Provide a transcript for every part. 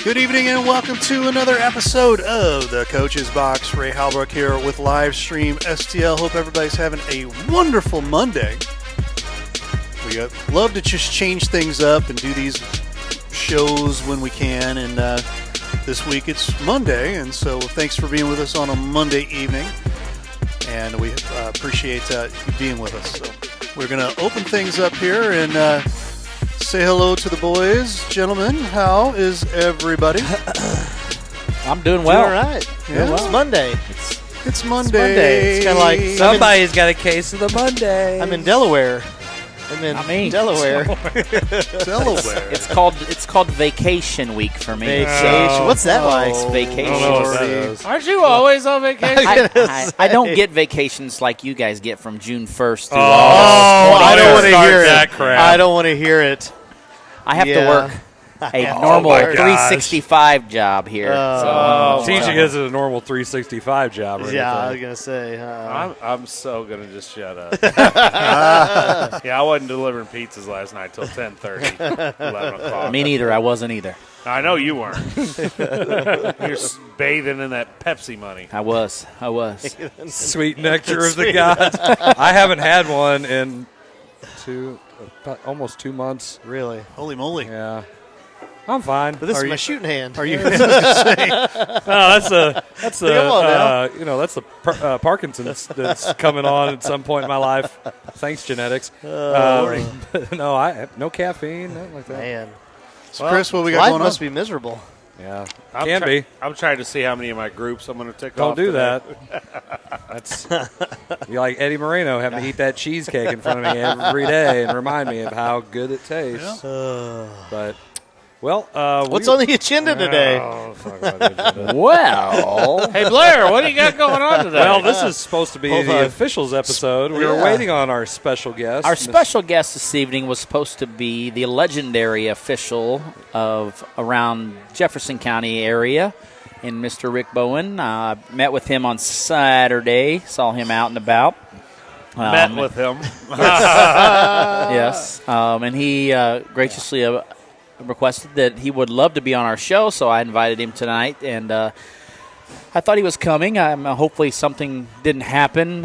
Good evening and welcome to another episode of the Coach's Box. Ray Halbrook here with live stream STL. Hope everybody's having a wonderful Monday. We love to just change things up and do these shows when we can. And this week it's Monday, and so thanks for being with us on a Monday evening. And we appreciate you being with us. So we're going to open things up here and say hello to the boys. Gentlemen, how is everybody? I'm doing well. All right. Yeah. It's Monday. It's Monday. It's kind of like Somebody's got a case of the Monday. I'm in Delaware. Delaware. Delaware. It's called vacation week for me. Vacation. What's that like? It's vacation. I don't know what that is. Aren't you always on vacation? I don't get vacations like you guys get from June 1st to Oh, August. I don't want to Start hear that it. crap. I don't want to hear it. I have to Yeah. work a normal my gosh. 365 job here. Teaching isn't a normal 365 job or Yeah, I was anything. going to say. I'm so gonna just shut up. Yeah, I wasn't delivering pizzas last night till 10:30, 11 o'clock. Me neither. I wasn't either. I know you weren't. You're bathing in that Pepsi money. I was. Sweet nectar of the gods. I haven't had one in almost 2 months. Really? Holy moly. Yeah. I'm fine. But this is my shooting hand. Are you? No, that's the Come on now. that's the Parkinson's that's coming on at some point in my life. Thanks, genetics. No, I no caffeine, nothing like that. Man. So Chris, what we got Life going on? must be miserable. Yeah, I'm can be. I'm trying to see how many of my groups I'm gonna tick Don't off do today. that. That's you're like Eddie Moreno having to eat that cheesecake in front of me every day and remind me of how good it tastes. But What's on the agenda today? Oh, fuck about the agenda. Well, Hey Blair, what do you got going on today? Well, this is supposed to be Hold the on. officials episode. We were Yeah. waiting on our special guest. our special guest this evening was supposed to be the legendary official of around Jefferson County area, and Mr. Rick Bowen. Met with him on Saturday, saw him out and about. met with him. Yes, and he graciously requested that he would love to be on our show, so I invited him tonight, and I thought he was coming. Hopefully something didn't happen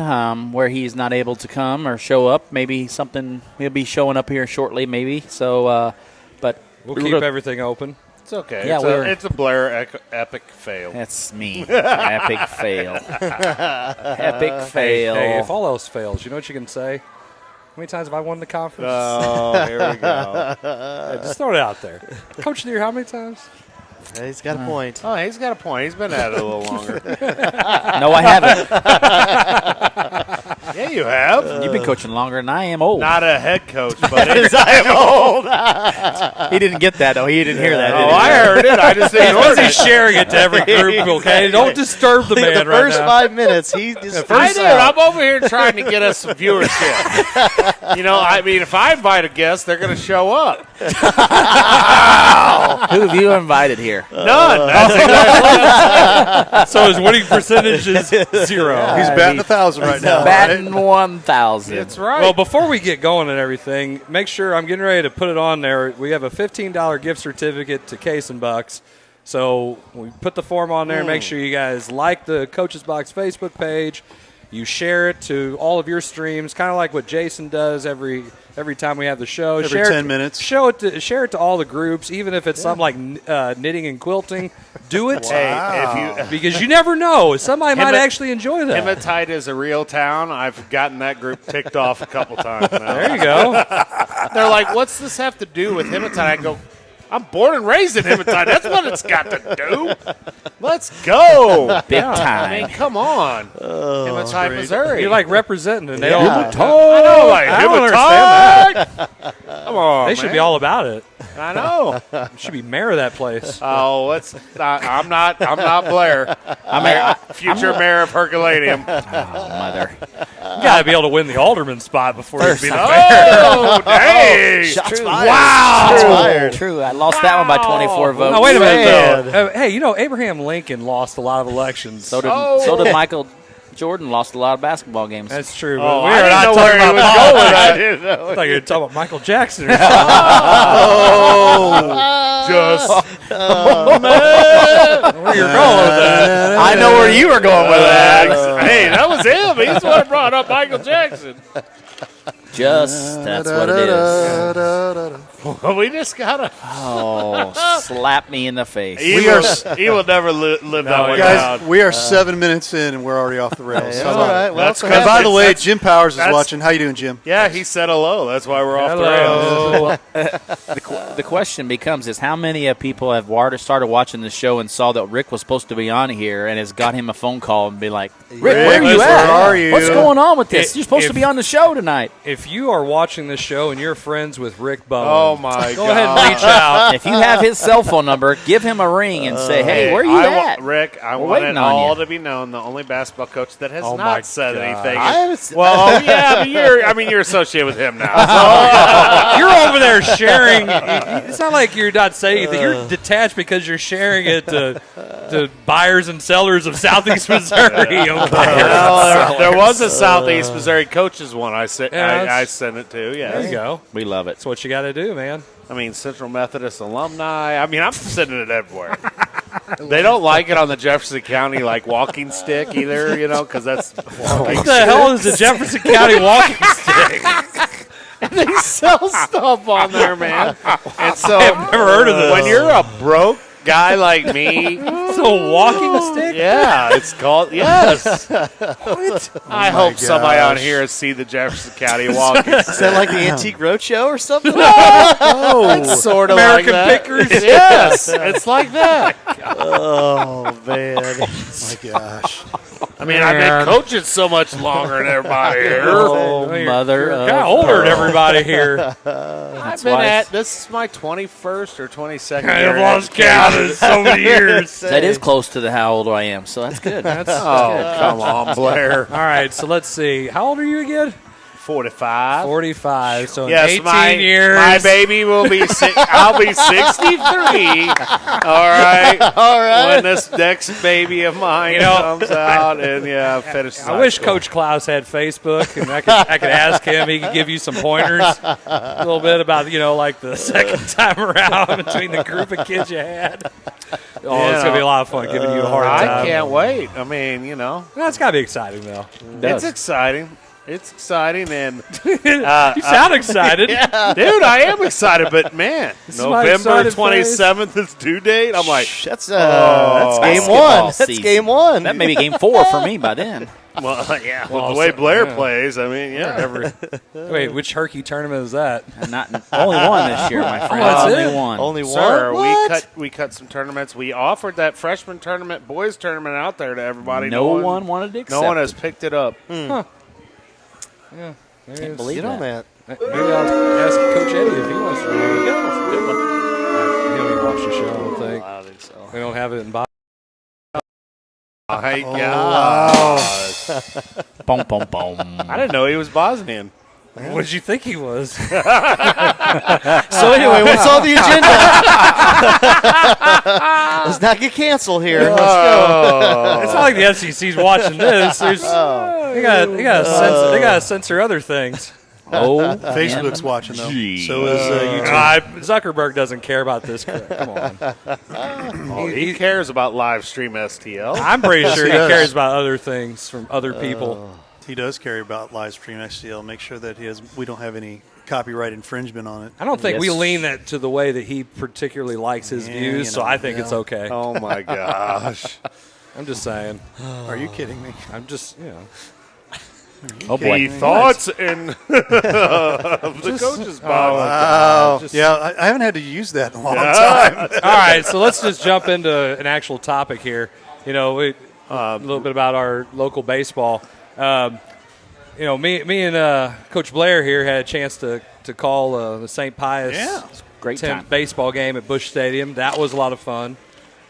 where he's not able to come or show up. Maybe something, he'll be showing up here shortly, maybe. So, but We'll keep everything open. It's okay. Yeah, it's a Blair epic fail. That's me. Epic fail. Epic fail. Hey, if all else fails, you know what you can say? How many times have I won the conference? Oh, here we go. Yeah, just throw it out there. Coach Deere, how many times? He's got a point. Oh, he's got a point. He's been at it a little longer. No, I haven't. Yeah, you have. You've been coaching longer than I am. Old. Not a head coach, but I am old. He didn't get that, though. He didn't hear that. oh, did he? I heard it. I just ignored He's it. sharing it to every group, okay? Don't disturb the man The right first now. 5 minutes, he just I do. I'm over here trying to get us some viewership. You know, I mean, if I invite a guest, they're going to show up. Who have you invited here? None. That's So his winning percentage is 0. He's batting 1,000 right now. Batting 1,000. That's right. Well, before we get going and everything, make sure I'm getting ready to put it on there. We have a $15 gift certificate to Case and Bucks. So we put the form on there. Make sure you guys like the Coach's Box Facebook page. You share it to all of your streams, kind of like what Jason does every time we have the show. Every Share 10 minutes. Share it to all the groups, even if it's something like knitting and quilting. Do it. Hey, if Because you never know. Somebody might actually enjoy that. Hematite is a real town, I've gotten that group ticked off a couple times now. There you go. They're like, what's this have to do with hematite? I go, I'm born and raised in hematite. That's what it's got to do. Let's go. Big I time. mean, come on. Hematite, Missouri. You're like representing, and they Yeah. don't. I know, like, I don't hematite. Come on, They should man. be all about it. I know. You should be mayor of that place. Oh, let's not. I'm not Blair. Future mayor of Herculaneum. Mother. You got to be able to win the alderman spot before you be the mayor. Oh, dang. Shots Wow. Shots fired. True. I lost that one by 24 votes. Now, wait a minute, Man. though. Hey, you know, Abraham Lincoln lost a lot of elections. So did Michael Jordan. Lost a lot of basketball games. That's true. But Oh, we I are didn't not know talking where he about was politics. going. I didn't know. I thought you were talking about Michael Jackson or something. Just Where you're going with that? I know where you were going with that. Hey, that was him. He's the one who brought up Michael Jackson. That's what it is. Well, we just gotta. Oh, slap me in the face. He will never live that way Guys, down. we are 7 minutes in and we're already off the rails. Hey, How all about right. it? Well, That's And by the way, that's- Jim Powers is that's- watching. How you doing, Jim? Yeah, he said hello. That's why we're off the rails. The question becomes is how many people have started watching the show and saw that Rick was supposed to be on here and has got him a phone call and be like, Rick, where are you where at? are you? What's going on with this? You're supposed to If- be on the show tonight. If you are watching this show and you're friends with Rick Bowen, Oh, my go God. ahead and reach out. If you have his cell phone number, give him a ring and say, hey, where are you at? Rick, I We're want waiting it on all you. to be known, the only basketball coach that has Oh, my not said God. anything. I haven't. Well, yeah, but you're associated with him now. You're over there sharing. It's not like you're not saying anything. You're detached because you're sharing it to buyers and sellers of Southeast Missouri. over there. Well, there was a Southeast Missouri coaches one I sent it to, yeah. There you go. We love it. That's what you got to do, man. I mean, Central Methodist alumni. I mean, I'm sending it everywhere. They don't like it on the Jefferson County walking stick either, because that's What the hell is the Jefferson County walking stick? they sell stuff on there, man. And so I've never heard of this. when you're a broke guy like me, It's a walking stick? yeah, it's called yes. I hope somebody on here has seen the Jefferson County walking Is that like the Antique Roadshow or something? It's sort of American like that. Pickers? Yes, it's like that. Oh man! My gosh. I mean, I've been coaching so much longer than everybody here. Oh, You're mother kind of of older than pearl. everybody here. I've been why this is my 21st or 22nd I year. have in lost education. count in so many years. That is close to how old I am, so that's good. Oh, come on, Blair. All right, so let's see. How old are you again? 45. 45. So in Yes, 18 years. my baby will be. I'll be 63. All right. When this next baby of mine comes out and finishes. I wish Coach Klaus had Facebook, and I could ask him. He could give you some pointers, a little bit about like the second time around between the group of kids you had. Oh, it's gonna be a lot of fun giving you a hard time. I can't wait. I mean, That's gotta be exciting though. it's exciting. It's exciting, and You sound excited. dude, I am excited. But man, is my November excited 27th is due date. I'm like, That's game Basketball one. That's season. game one. That may be game 4 for me by then. well, yeah. Well, With the way so- Blair yeah. plays, I mean, yeah. Wait, which Herky tournament is that? And not only one this year, my friend. that's only it? one. Only Sir, one. we cut some tournaments. We offered that freshman tournament, boys tournament out there to everybody. No one wanted to accept No one it. has picked it up. Yeah, Can't believe Get on that. that. maybe I'll ask Coach Eddie if he wants to run it. He don't even watch the show. I don't think. I think so. We don't have it in box. My gosh. Boom, boom, boom. I didn't know he was Bosnian. What did you think he was? So anyway, what's on the agenda? Let's not get canceled here. Let's go. It's not like the FCC's watching this. There's, they gotta censor other things. Oh, Facebook's watching, though. So is YouTube. Zuckerberg doesn't care about this crap. Come on. He cares about live stream STL. I'm pretty sure he does. cares about other things from other people. He does care about live stream STL. Make sure that we don't have any copyright infringement on it. I don't think we Yes. lean that to the way that he particularly likes his views, so I think it's okay. Oh my gosh. I'm just saying. Are you kidding me? I'm just, oh boy. The thoughts in of the coach's box. Wow. Yeah, I haven't had to use that in a long time. All right, so let's just jump into an actual topic here. A little bit about our local baseball. Me and Coach Blair here had a chance to call the St. Pius Great 10th time. baseball game at Busch Stadium. That was a lot of fun.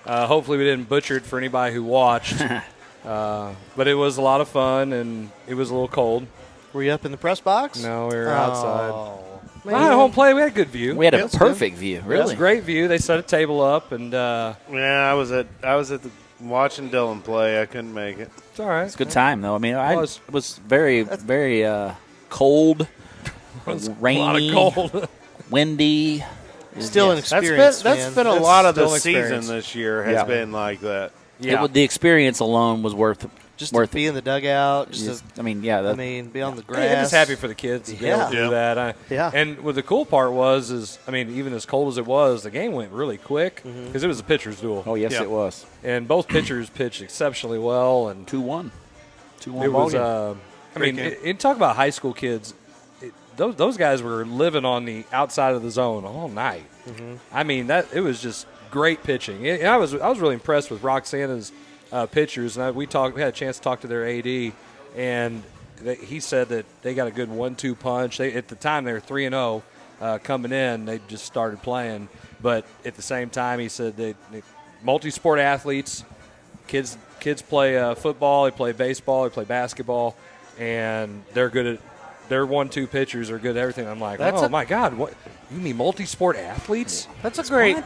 Hopefully we didn't butcher it for anybody who watched. But it was a lot of fun, and it was a little cold. Were you up in the press box? No, we were outside. Oh, Well, at home play, we had a good view. We had a That's perfect view, It was really. a great view. They set a table up, and Yeah, I was at the watching Dylan play. I couldn't make it. it's all right. It's a good time, though. I mean, Was. it was very, very cold, It was rainy, a lot of cold. windy. Still an Yes. experience, That's man. been a lot of the still an season experience. this year has Yeah. been like that. Yeah. The experience alone was worth Just worth to be in the dugout. I mean, yeah. Be on the I'm grass. just happy for the kids to be able to do that. Yeah. And what the cool part was, even as cold as it was, the game went really quick because it was a pitcher's duel. Oh yes, Yeah. it was And both pitchers pitched exceptionally well. And 2-1. 2-1 it was, ball game. talk about high school kids. Those guys were living on the outside of the zone all night. I mean, it was just great pitching. I was really impressed with Roxana's pitchers, and we had a chance to talk to their AD, and he said that they got a good 1-2 punch. At the time they were 3-0 coming in. They just started playing, but at the same time he said they multi-sport athletes. Kids play football, they play baseball, they play basketball, and they're good at. Their 1-2 pitchers are good at everything. I'm like, my God, what you mean multi-sport athletes? That's a great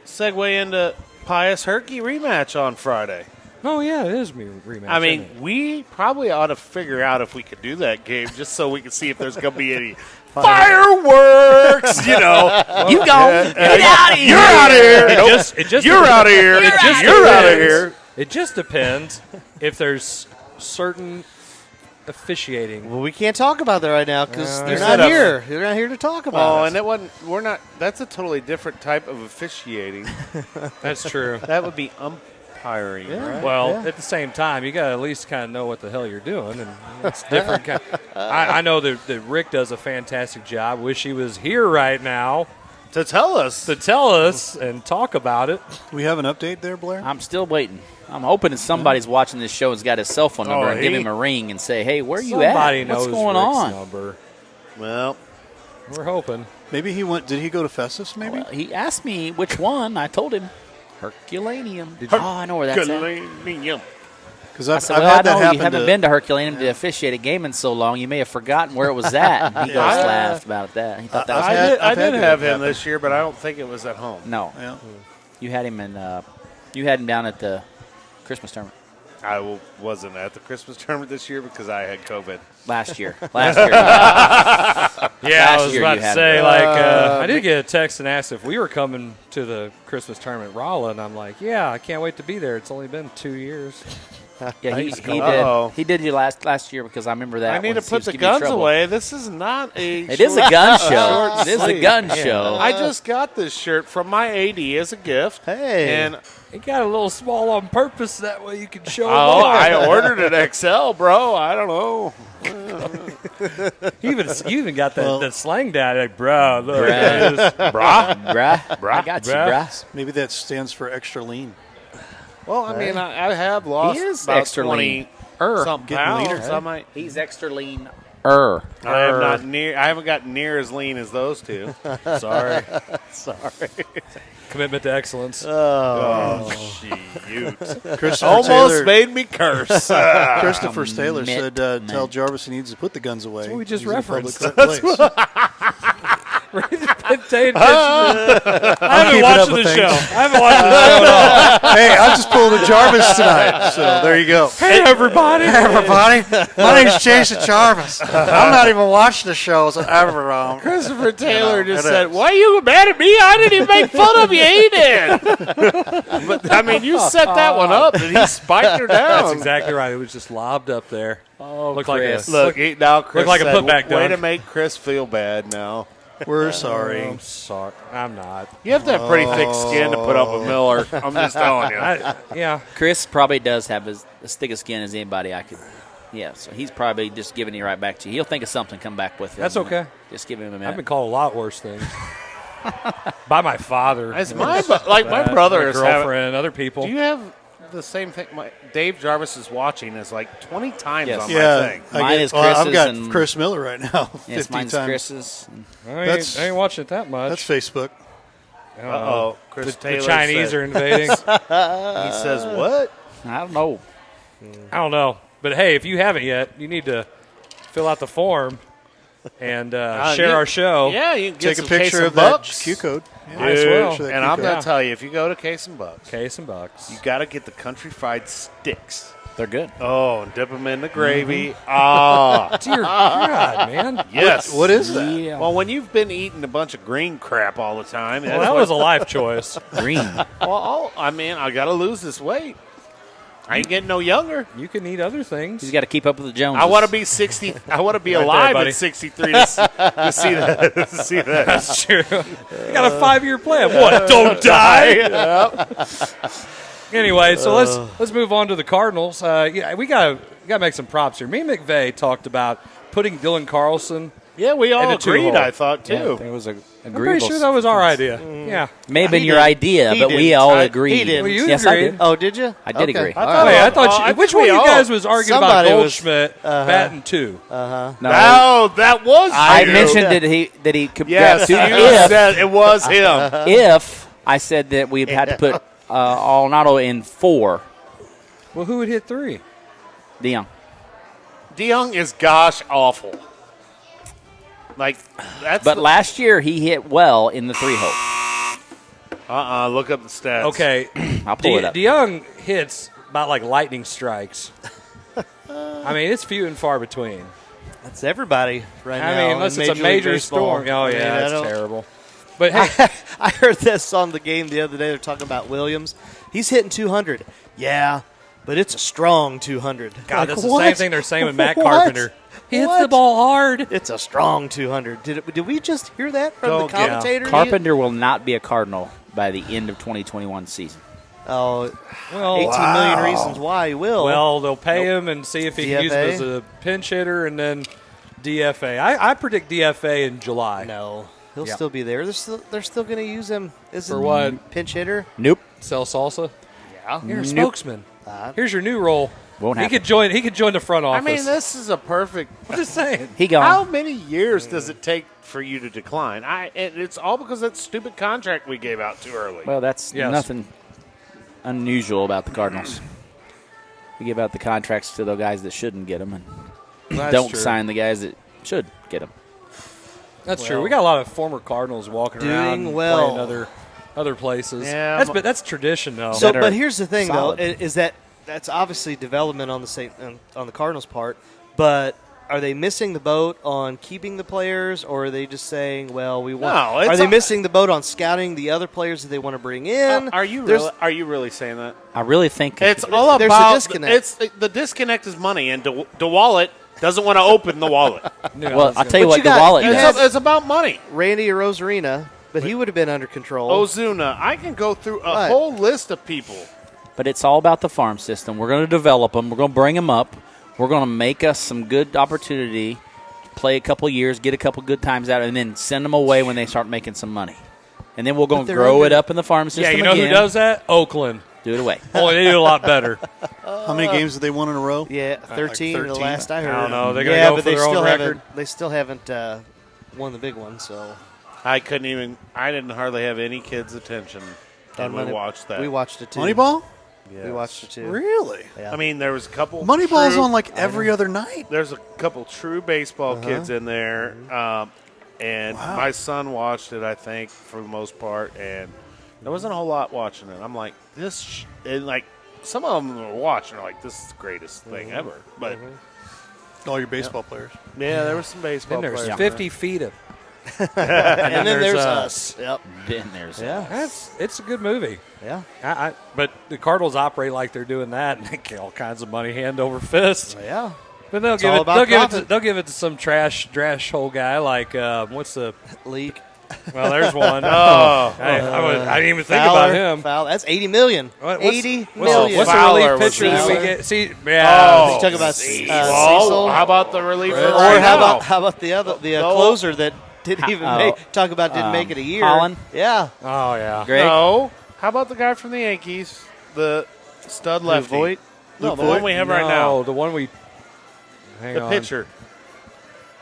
segue into Pius Herky rematch on Friday. Oh yeah, it is me rematch. I mean, isn't it? we probably ought to figure out if we could do that game just so we can see if there's going to be any fireworks. You go. Get out of here. You're out of here. You're out of here. You're out of here. It just depends if there's certain officiating. Well, we can't talk about that right now because they're set not up- here. They're not here to talk about Oh, it. and it wasn't. We're not. That's a totally different type of officiating. That's true. That would be umpiring, right? Well, at the same time, you got to at least kind of know what the hell you're doing, and it's different. I know that Rick does a fantastic job. Wish he was here right now To tell us. to tell us and talk about it. We have an update there, Blair? I'm still waiting. I'm hoping that somebody's watching this show and's got his cell phone number and give he- him a ring and say, "Hey, where are you Somebody at? knows What's going Rick's on?" number. Well, We're hoping. Maybe he went. Did he go to Festus? Maybe. Well, he asked me which one. I told him Herculaneum. I know where that's at. Because I I've said, had "Well, I that know you happen. haven't been to Herculaneum to officiate a game in so long. You may have forgotten where it was at." And he goes laughed about that. He thought that was I I've did had have that him happen. this year, but I don't think it was at home. no. Yeah. You had him in. You had him down at the Christmas tournament Wasn't at the Christmas tournament this year because I had COVID. last year. Last year. Yeah, Last I was year about you to had say, it. I did get a text and asked if we were coming to the Christmas tournament at Rolla, and I'm like, yeah, I can't wait to be there. It's only been 2 years. Yeah, he Uh-oh. did. He did you last year because I remember that. I need to once he put was the giving you guns trouble. away. This is not a. It is a gun show. short It is a sleeve. gun show. I just got this shirt from my AD as a gift. Hey. And It got a little small on purpose. That way you can show oh, more. I ordered it XL, bro. I don't know. You even got that slang down. Like, bro, look. Bruh. Bruh. I got you, Bruh. bruh. Maybe that stands for extra lean. Well, I mean, I have lost He is about extra 20 lean. something Getting pounds. leaner. So I might. He's extra lean. I am not near. I haven't gotten near as lean as those two. Sorry. Sorry. Commitment to excellence. Oh, shoot. Christopher Almost Taylor, made me curse. Christopher Taylor Commit- said, "Tell Jarvis he needs to put the guns away." what we just He's in a public referenced. place. Pay attention. I haven't keeping watched up the with show. things. I haven't watched the show at all. Hey, I just pulled a Jarvis tonight, so there you go. Hey, everybody. Everybody, my name's Jason Jarvis. I'm not even watching the shows ever. Christopher Taylor just it said, is. "Why are you mad at me? I didn't even make fun of you. He did." But I mean, you set that one up, and he spiked her down. That's exactly right. It was just lobbed up there. Oh, Looked Chris. like a Now Chris like a said, putback way dunk. to make Chris feel bad. Now We're sorry. I'm sorry. I'm not. you have to have pretty thick skin to put up with Miller. I'm just telling you. Yeah. Chris probably does have as thick a skin as anybody I could. Yeah, so he's probably just giving it right back to you. He'll think of something, come back with it. That's okay. Just give him a I've minute. been called a lot worse things. By my father. As my my brother my is having. girlfriend, other people. Do you have the same thing? Dave Jarvis is watching is like 20 times Yes. on Yeah, my thing. Mine is I've Chris's got and- Chris Miller right now. 50 Yes, mine's times. Chris's. I ain't watching it that much. That's Facebook. Uh-oh. Chris The Taylor Chinese said, are invading. He says what? I don't know. I don't know. But hey, if you haven't yet, you need to fill out the form and share our show. Yeah, you can get Take a some picture Case of that Bucks. Q code. Yeah. Might as well. And I'm going to tell you, if you go to Case and Bucks, Case and Bucks. you got to get the country fried sticks. They're good. Oh, and dip them in the gravy. Ah, Dear God, man. yes. What is that? Yeah. Well, when you've been eating a bunch of green crap all the time, Well, that was a life choice. Green. I got to lose this weight. I ain't getting no younger. You can eat other things. He's got to keep up with the Joneses. I want to be 60. I want to be Right there, alive buddy. at 63 to see that. To see that. That's true. You got a 5-year plan. What? Don't die. Anyway, so let's move on to the Cardinals. We got to make some props here. Me and McVay talked about putting Dylan Carlson. Yeah, we all And a two-hole. agreed. I thought too. Yeah, I think it was a I'm agreeable. pretty sure that was our idea. Yeah. May have been He your did. idea, He but did. we all He agreed. did. Well, you yes, I agreed. did. Oh, did you? I did agree. I thought- I thought I which think one of we you guys all- was arguing somebody about was- Goldschmidt batting 2? No, Oh, that was I you. mentioned that he could Yes, grab you two said it was him. if I said that we had to put Arenado in 4. Well, who would hit 3? DeYoung. DeYoung is gosh awful. Like that's. But last year he hit well in the 3-hole. Look up the stats. Okay. I'll pull it up. DeYoung hits about like lightning strikes. I mean, it's few and far between. That's everybody right now. I mean, in unless it's Major a League major Baseball. storm. Oh, I mean, yeah, I that's don't- terrible. But hey, I heard this on the game the other day. They're talking about Williams. He's hitting 200. Yeah, but it's a strong 200. God, that's the what? same thing they're saying with Matt What? Carpenter. He hits the What? ball hard. It's a strong 200. Did we just hear that from Don't the get- commentator? Carpenter will not be a Cardinal by the end of 2021 season. Oh, Well, 18 million reasons why he will. Well, they'll pay him and see if he can use him DFA? as a pinch hitter and then DFA. I predict DFA in July. no, he'll Yeah. still be there. They're still going to use him as For a what? pinch hitter. Nope. Sell salsa. Yeah, You're a Nope. spokesman. Here's your new role. Won't He happen. could join. He could join the front I office. mean, this is a perfect. I'm just saying. He gone. How many years does it take for you to decline? It's all because of that stupid contract we gave out too early. Well, that's Yes. nothing unusual about the Cardinals. We give out the contracts to the guys that shouldn't get them and That's don't true. sign the guys that should get them. That's true. We got a lot of former Cardinals walking Doing around and well. playing other places. Yeah, that's tradition though. So, that are but here's the thing, solid. though, is that that's obviously development on the Cardinals' part. But are they missing the boat on keeping the players, or are they just saying, "Well, we want"? No, it's are they a- missing the boat on scouting the other players that they want to bring in? Are you There's- really? Are you really saying that? I really think It's all There's a about disconnect. It's the disconnect is money, and DeWallet doesn't want to open the wallet. well, I'll tell you But what, you the got- wallet you does. had- It's about money. Randy Rosarina, but he would have been under control. Ozuna, I can go through a Right. whole list of people. But it's all about the farm system. We're going to develop them. We're going to bring them up. We're going to make us some good opportunity, play a couple years, get a couple good times out, and then send them away when they start making some money. And then we're going to they're grow under- it up in the farm system yeah, you know again. who does that? Oakland. Do it away. Oh, they do a lot better. How many games did they won in a row? Yeah, 13, the 13? last I heard. I don't know. They're gonna yeah, go but for they their own still record. haven't. They still haven't won the big one. So I didn't hardly have any kids' attention, and we watched that. We watched it too. Moneyball? Yes. We watched it too. Really? Yeah. I mean, there was a couple. Moneyball's true- on like every other night. There's a couple true baseball kids in there, and my son watched it. I think for the most part, and there wasn't a whole lot watching it. I'm like, and like some of them were watching, are like, this is the greatest thing ever. But All your baseball players. yeah, there was some baseball Then there's players. 50 feet of. and then there's there's us. Yep. Then there's Yeah. It's a good movie. Yeah. But the Cardinals operate like they're doing that, and they get all kinds of money hand over fist. Yeah. But they'll It's all about give profit. they'll give it to some trash hole guy like what's the Leak. well there's one. Oh, I didn't even think Fowler, about him. Fowler. That's 80 million. What's- 80 what's, million. What's the Fowler relief was pitcher that we Fowler. get? See, yeah. Oh. You talk about well, Cecil. how about the reliever? Or right how now? about the other No. closer that didn't even Oh. didn't make it a year? Holland? Yeah. Oh yeah. Greg? No. How about the guy from the Yankees, the stud lefty? Voit? No, Luke the one Voit? we have right No, now. the one we. Hang The on. pitcher.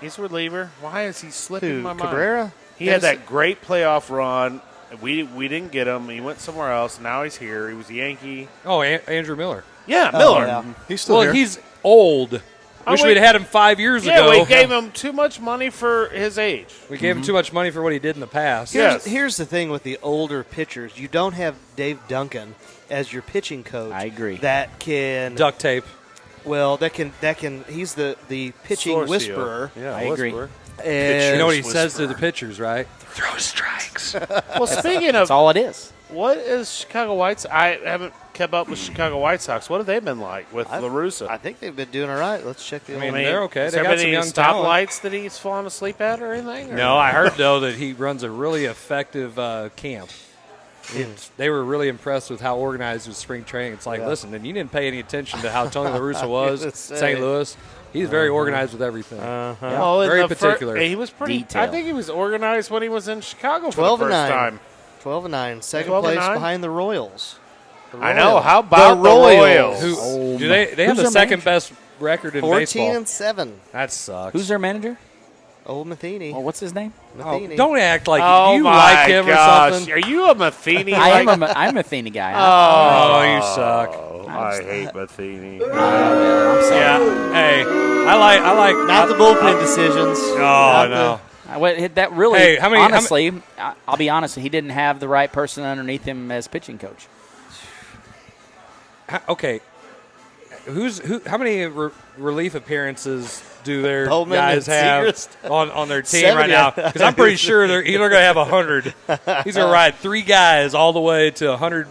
He's a reliever. Why is he slipping Who? my mind? Cabrera? He had that great playoff run. We didn't get him. He went somewhere else. Now he's here. He was a Yankee. Oh, Andrew Miller. Yeah, Miller. yeah. He's still Well, here. he's old. Wish we- we'd had him 5 years Yeah, ago. we gave him too much money for his age. We gave him too much money for what he did in the past. Yes. Here's the thing with the older pitchers. You don't have Dave Duncan as your pitching coach. I agree. That can Duct tape. Well, that can. He's the pitching Source whisperer. Yeah, I agree. whisperer. And You know what he Whisperer. says to the pitchers, right? Throw strikes. Well, speaking That's of all it is. what is Chicago White Sox? I haven't kept up with Chicago White Sox. What have they been like with La Russa? I think they've been doing all right. Let's check the. I mean, old- they're okay. Has They there got been some any young talent. stoplights that he's fallen asleep at or anything? Or? No, I heard though that he runs a really effective camp. They were really impressed with how organized was spring training. It's like, listen, and you didn't pay any attention to how Tony La Russa was gonna in say. St. Louis. He's very organized with everything. Well, in very the particular. he was pretty. Detail. I think he was organized when he was in Chicago for 12 the and first 9. time. 12-9, second 12 and place 9? behind the Royals. The I know. Royals. How about the Royals? Royals? Do they have Who's the their second manager? best record in 14 baseball? and 7. That sucks. Who's their manager? Old Matheny. Or what's his name? Matheny. Don't act like Oh you my like him gosh! or something. Are you a Matheny? I'm a Athena guy. Oh, you suck. I hate Matheny. Yeah. Hey, I like. Not the bullpen decisions. Oh, Not no. That really, Hey, how many- honestly, I'll be honest, he didn't have the right person underneath him as pitching coach. Okay. How many relief appearances do their Bowman guys and have Segrist. on their team 70. right now? Because I'm pretty sure they're going to have 100. He's going to ride 3 guys all the way to 100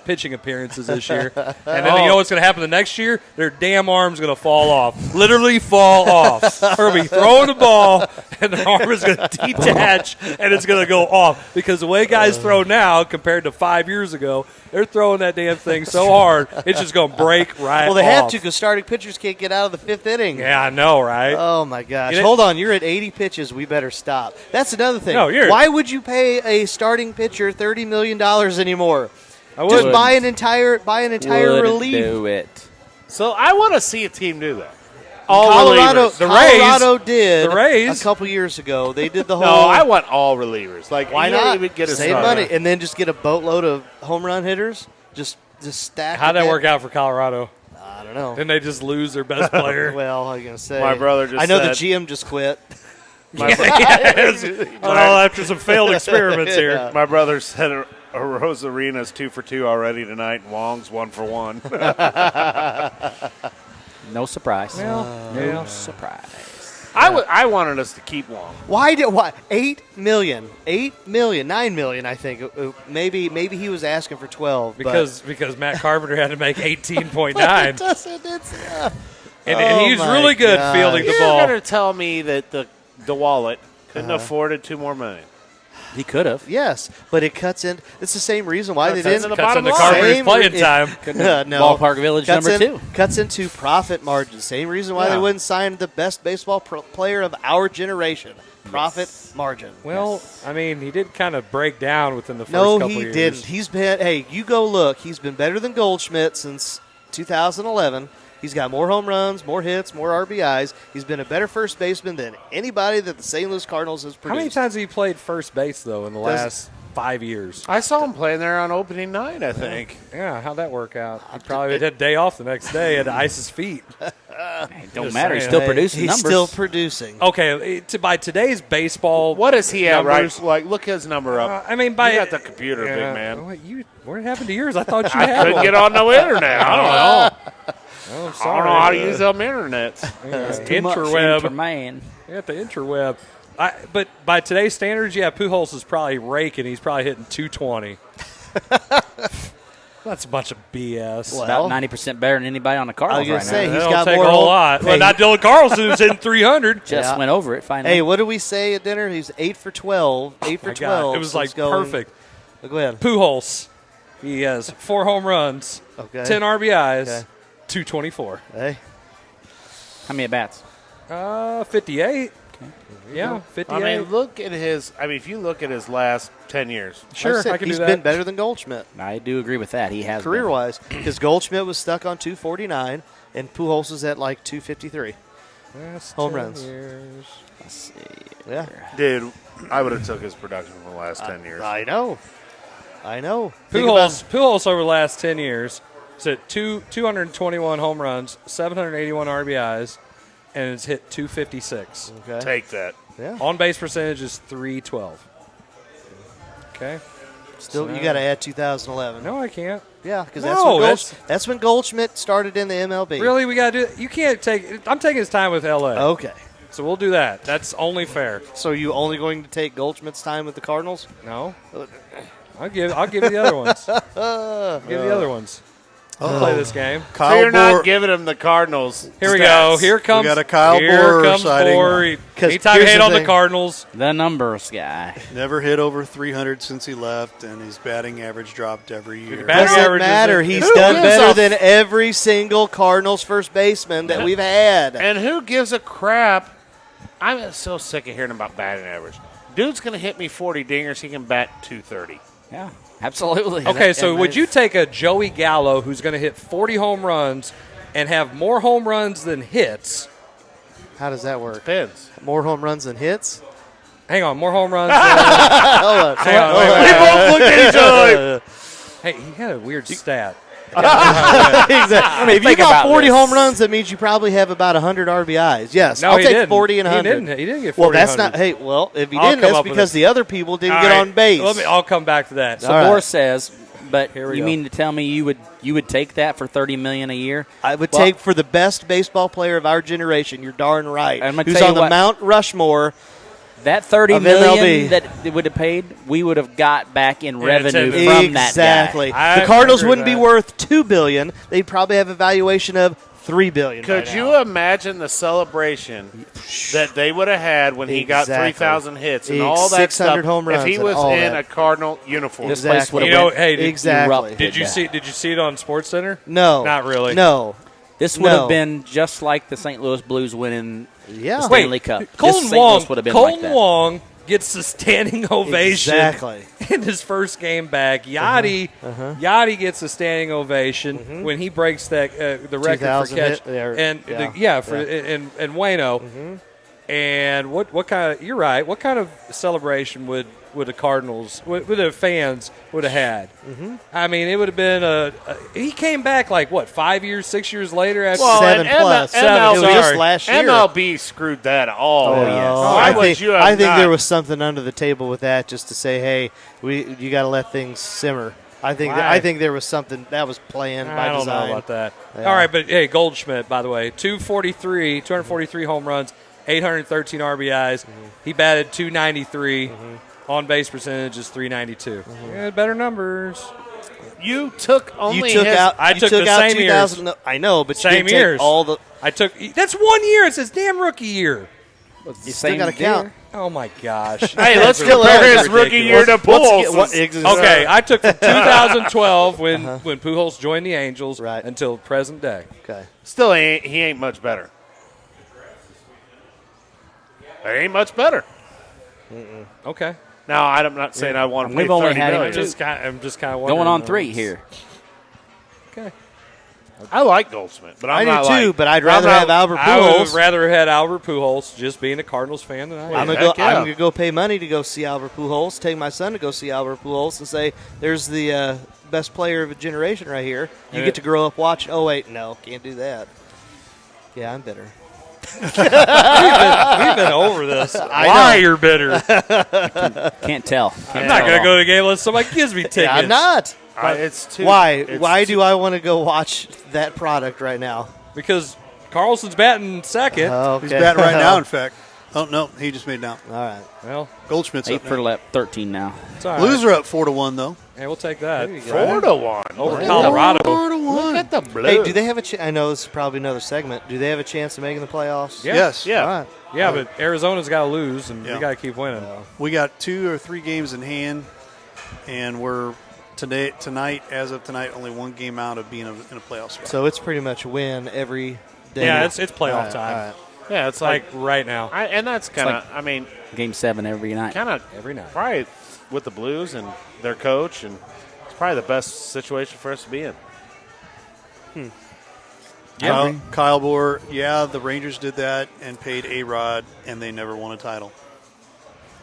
pitching appearances this year. And then you know what's going to happen the next year? Their damn arm's going to fall off. Literally fall off. They're going to be throwing the ball, and their arm is going to detach, and it's going to go off. Because the way guys throw now compared to 5 years ago, they're throwing that damn thing so hard, it's just going to break right Well, they have off. to because starting pitchers can't get out of the 5th inning. Yeah, I know, right? Oh, my gosh. You know- Hold on. You're at 80 pitches. We better stop. That's another thing. No, you're- Why would you pay a starting pitcher $30 million anymore? I Just would. buy an entire Wouldn't relief. do it. So I want to see a team do that. Colorado, relievers. The Rays- Colorado did the Rays- a couple years ago. They did the whole. No, I want all relievers. Like why you don't not? even get a Save starter. money and then just get a boatload of home run hitters. Just stack. How'd that work out for Colorado? I don't know. Didn't they just lose their best player? Well, I was gonna say. My brother just I know said- the GM just quit. After some failed experiments here. My brother said Rosarena's 2 for 2 already tonight, and Wong's 1 for 1. No surprise. Well, no yeah. surprise. I wanted us to keep Wong. Why? 8 million, 9 million. I think maybe he was asking for 12 Because Matt Carpenter had to make 18.9. But doesn't it's, And he was Oh, my really good gosh. fielding the You're ball. going to tell me that the DeWallet couldn't afford $2 more million? He could have. yes, but it cuts in. It's the same reason why they Cuts didn't. into the Cuts bottom into line. Carpenter's Same- playing it- time. no. Ballpark Village Cuts number in- 2. Cuts into profit margin. Same reason why Yeah. they wouldn't sign the best baseball player of our generation. Profit margin. Well, I mean, he did kind of break down within the first No, couple he years. didn't. He's been. Hey, you go look. He's been better than Goldschmidt since 2011. He's got more home runs, more hits, more RBIs. He's been a better first baseman than anybody that the St. Louis Cardinals has How many produced. times have you played first base, though, in the Does- last 5 years? I saw him playing there on opening night, I think. Yeah, how'd that work out? He probably had a day off the next day, had to ice his feet. Hey, don't Just matter. He's saying. still Hey, producing he's numbers. still producing. Okay, by today's baseball, What is he at, Numbers. right? Like, look his number up. I mean, by You got the computer, big man. What happened to yours? I thought you I had couldn't one. get on no internet. I don't know. Oh, I'm I sorry. don't know how to use them internet. Too much Interweb. man. You got the interweb. But by today's standards, yeah, Pujols is probably raking. He's probably hitting 220. That's a bunch of BS. Well, About 90% better than anybody on the Cardinals gonna right say, now. That he's don't got take more a whole home- lot. Hey, Well, not Dylan Carlson, who's hitting 300. Just Yeah. went over it finally. Hey, what did we say at dinner? He's 8 for 12. 8 for My God, 12. it was So like it's going- perfect. Go ahead. Pujols, he has 4 home runs, Okay. 10 RBIs, Okay. 224. Hey. How many at bats? 58. Yeah, 58. I mean, look at his. I mean, if you look at his last 10 years, sure, Like I said, I can he's do that. been better than Goldschmidt I do agree with that. He has been. career-wise because Goldschmidt was stuck on 249 and Pujols is at like 253. That's home 10 runs. years. Let's see. Yeah. dude, I would have took his production from the last 10 years. I know. Think about- Pujols over the last 10 years is at 221 home runs, 781 RBIs, and it's hit 256. Okay. Take that. Yeah. On base percentage is 312. Okay. Still, you got to add 2011. No, I can't. Yeah, because No, that's when Goldschmidt started in the MLB. Really, we got to do. You can't take. I'm taking his time with LA. Okay. So we'll do that. That's only fair. So are you only going to take Goldschmidt's time with the Cardinals? No. I'll give you the other ones. Give you the other ones. I'll play this game. So Kyle you're Bohr. not giving him the Cardinals. Here we stats. go. Here comes. We got a Kyle here Bohr comes sighting. Bohr. 'Cause Anytime you here's hate the on the thing. Cardinals, The numbers guy. Never hit over 300 since he left, and his batting average dropped every year. batting Doesn't average is matter. in- He's Who done gives better a than every single Cardinals first baseman that we've had. And who gives a crap? I'm so sick of hearing about batting average. Dude's going to hit me 40 dingers. He can bat 230. Yeah, absolutely. okay. So would you take a Joey Gallo who's going to hit 40 home runs and have more home runs than hits? How does that work? Depends. More home runs than hits? Hang on, more home runs. Hold on. Hang on, wait, We wait, wait. both looked at each other. Hey, he had a weird stat. Exactly. If you think got about 40 this. home runs, that means you probably have about 100 RBIs. Yes, No, I'll he take didn't. 40 and He 100. didn't get 40. Well, that's 100. not. Hey, well, if he I'll didn't, come that's up with because it. the other people didn't All get right, on base. I'll come back to that. So All right. Bohr says, but Here we you go. mean to tell me you would take that for $30 million a year? I would Well- take for the best baseball player of our generation. You're darn right. I'm gonna Who's tell you on the what. Mount Rushmore? That $30 Of million MLB. that it would have paid, we would have got back in Yeah, revenue it's from that Exactly. guy. I The Cardinals agree wouldn't with be that. worth $2 billion. They'd probably have a valuation of $3 billion. Could by you now. imagine the celebration that they would have had when he got Exactly. 3,000 hits and all that 600 stuff home if runs he and was all in that. a Cardinal uniform? This place Exactly. would You have know, went hey, Exactly. erupted Did you that. see it on SportsCenter? No. Not really. No. This would No. have been just like the St. Louis Blues winning Yeah. the Stanley Cup. This Colton St. Wong. Louis would have been Colton like that. Wong gets the standing ovation Exactly. in his first game back. Yachty gets a standing ovation when he breaks that the record for 2000 catch. hit there. And Yeah. and Waino. And what kind of? You're right. What kind of celebration would the Cardinals, would the fans would have had? I mean, it would have been he came back like what 5 years, 6 years later after. Well, 7 and plus. MLB, It was just sorry. last year. MLB screwed that all. Oh, up. yes. Why would you have I think not- there was something under the table with that, just to say, "Hey, you got to let things simmer." I think Why? I think there was something that was planned by I don't design. know about that. Yeah. All right, but hey, Goldschmidt, by the way, 243 home runs, 813 RBIs. He batted 293. On base percentage is 392. Yeah, better numbers. You took only You took his, out. I you took took the out same 2000. No, I know, but Same you didn't years. take all the. That's 1 year. It's his damn rookie year. You still got to count. Oh my gosh. Hey, let's That's compare his ridiculous. rookie year to Pujols. Okay, I took from 2012 when Pujols joined the Angels Right. until present day. Okay. Still, he ain't much better. He ain't much better. Okay. Now, I'm not saying I want to pay We've only $30 had him million. I'm just kind of wondering. Going on 3 here. Okay. I like Goldschmidt, but I'm I not do too, like, but I'd I'm rather not- have Albert I would have Pujols. rather had Albert Pujols, just being a Cardinals fan than I am. I'm gonna Heck go. yeah. I'm gonna go pay money to go see Albert Pujols. Take my son to go see Albert Pujols and say, "There's the best player of a generation right here. You Yeah. get to grow up watching." Oh wait, no, can't do that. Yeah, I'm bitter. We've been over this. Why you're bitter? Can't tell. I'm not going to go to the game unless somebody gives me tickets. Yeah, I'm not. It's too, Why? it's Why too- do I want to go watch that product right now? Because Carlson's batting second. Okay. He's batting right now, in fact. Oh, no, he just made it out. All right. Well, Goldschmidt's 8 up for now. 13 now. it's all right. Blues are up 4-1, though. Hey, we'll take that. 4-1 Over Colorado. 4-1. Look at the Blues. Hey, do they have a chance? I know this is probably another segment. Do they have a chance of making the playoffs? Yeah. Yes. Yeah. All right. Yeah, but Arizona's got to lose, and Yeah. we got to keep winning. We got 2 or 3 games in hand, and we're tonight, as of tonight, only 1 game out of being in a playoff spot. So it's pretty much win every day. Yeah, it's playoff All right, time. all right. Yeah, it's like, Like right now, and that's kind of, I mean, Game 7 every night. kind of every night. probably with the Blues and their coach, and it's probably the best situation for us to be in. Kyle Bohr, yeah, the Rangers did that and paid A-Rod, and they never won a title.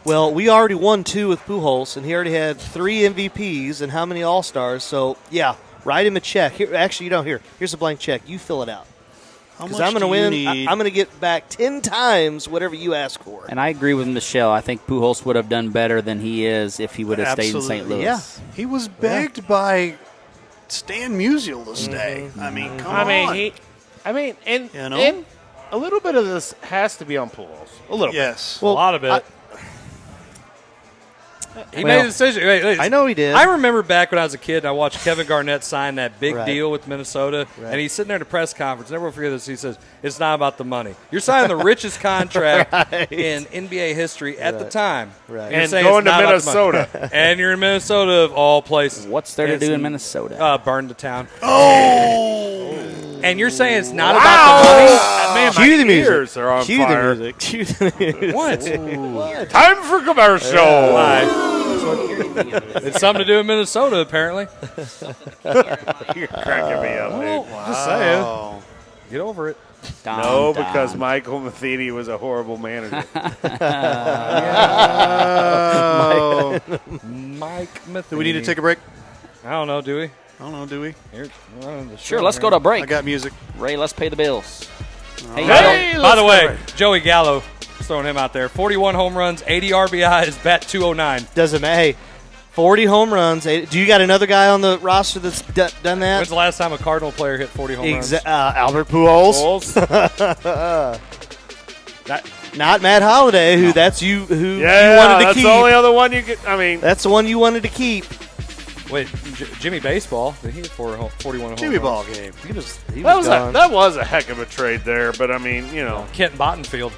Well, we already won 2 with Pujols, and he already had 3 MVPs and how many All-Stars. So, yeah, write him a check. Here, actually, you don't. Here's a blank check. You fill it out. Because I'm going to win. I'm going to get back 10 times whatever you ask for. And I agree with Michelle. I think Pujols would have done better than he is if he would have stayed in St. Louis. Yeah. He was begged by Stan Musial to stay. I mean, come on. And You know? and a little bit of this has to be on Pujols. A little Yes. a lot of it. He made a decision. Wait, I know he did. I remember back when I was a kid, and I watched Kevin Garnett sign that big Right. deal with Minnesota, Right. and he's sitting there at a press conference. Never will forget this. He says, "It's not about the money. You're signing the richest contract in NBA history at the time, Right. And, you're And saying going it's to not about the money. Minnesota. And you're in Minnesota of all places. What's there to It's do in Minnesota? Burn the town. Oh! And you're saying it's not about the money? Man, Cue the my music. ears are on Cue fire. the music. Cue the music. What? Time for commercial. Why? It's something to do in Minnesota, apparently. You're cracking me up, dude. Just saying. Oh. Get over it. Dun, No, dun. because Michael Matheny was a horrible manager. Oh. Mike Matheny. Do we need to take a break? I don't know, do we? I don't know, do we? We're on the Sure, show let's here. go to I break. got music. Ray, let's pay the bills. Hey, Hey, By let's the go way, right. Joey Gallo, just throwing him out there. 41 home runs, 80 RBIs, bat 209. Doesn't matter. Hey, 40 home runs. Do you got another guy on the roster that's done that? When's the last time a Cardinal player hit 40 home runs? Albert Pujols. Bulls? Not Matt Holliday, who you wanted to that's keep. the only other one you could. I mean, That's the one you wanted to keep. Wait, Jimmy Baseball, did he hit 41 home Jimmy runs? Ball game. He was that gone. was a heck of a trade there. But I mean, Kent Bottenfield.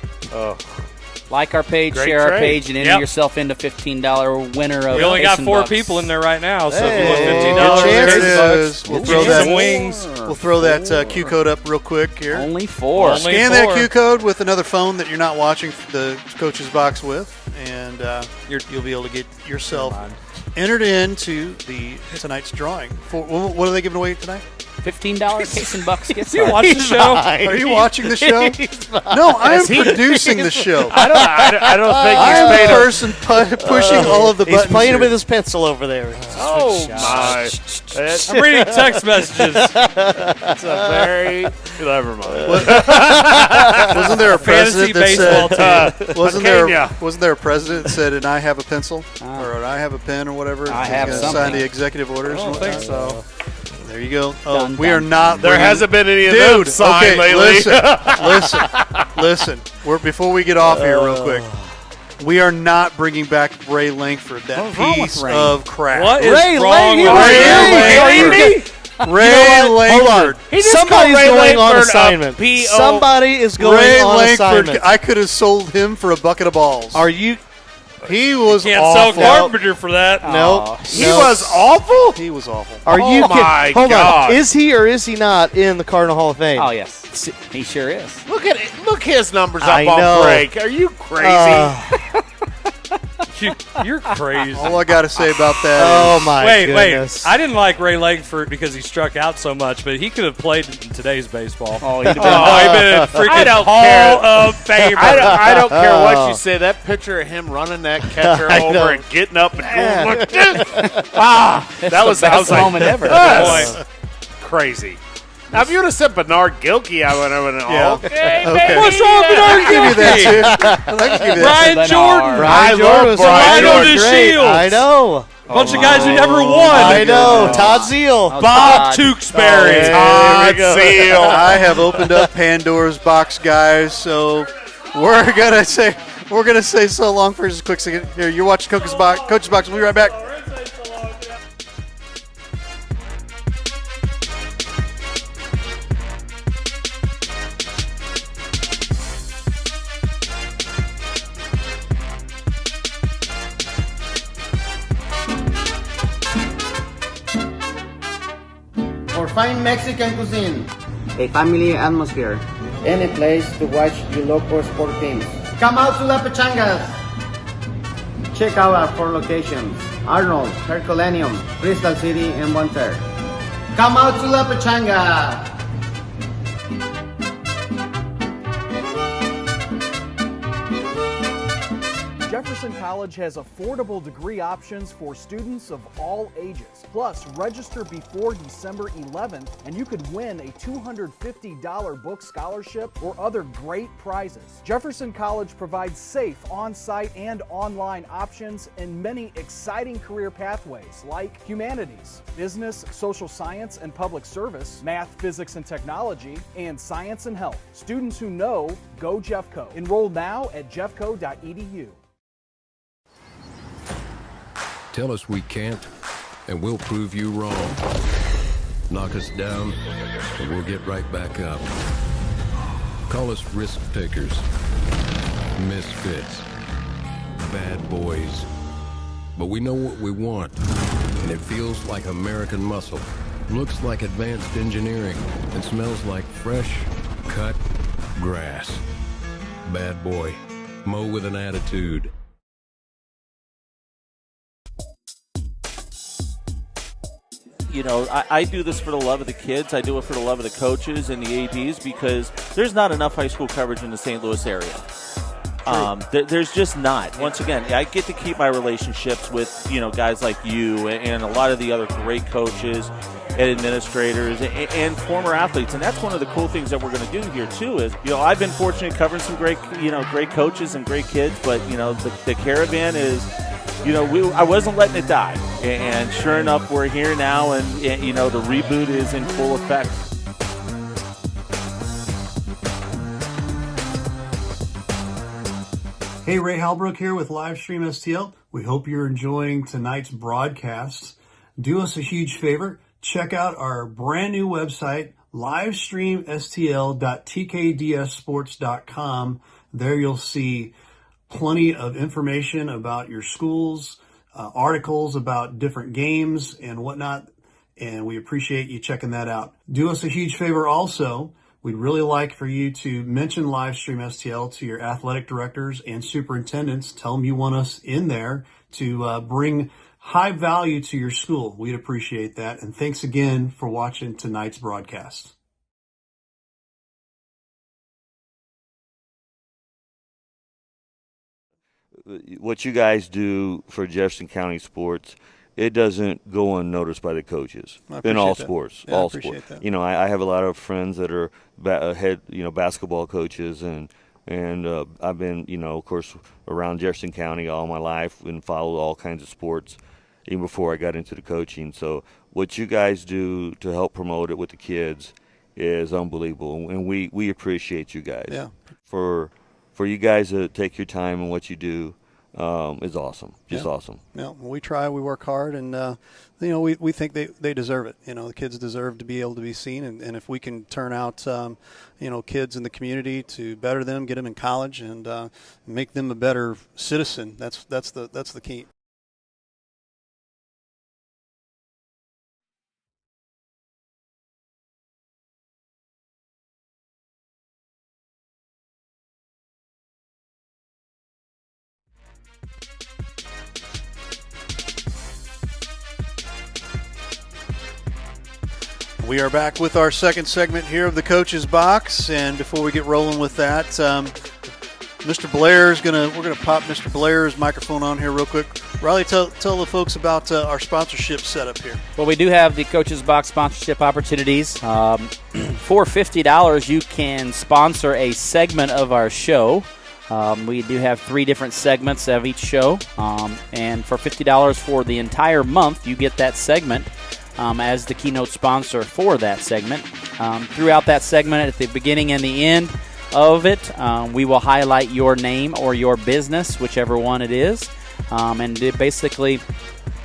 Like our page, Great share our trade. page, and enter Yep. yourself into $15 winner of We only got Jason 4 Bucks. people in there right now, so Hey, if you want good $15, chances. Jason Bucks. We'll Get throw you that- some wings. We'll throw that Q code up real quick here. Only 4. Only Scan 4. that Q code with another phone that you're not watching the Coach's Box with, and you'll be able to get yourself entered into tonight's drawing. What are they giving away tonight? $15 Jason Bucks gift You card. watch the show? Are you watching the show? No, I am producing the show. I don't think I he's am made the a. person pushing all of the He's buttons. playing here. with his pencil over there. Oh my! It's I'm reading text messages. a very. Never mind. Wasn't there a Fantasy president that baseball said? team. Kenya. Wasn't there a president that said, "And I have a pencil," or "I have a pen," or whatever? I have Sign something. the executive orders. I and don't think whatnot. so. There you go. Oh, Dun, we dun, are not. There bringing- hasn't been any of Dude, those signed okay, lately. listen. Before we get off here, real quick, we are not bringing back Ray Langford. That What's wrong with piece Ray? of crap. What is Ray wrong Lang- with Ray Ray Lang- Ray Langford. He just Somebody's called Ray going on Langford a assignment. P.O. Somebody is going Ray on Langford. assignment. I could have sold him for a bucket of balls. Are you? He was Can't awful. sell Carpenter for that. No. He was awful. He was awful. Are Oh you? my Hold God. on. Is he or is he not in the Cardinal Hall of Fame? Oh, yes. He sure is. Look at it. Look his numbers up I on know. break. Are you crazy? You're crazy. All I got to say about that Oh is my Wait. goodness! I didn't like Ray Langford because he struck out so much, but he could have played in today's baseball. Oh, he'd have been. He'd been a freaking I don't Hall care. of Famer. I don't care what you say. That picture of him running that catcher I know. over and getting up and Yeah. going like this. That was the I was best like, moment ever. yes. Boy. Crazy. Now, if you would have said Bernard Gilkey, I would have been Yeah. okay. Okay. baby. What's wrong with I'll Bernard give you that Gilkey? too. I'll give you that. Ryan Bernard. Jordan. Brian I Jordan love was Brian Ryan Jordan. Jordan. Great. Shields. I know. A bunch of guys who never won. I know. goodness. Todd Zeal. Oh, Bob Todd. Tewksbury. Todd go. Seal. I have opened up Pandora's box, guys. So we're gonna say so long for just a quick second. Here, you're watching Coach's Box. We'll be right back. For fine Mexican cuisine. A family atmosphere. Any place to watch your local sport teams. Come out to La Pechangas. Check out our 4 locations. Arnold, Herculaneum, Crystal City, and Bonter. Come out to La Pechanga. Jefferson College has affordable degree options for students of all ages. Plus, register before December 11th and you could win a $250 book scholarship or other great prizes. Jefferson College provides safe on-site and online options and many exciting career pathways like humanities, business, social science and public service, math, physics and technology, and science and health. Students who know, go Jeffco. Enroll now at jeffco.edu. Tell us we can't, and we'll prove you wrong. Knock us down, and we'll get right back up. Call us risk takers, misfits, bad boys. But we know what we want, and it feels like American muscle, looks like advanced engineering, and smells like fresh, cut grass. Bad boy. Mow with an attitude. You know, I do this for the love of the kids. I do it for the love of the coaches and the ADs because there's not enough high school coverage in the St. Louis area. There's just not. Once again, I get to keep my relationships with, you know, guys like you and a lot of the other great coaches and administrators and former athletes. And that's one of the cool things that we're going to do here, too, is, you know, I've been fortunate covering some great coaches and great kids, but, you know, the Caravan is, you know, I wasn't letting it die. And sure enough, we're here now, and, you know, the reboot is in full effect. Hey, Ray Halbrook here with Livestream STL. We hope you're enjoying tonight's broadcast. Do us a huge favor. Check out our brand new website, livestreamstl.tkdssports.com. There you'll see plenty of information about your schools, articles about different games and whatnot, and we appreciate you checking that out. Do us a huge favor also. We'd really like for you to mention Livestream STL to your athletic directors and superintendents. Tell them you want us in there to bring high value to your school. We'd appreciate that. And thanks again for watching tonight's broadcast. What you guys do for Jefferson County sports, it doesn't go unnoticed by the coaches in all sports. Yeah, all I appreciate sports. that. You know, I have a lot of friends that are head, you know, basketball coaches, and I've been, you know, of course, around Jefferson County all my life and followed all kinds of sports even before I got into the coaching. So what you guys do to help promote it with the kids is unbelievable, and we appreciate you guys. Yeah. For you guys to take your time and what you do is awesome. Just awesome. Yeah, we try, we work hard, and you know, we think they deserve it. You know, the kids deserve to be able to be seen, and if we can turn out you know, kids in the community to better them, get them in college, and make them a better citizen, that's the key. We are back with our second segment here of the Coach's Box, and before we get rolling with that, Mr. Blair's we're gonna pop Mr. Blair's microphone on here real quick. Riley, tell the folks about our sponsorship setup here. Well, we do have the Coach's Box sponsorship opportunities. For $50, you can sponsor a segment of our show. We do have 3 different segments of each show, and for $50 for the entire month, you get that segment as the keynote sponsor for that segment. Throughout that segment, at the beginning and the end of it, we will highlight your name or your business, whichever one it is. And basically,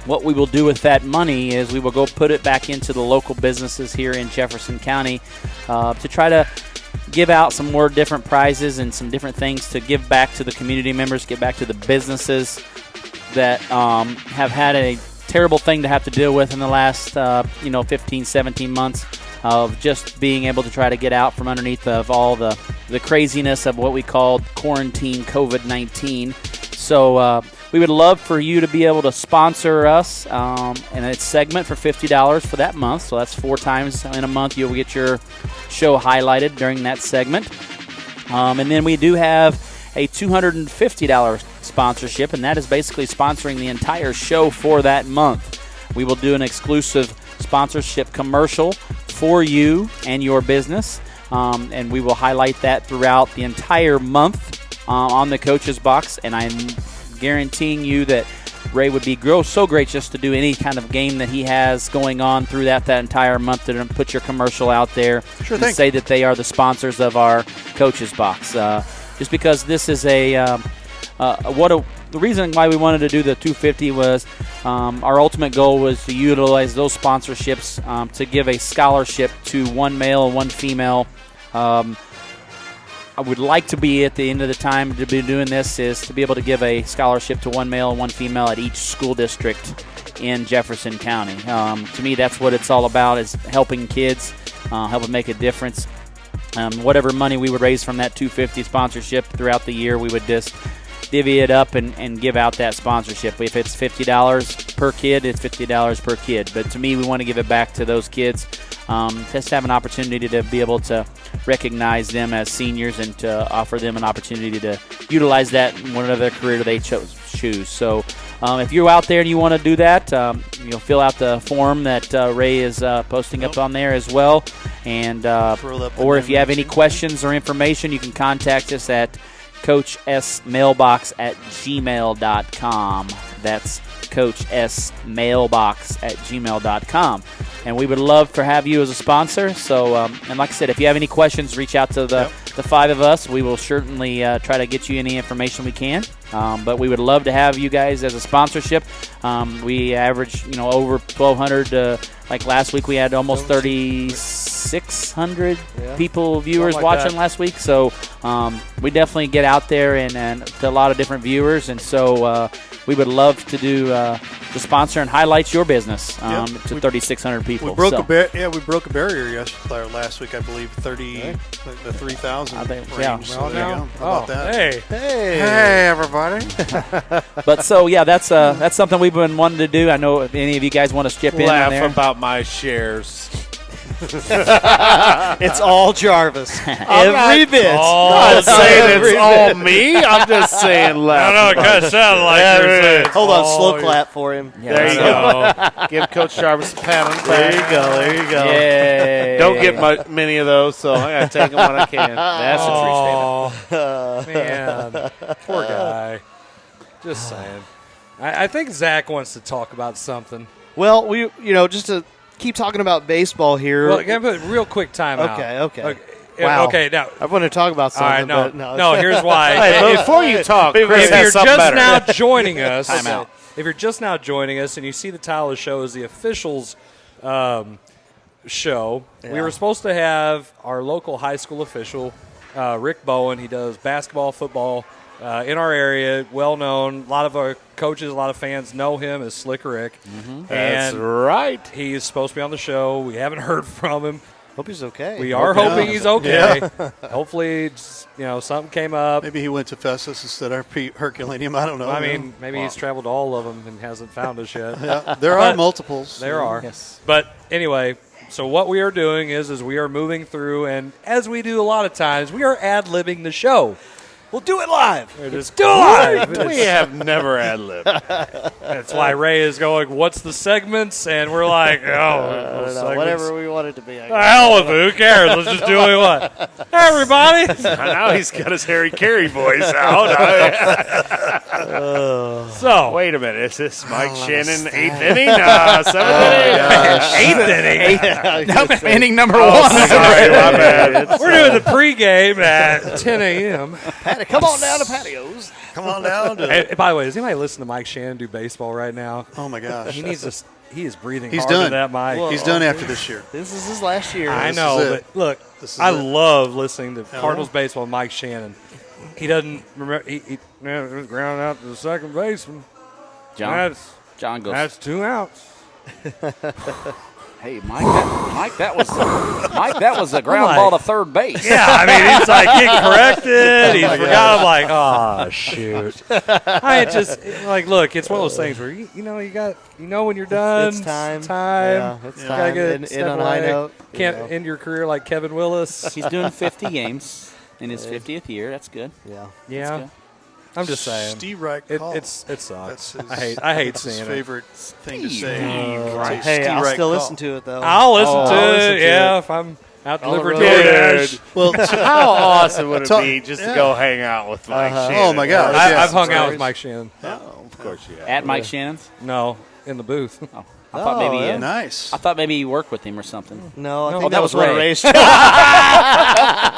what we will do with that money is we will go put it back into the local businesses here in Jefferson County to try to give out some more different prizes and some different things to give back to the community members, get back to the businesses that have had a terrible thing to have to deal with in the last 15, 17 months of just being able to try to get out from underneath of all the craziness of what we called quarantine COVID-19. So we would love for you to be able to sponsor us in a segment for $50 for that month. So that's 4 times in a month you'll get your show highlighted during that segment. And then we do have a $250 sponsorship, and that is basically sponsoring the entire show for that month. We will do an exclusive sponsorship commercial for you and your business, and we will highlight that throughout the entire month on the Coach's Box, and I'm guaranteeing you that Ray would be so gracious to do any kind of game that he has going on through that entire month to put your commercial out there Sure and thing. say that they are the sponsors of our Coach's Box. Just because this is the reason why we wanted to do the 250 was our ultimate goal was to utilize those sponsorships to give a scholarship to one male and one female. I would like to be at the end of the time to be doing this is to be able to give a scholarship to one male and one female at each school district in Jefferson County. To me, that's what it's all about, is helping kids, helping make a difference. Whatever money we would raise from that 250 sponsorship throughout the year, we would just divvy it up and give out that sponsorship. If it's $50 per kid, it's $50 per kid. But to me, we want to give it back to those kids. Just have an opportunity to be able to recognize them as seniors and to offer them an opportunity to utilize that in whatever career they choose. So if you're out there and you want to do that, you'll fill out the form that Ray is posting up on there as well. And or if you have any questions or information, you can contact us at CoachSMailbox@gmail.com. That's CoachSMailbox@gmail.com. And we would love to have you as a sponsor. So, and like I said, if you have any questions, reach out to the five of us. We will certainly try to get you any information we can. But we would love to have you guys as a sponsorship. We average, over 1,200. Like last week, we had almost 3,600 viewers watching last week. So we definitely get out there and to a lot of different viewers. And so we would love to do to sponsor and highlight your business to 3,600 people. We broke a barrier last week, I believe, the 3,000 range. So there you go. How about that? Hey, everybody. But so that's something we've been wanting to do. I know if any of you guys want to chip in on Laugh there. about my shares. It's all Jarvis. Every bit. I'm not saying it's all me. I'm just saying laugh. No, it kind of sounded like you're saying. Hold on, slow clap for him. There you go. Give Coach Jarvis a pat on the back. There you go. Yay. Don't get many of those, so I got to take them when I can. That's a true statement. Man, poor guy. Just saying. I think Zach wants to talk about something. Well, we just to keep talking about baseball here. Well, can I put a real quick time out? Okay. Wow. Okay, now. I want to talk about something. All right, but no, here's why. Hey, before you talk, Chris if has you're something just better. now joining us, Time out. if you're just now joining us and you see the title of the show is the officials show, we were supposed to have our local high school official, Rick Bowen. He does basketball, football in our area, well known. A lot of our coaches, a lot of fans know him as Slick Rick. That's And right. he is supposed to be on the show. We haven't heard from him. Hope he's okay. We are hoping he's okay. Hopefully, something came up. Maybe he went to Festus instead of Herculaneum. I don't know. I mean, maybe he's traveled to all of them and hasn't found us yet. There are multiples. There are. Yes. But anyway, so what we are doing is we are moving through, and as we do a lot of times, we are ad-libbing the show. We'll do it live. Just do it live. We have never ad-libbed. That's why Ray is going, what's the segments? And we're like, Whatever we want it to be. I The guess. hell with it. Who cares? Let's just do what we want. Hey, everybody. Now he's got his Harry Carey voice out. So, Wait a minute. Is this Mike Shannon, 8th inning? 7th inning? 8th inning. Inning number Oh, one. sorry, my bad. we're doing the pregame at 10 a.m. Come on down to patios. Come on down. Hey, by the way, does anybody listen to Mike Shannon do baseball right now? Oh, my gosh. He needs to. He is breathing He's hard done. in that mic. Well, He's done after this year. This is his last year. I This know, is it. but look, This is I it. love listening to Cardinals baseball with Mike Shannon. He doesn't remember. He was grounded out to the second baseman. John goes, That's 2 outs. hey, Mike, that was a ground like- ball to third base. Yeah, I mean, he's like getting corrected. He's forgot. I'm like, oh shoot. I just like look. It's one of those things where you know when you're done. It's time. Yeah, it's You gotta time. get In step on a high away. note. Can't end your career like Kevin Willis. He's doing 50 games in his 50th year. That's good. Yeah. Yeah. I'm just saying. Steve Reich call. It sucks. That's his, I hate that's seeing his it. favorite thing to say. Hey, Steve I'll Reich still call. listen to it though. I'll listen to I'll it. listen to Yeah, it. if I'm out On the delivering road. DoorDash. Well, How awesome would it Talk- be just yeah. to go hang out with Mike Shannon? Oh, my God. I, Yeah. I've hung out with Mike Shannon. Oh, of course you have. At Mike Shannon's? No, in the booth. Oh, I thought maybe yeah. nice. I thought maybe you worked with him or something. No, I No, think that that was was one of Ray. Ray's.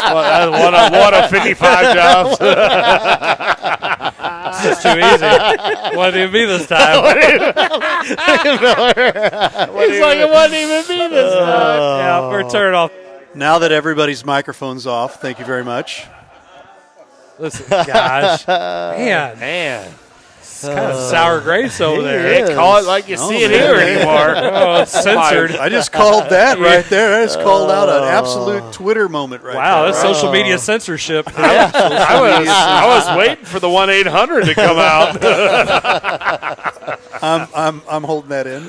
What a 55 jobs. It's too easy. What did it be this time? He's like, it wasn't even me this time. Yeah, we're turning off. Now that everybody's microphone's off, thank you very much. Listen, gosh, man, it's kind of sour grapes over there. Can't call it like you see it here anymore. Oh, it's censored. I just called that right there. I just called out an absolute Twitter moment right Wow, there. that's social media censorship. I was waiting for the 1-800 to come out. I'm holding that in.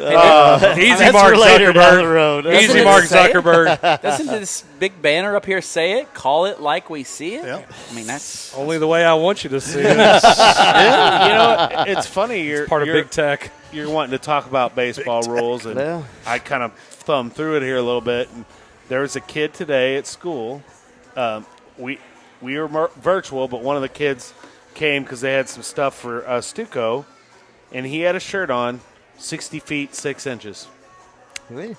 Easy, That's Mark for later down the Zuckerberg. road. Easy, Doesn't Mark it say it? Zuckerberg. Doesn't this big banner up here say it? Call it like we see it? Yeah. I mean, that's Only the way I want you to see it. You know, it's funny. You're Part of you're, big tech. You're wanting to talk about baseball rules, and Yeah. I kind of thumbed through it here a little bit. And there was a kid today at school. We were virtual, but one of the kids came because they had some stuff for Stuco, and he had a shirt on, 60 feet 6 inches, There you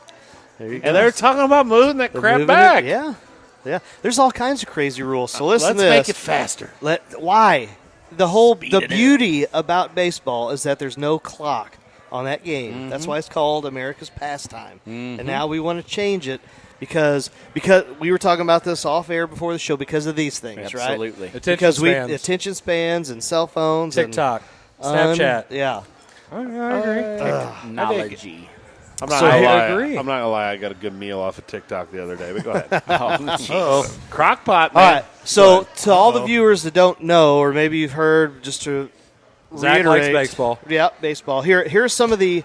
go. and they were talking about moving that They're crap moving back. it. Yeah. Yeah. There's all kinds of crazy rules. So listen Let's to this. make it faster. Why? The beauty about baseball is that there's no clock on that game. That's why it's called America's pastime. And now we want to change it because we were talking about this off air before the show because of these things, right? absolutely. Attention Because spans. attention spans and cell phones TikTok, and Snapchat. yeah. I agree. Technology. I'm not So gonna I lie. agree. I'm not gonna lie. I got a good meal off of TikTok the other day. But go ahead. Oh, Crock-pot, All man. right. So to all the viewers that don't know, or maybe you've heard, just to Zach likes reiterate, baseball. Yeah, baseball. Here are some of the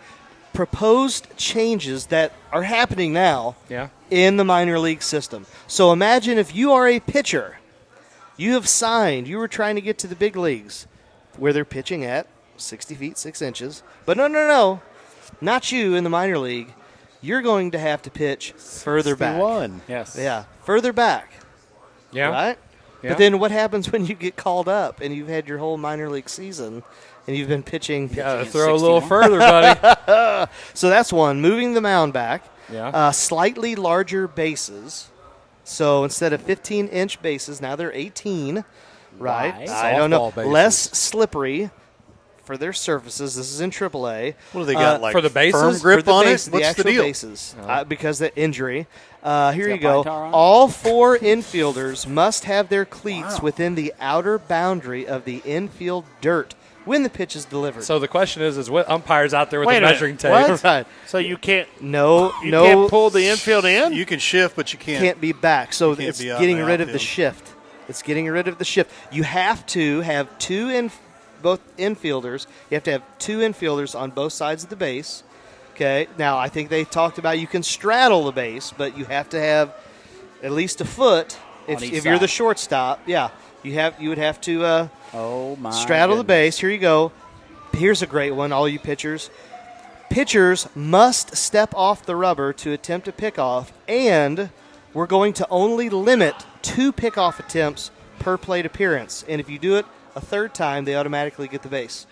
proposed changes that are happening now Yeah. in the minor league system. So imagine if you are a pitcher, you have signed, you were trying to get to the big leagues where they're pitching at 60 feet 6 inches. But no, not you in the minor league. You're going to have to pitch further back. yes. Yeah, further back. Yeah. Right? Yeah. But then what happens when you get called up and you've had your whole minor league season and you've been pitching? Gotta throw a little further, buddy. So that's one. Moving the mound back. Yeah. Slightly larger bases. So instead of 15-inch bases, now they're 18. Right? Why? I don't know. Softball bases. Less slippery for their surfaces. This is in AAA. What do they got, like for the bases? firm For grip the on base, it? the What's actual the deal? bases, because of the injury. Here you got go. pine tar on it? All 4 infielders must have their cleats within the outer boundary of the infield dirt when the pitch is delivered. So the question is what umpires out there with Wait the a measuring minute. tape? What? Right. So you can't No, can't pull the infield in. You can shift, but you can't. be back. So can't it's be out getting in the rid of the outfield. shift. It's getting rid of the shift. You have to have both infielders. You have to have 2 infielders on both sides of the base. Okay. Now I think they talked about you can straddle the base, but you have to have at least a foot. On each If you're the side. shortstop, yeah, you would have to Oh, my straddle the goodness. base. Here you go. Here's a great one, all you pitchers. Pitchers must step off the rubber to attempt a pickoff, and we're going to only limit 2 pickoff attempts per plate appearance. And if you do it a third time, they automatically get the base.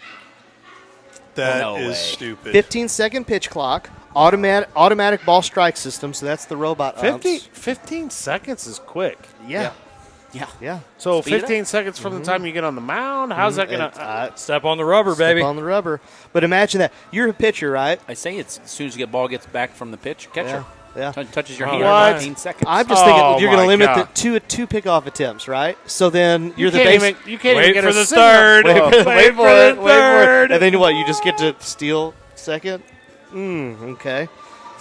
That No is way. stupid. 15-second pitch clock, automatic ball strike system, so that's the robot 15 seconds is quick. Yeah. Yeah. Yeah. So Speed it 15 seconds from the time you get on the mound. How's that going to? Step on the rubber, Step baby. on the rubber. But imagine that. You're a pitcher, right? I say it's as soon as the ball gets back from the catcher. Yeah. Touches your Oh, hand. what? 15 seconds. I'm just Oh, thinking you're going to my limit God. the two pickoff attempts, right? So then you're the can't base. even, you can't Wait even get for a the single- third. Whoa. Wait for the it. third. And then what? You just get to steal second? Okay.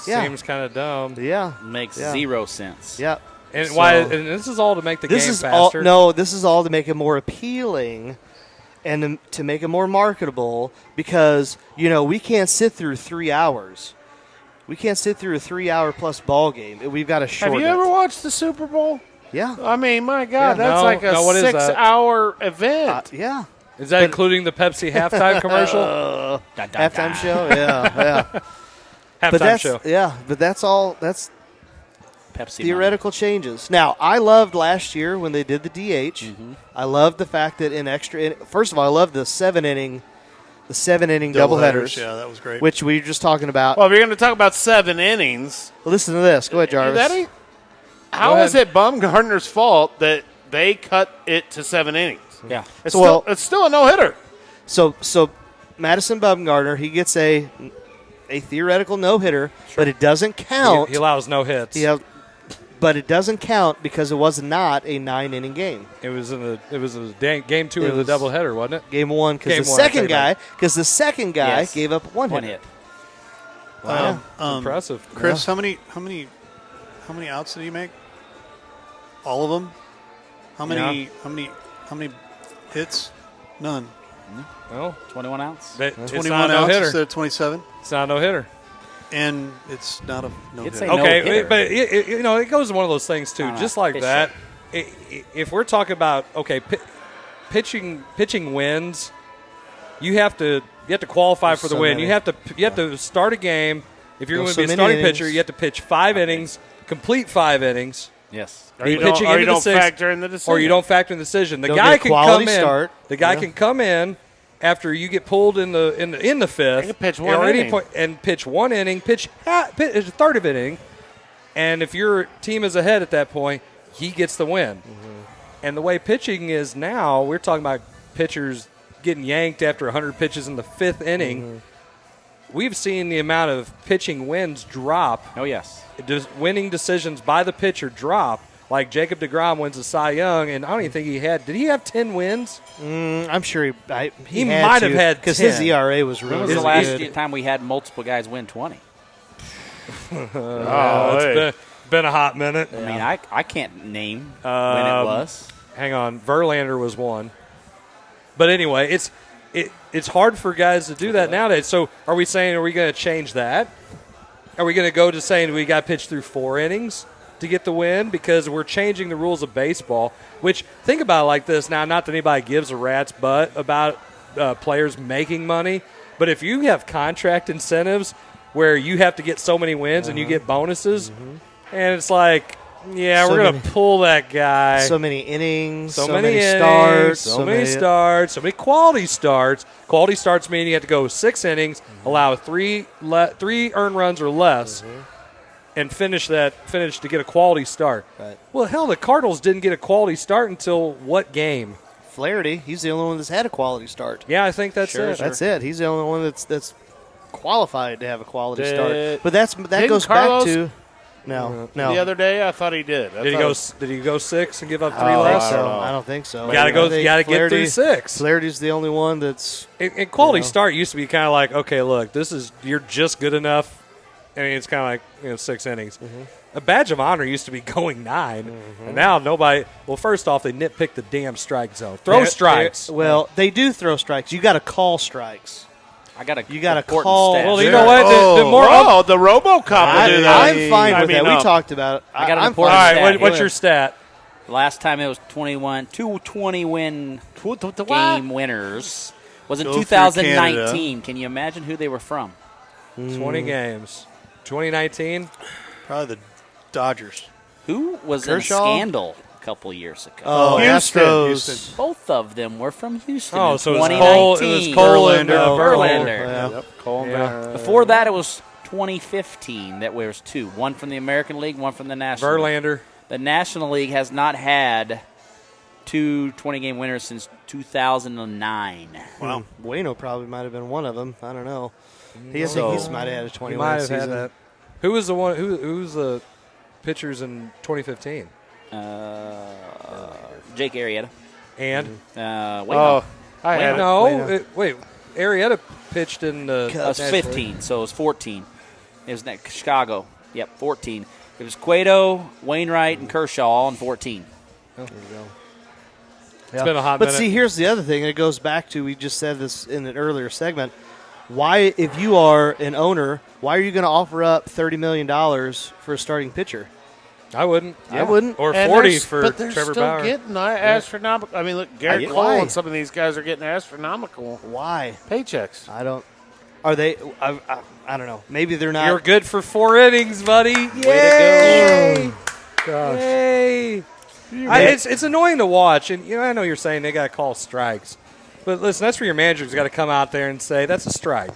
Yeah. Seems kind of dumb. Yeah. Makes Yeah. 0 sense. Yeah. And So- why? And this is all to make the This game is all. faster. No, this is all to make it more appealing, and to make it more marketable. Because we can't sit through 3 hours. We can't sit through a 3-hour plus ball game. We've got to Have shorten you it. ever watched the Super Bowl? Yeah. I mean, my God, Yeah, that's no. like a No, what is that? 6-hour event. Yeah. Is that including the Pepsi halftime commercial? Halftime show? Yeah. Halftime show. Yeah, but that's all. That's Pepsi theoretical changes. Now, I loved last year when they did the DH. I loved the fact that first of all, I loved the seven inning doubleheaders. Yeah, that was great. Which we were just talking about. Well, if you're going to talk about 7 innings, listen to this. Go ahead, Jarvis. How is it Bumgarner's fault that they cut it to 7 innings? Yeah. It's still a no-hitter. So Madison Bumgarner, he gets a theoretical no-hitter, but it doesn't count. He allows no hits. But it doesn't count because it was not a 9-inning game. It was game 2 of the doubleheader, wasn't it? Game 1 because the second guy gave up one hit. Wow, impressive. Chris, how many outs did he make? All of them? How many hits? None. Well, 21 outs. 21 outs instead of 27. It's not a no-hitter. And it's not a no-hitter. Okay, but it goes to one of those things too. Just like that, if we're talking about pitching wins, you have to qualify for the win. You have to start a game. If you're going to be a starting pitcher, you have to pitch 5 innings, complete 5 innings. Yes. Or you don't factor in the decision. Or you don't factor in the decision. The Don't guy get a quality can come start. in. The guy can come in after you get pulled in the fifth. He can pitch or one any inning. point and pitch 1 inning, pitch a third of an inning, and if your team is ahead at that point, he gets the win. And the way pitching is now, we're talking about pitchers getting yanked after 100 pitches in the 5th inning. We've seen the amount of pitching wins drop. Oh, yes. Winning decisions by the pitcher drop. Like Jacob deGrom wins the Cy Young, and I don't even think did he have 10 wins? I'm sure he might have had 10. because his ERA was really When was good. the last time we had multiple guys win 20? It's been a hot minute. I mean, I can't name when it was. Hang on, Verlander was one. But anyway, it's hard for guys to do that nowadays. So are we going to change that? Are we going to go to saying we got to pitch through 4 innings to get the win? Because we're changing the rules of baseball, which, think about it like this now, not that anybody gives a rat's butt about players making money, but if you have contract incentives where you have to get so many wins and you get bonuses, and it's like, yeah, we're going to pull that guy. So many innings, so many starts, starts. so many quality starts. Quality starts mean you have to go 6 innings, allow 3 earned runs or less, and finish to get a quality start. Right. Well, hell, the Cardinals didn't get a quality start until what game? Flaherty, he's the only one that's had a quality start. Yeah, I think that's it. That's it. He's the only one that's qualified to have a quality start. But that Didn't goes Carlos- back to no. The other day, I thought he did. Did he go 6 and give up 3 I less? don't think so. You got to get through 6. Flaherty's the only one that's. And quality start used to be kind of like, okay, look, you're just good enough. I mean, it's kind of like 6 innings. A badge of honor used to be going 9, and now nobody. Well, first off, they nitpick the damn strike zone. Throw strikes. Well, they do throw strikes. You got to call strikes. You got to important call. stat. Well, you know what? The RoboCop will do that. I'm fine with that. We talked about it. I got an I'm important fine. stat. What's your stat? Last time it was 220 win game winners was in Go for 2019. Can you imagine who they were from? 20 games. 2019? Probably the Dodgers. Who was Kershaw? in Scandal a couple years ago? Oh, Houston. Astros. Both of them were from Houston. Oh, in so it was 2019. Cole and Verlander. Yeah. Cole and Verlander. Before that, it was 2015. That was 2. One from the American League, one from the National League. Verlander. The National League has not had 2 20-game winners since 2009. Wow. Bueno probably might have been one of them. I don't know. He might have had a 20 He might have season. had that. Who was the one? Who's the pitchers in 2015? Jake Arrieta. And Wayno. I had it. wait, Arrieta pitched in the. It was 15, so it was 14. It was Chicago. Yep, 14. It was Cueto, Wainwright, and Kershaw all in 14. There you go. It's been a hot But minute. see, here's the other thing, and it goes back to, we just said this in an earlier segment. Why, if you are an owner, why are you going to offer up $30 million for a starting pitcher? I wouldn't. I wouldn't. Or And 40 they're- for but they're Trevor still Bauer. getting astronomical. I mean, look, Garrett Cole Why? and some of these guys are getting astronomical Why? paychecks. I don't. Are they? I don't know. Maybe they're not. You're good for 4 innings, buddy. Way to go. Yay! It's annoying to watch, and I know you're saying they got to call strikes, but listen, that's where your manager's got to come out there and say that's a strike.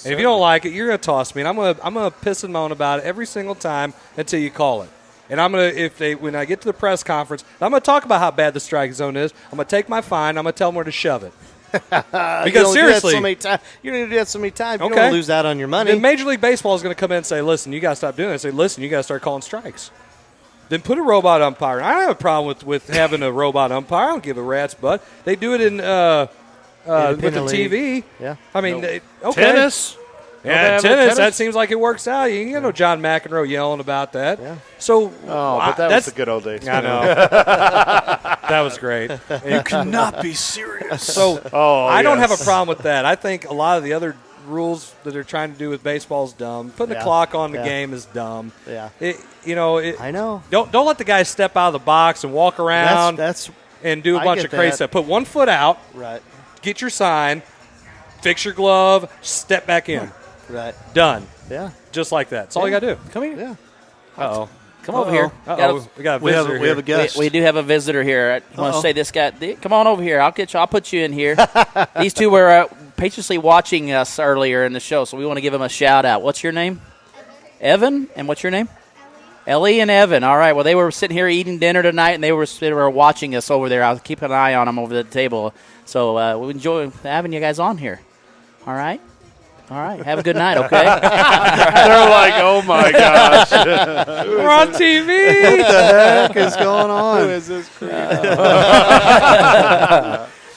And if you don't like it, you're going to toss me, and I'm gonna piss and moan about it every single time until you call it. And I'm gonna when I get to the press conference, I'm gonna talk about how bad the strike zone is. I'm gonna take my fine. I'm gonna tell them where to shove it. Because seriously, you're going to do that so many times. You Okay. don't want to lose out on your money. then Major League Baseball is going to come in and say, "Listen, you got to stop doing this." Say, "Listen, you got to start calling strikes." Then put a robot umpire. I don't have a problem with having a robot umpire. I don't give a rat's butt. They do it in with the Independent league. TV. Yeah. I mean, okay. Tennis. Yeah, Okay, tennis. That seems like it works out. You get no John McEnroe yelling about that. Yeah. So, Oh, but that was that's the good old days. I know. That was great. You cannot be serious. So Oh, I don't have yes. a problem with that. I think a lot of the other rules that they're trying to do with baseball is dumb. Putting the Yeah. clock on the Yeah. game is dumb. Yeah. I know. Don't let the guy step out of the box and walk around That's and do a I bunch get of crazy that. stuff. Put 1 foot out, right. get your sign, fix your glove, step back in. Right. Done. Yeah. Just like that. That's all you got to do. Come here. Yeah. Uh-oh. Come over here. Uh-oh. We got a We have visitor we have a here. guest. We do have a visitor here. I want Uh-oh. to say this guy. Come on over here. I'll put you in here. These two were patiently watching us earlier in the show, so we want to give them a shout out. What's your name? Evan. And what's your name? Ellie and Evan. All right. Well, they were sitting here eating dinner tonight, and they were watching us over there. I'll keep an eye on them over the table. So we enjoy having you guys on here. All right. All right. Have a good night. Okay. They're like, oh my gosh. We're on TV. What the heck is going on? Who is this creep?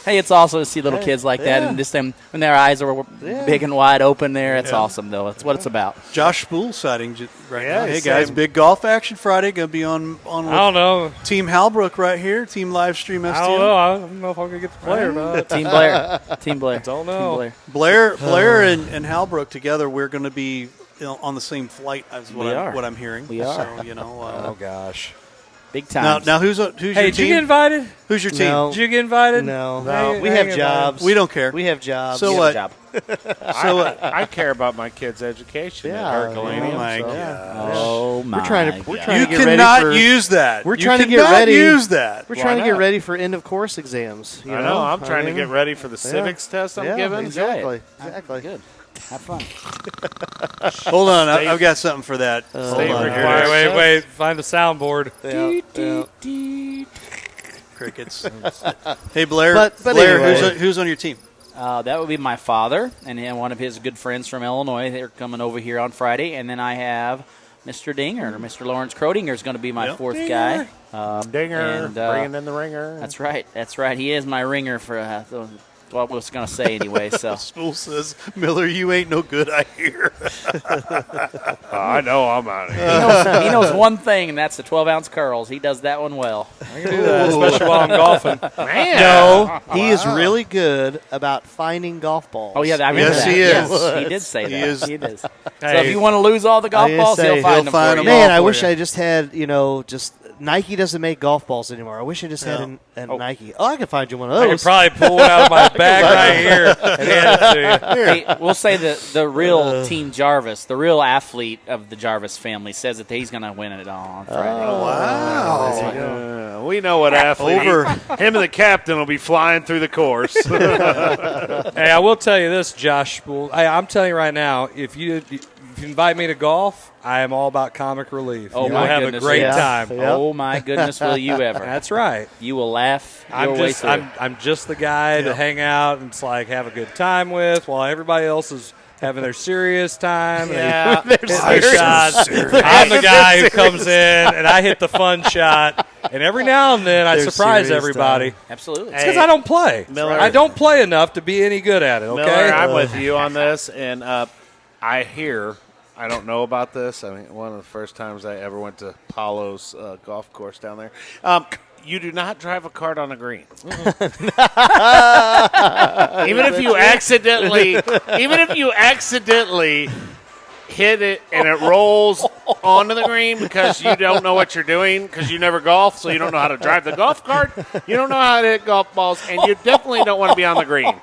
Hey, it's awesome to see little kids like that, and this time when their eyes are big and wide open there, it's awesome, though. It's what it's about. Josh Spool sighting right Yeah, now. Hey he's guys, saying- big golf action Friday. Going to be on I with don't know. Team Halbrook right here. Team Livestream STL. I don't know. I don't know if I'm going to get to play or not. Team Blair. Team Blair. Don't Team know. Blair. Blair and Halbrook together. We're going to be on the same flight as We are. what I'm hearing. We are. So Oh, gosh. Big time. now who's your Hey, did you team? get invited? Who's your team? No. Did you get invited? No. Hey, We hey, have hey, jobs. We don't care. We have jobs. So Good what? job. I care about my kids' education Yeah, at Herculaneum. Oh my so- God. Oh, my. We're trying to You get ready cannot for. use that. We're You trying to get cannot ready. Use that. We're trying to get not? ready for end of course exams. You I know. I'm I trying mean, to get ready for the civics test I'm yeah, giving. Exactly. Exactly. Good. Have fun. Hold on, I've got something for that. Hold State on. required. Wait. Find the soundboard. Yeah. Crickets. Hey Blair. But Blair, anyway. who's on your team? That would be my father and one of his good friends from Illinois. They're coming over here on Friday. And then I have Mr. Dinger. Mr. Lawrence Crodinger is going to be my fourth guy. Dinger, And, bringing in the ringer. That's right. That's right. He is my ringer for what I was going to say anyway. So Spool says, Miller, you ain't no good, I hear. I know I'm out of here. he knows one thing, and that's the 12-ounce curls. He does that one well. I can do that, especially while I'm golfing. Man. No, he is really good about finding golf balls. Oh, yeah, I remember Yes, that. he is. Yes, he did say He that. is. He does. So Hey. if you want to lose all the golf I balls, say he'll find them for you. Man, I for wish you. I just had, just Nike doesn't make golf balls anymore. I wish I just had a Nike. Oh, I can find you one of I could those. probably pull one out of my bag right here and hand it to you. Hey, we'll say the real Team Jarvis, the real athlete of the Jarvis family, says that he's going to win it all on Friday. Wow. We know what athlete. Over. Him and the captain will be flying through the course. Hey, I will tell you this, Josh Spool. I'm telling you right now, if you invite me to golf, I am all about comic relief. Oh, You'll my have goodness. a great Yeah. time. Yeah. Oh, my goodness, will you ever. That's right. You will laugh your way through. I'm just the guy to hang out and have a good time with while everybody else is having their serious time. Yeah. And hit their shots. I'm the guy who comes in and I hit the fun shot. And every now and then I Their surprise serious everybody. Absolutely. It's because I don't play. Miller. I don't play enough to be any good at it, okay? Miller, I'm with you on this, and I don't know about this. I mean, one of the first times I ever went to Paulo's golf course down there. You do not drive a cart on a green. even if you accidentally hit it and it rolls onto the green because you don't know what you're doing because you never golf, so you don't know how to drive the golf cart. You don't know how to hit golf balls, and you definitely don't want to be on the green.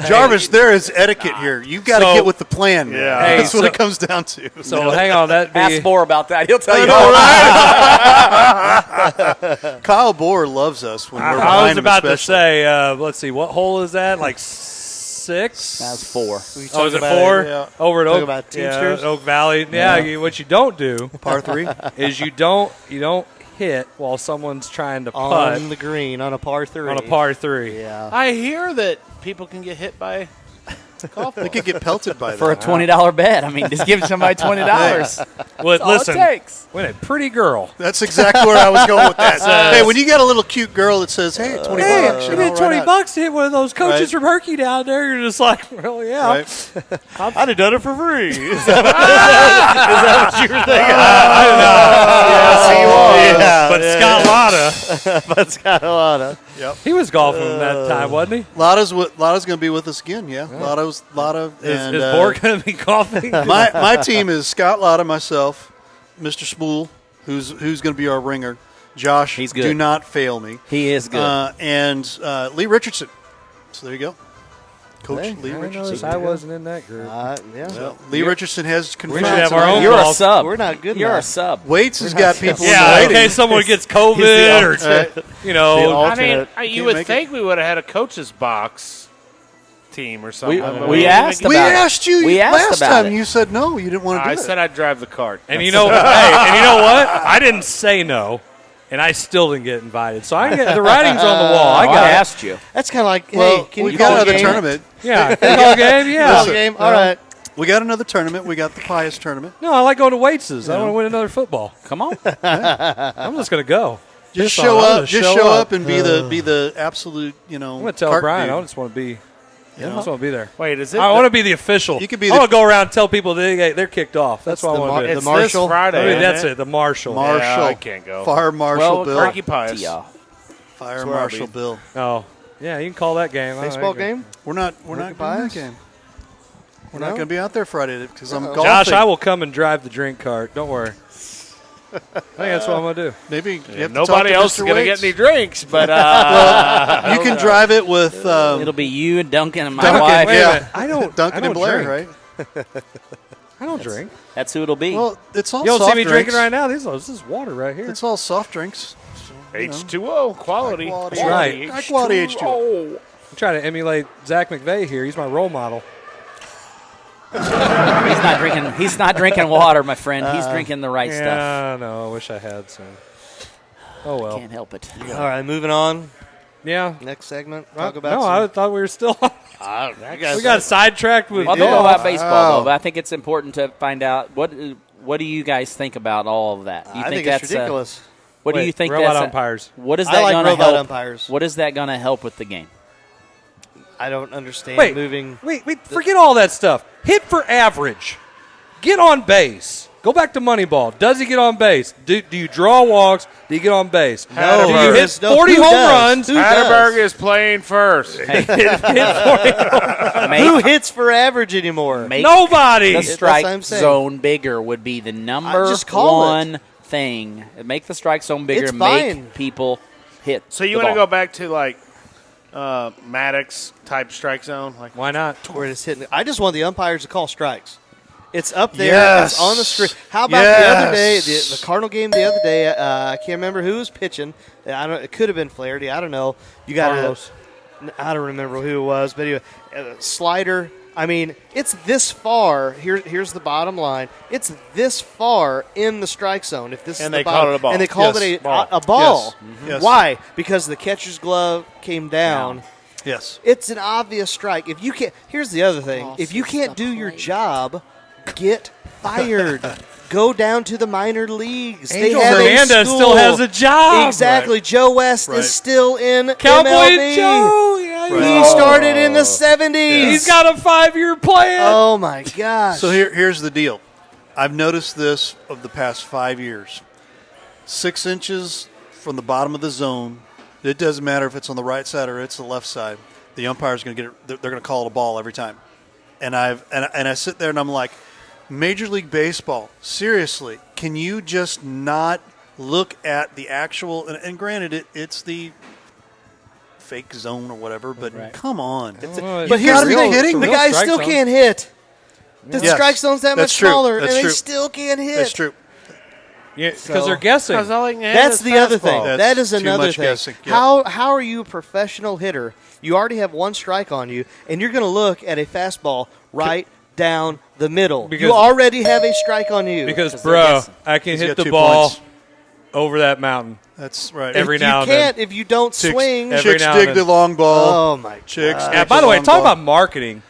Jarvis, there is etiquette here. You've got to get with the plan. Man. Yeah. Hey, That's what it comes down to. So hang on, Ask more about that. He'll tell you. Kyle Bohr loves us when we're I behind was him about to especially. say, let's see, what hole is that? Like 6? That's 4. We Oh, is talk it about 4? yeah. Over at Talk Oak, about Teamsters? Oak Valley. Yeah, what you don't do Par 3. is you don't hit while someone's trying to putt On the green on a par 3. on a par 3. Yeah. I hear that people can get hit by golf They balls. could get pelted by For a that. $20 bet. I mean, just give somebody $20. Well, all it listen, takes. when a pretty girl. That's exactly where I was going with that. Hey, when you got a little cute girl that says, "Hey, $20," Hey, you you know, need 20 right bucks to hit one of those coaches Right. from Herky down there. You're just like, well, yeah. Right. I'd have done it for free. Is that what you were thinking? But Scott Lotta, But Scott Lotta. he was golfing that time, wasn't he? Lotta's going to be with us again. Yeah, Lotta Is and Borg going to be golfing? my team is Scott Lotta, myself, Mr. Spool, who's going to be our ringer. Josh, He's good. do not fail me. He is good. And Lee Richardson. So there you go. Coach Hey, Lee I Richardson. noticed I wasn't in that group. Yeah. So Lee Richardson has confirmed. We should have our tonight. own You're a golf. sub. We're not good You're enough. a sub. Waits has got people Yeah, in in the case someone gets COVID or, you The know. alternate. I mean, you Can't would make think we would have had a coach's box team or something. but we didn't asked even We about get it. asked you We asked last about time. it. You said no. You didn't want to do I it. said I'd drive the cart. And you know, and you know what? I didn't say no, and I still didn't get invited. So the writing's on the wall. I I got it. asked you. That's kind of like, well, hey, can we you got call a another game? tournament. Yeah, can you call a game? Yeah. Call a game? All right. We got another tournament. We got the Pius tournament. No, I like going to Waits's. I want to win another football. Come on. I'm just going to go. Just I'm show gonna up. Just show up and be the absolute, I'm going to tell cart Brian. dude. I just want to be. I just want to be there. Wait, is it? I want to be the official. You could be I the- want to go around and tell people they're kicked off. That's what I want to do. it's the Marshal. this Friday. I mean, isn't that's it. it. The Marshal. Marshal. I can't go. Fire Marshal Well, Bill. Frankie Pius. Yeah. Fire That's where I'll Marshal be. Bill. Oh, yeah. You can call that game. Baseball game? We're not doing Frankie that Pius? game. We're not No? going to be out there Friday because I'm golfing. Josh, I will come and drive the drink cart. Don't worry. I think that's what I'm going to do. Maybe you have to Nobody talk to else Mr. is going to Waits. get any drinks, but You can drive it with It'll be you and Duncan and my Duncan, wife. Wait a yeah. minute. I don't. Duncan I don't and Blair, drink. right? I don't drink. That's who it'll be. Well, it's all You don't soft see me drinks. drinking right now. This is water right here. It's all soft drinks. H2O quality. Quality. That's right. High quality H2O. I'm trying to emulate Zach McVeigh here. He's my role model. He's not drinking water, my friend. He's drinking the right stuff. Yeah, no, I wish I had some. Oh well. Can't help it. All right, moving on. Yeah. Next segment. Talk about No, some, I thought we were still. you guys We got sidetracked with. I'll talk about baseball, Oh. though, but I think it's important to find out what do you guys think about all of that? Do you I think that's it's ridiculous. What do Wait, you think robot that's umpires. What is I that like going to robot help? umpires. What is that going to help with the game? I don't understand Wait, moving. wait, forget all that stuff. Hit for average. Get on base. Go back to Moneyball. Does he get on base? Do you draw walks? Do you get on base? No, Do you hit there's no- 40 who home does? runs? Who Hatterberg does? is playing first. Who Make, hits for average anymore? make Nobody. the That's what strike I'm saying. zone bigger would be the number just call one thing. Make the strike zone bigger. It's Make fine. people hit. So you the want to ball. go back to like Maddox type strike zone? Like Why not? Where it's hitting. I just want the umpires to call strikes. It's up there. Yes. It's on the street. How about the other day, the Cardinal game the other day? I can't remember who was pitching. It could have been Flaherty. I don't know. You got Carlos. I don't remember who it was, but anyway, slider. I mean, it's this far. Here's the bottom line. It's this far in the strike zone. If this is And the they bottom, called it a ball. and they called Yes. it Ball. a ball. Yes. Yes. Why? Because the catcher's glove came down. Yes. It's an obvious strike. If you can't, here's the other thing: if you can't do your job, get fired. Go down to the minor leagues. Angel they have Hernandez a school. still has a job. Exactly. Joe West Right. is still in Cowboy MLB. Joe. Yeah, Right. He started in the 70s. He's got a 5-year plan. Oh my gosh. So here's the deal. I've noticed this of the past 5 years. 6 inches from the bottom of the zone. It doesn't matter if it's on the right side or it's the left side. The umpire's going to get it. They're going to call it a ball every time. And I sit there and I'm like, Major League Baseball, seriously, can you just not look at the actual? And granted, it's the fake zone or whatever, but come on. But here's the thing: the guys still can't hit. The strike zone's that much smaller, and they still can't hit. That's true. Yeah, because they're guessing. That's the other thing. That is another thing. Guessing. Yep. How are you a professional hitter? You already have one strike on you, and you're going to look at a fastball right down the middle. You already have a strike on you. Because, bro, I can hit the ball over that mountain. That's right. Every now and then. You can't if you don't swing. Chicks dig the long ball. Oh, my God. Chicks. Yeah, by the way, talk about marketing.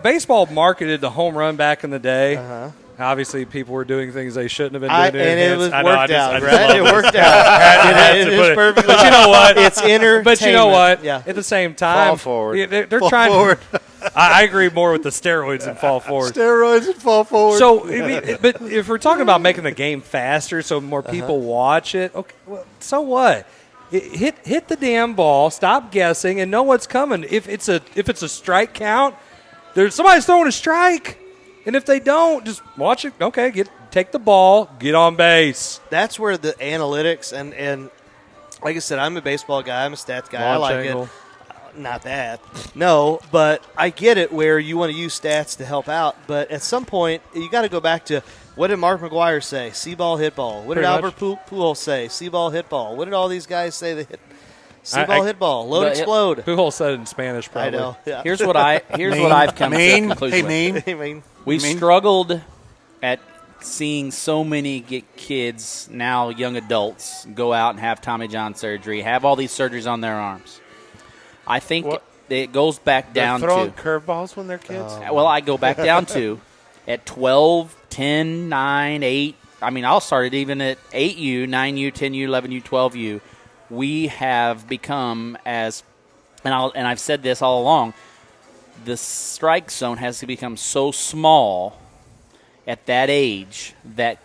Baseball marketed the home run back in the day. Obviously, people were doing things they shouldn't have been doing. And it was worked out, right? It worked out. It is perfect. But you know what? It's entertainment. But you know what? Yeah. At the same time, fall forward. They're trying. Forward. I agree more with the steroids and fall forward. Steroids and fall forward. So, but if we're talking about making the game faster so more people watch it, okay, well, so what? Hit the damn ball. Stop guessing and know what's coming. If it's a strike count, there's somebody's throwing a strike. And if they don't, just watch it. Okay, take the ball, get on base. That's where the analytics and like I said, I'm a baseball guy. I'm a stats guy. I like it. Not that. No, but I get it where you want to use stats to help out. But at some point, you got to go back to what did Mark McGwire say? See ball, hit ball. What did Albert Pujols say? See ball, hit ball. What did all these guys say? They hit. See ball, hit ball. Load, explode. Pujols said it in Spanish, probably. I know. Yeah. Here's what I've come to a conclusion with. Hey, Maine. We struggled at seeing so many kids, now young adults, go out and have Tommy John surgery, have all these surgeries on their arms. I think it goes back down to throwing curveballs when they're kids. Well, I go back down to at 12, 10, 9, 8. I mean, I'll start it even at 8U, 9U, 10U, 11U, 12U. We have become and I've said this all along. The strike zone has to become so small at that age that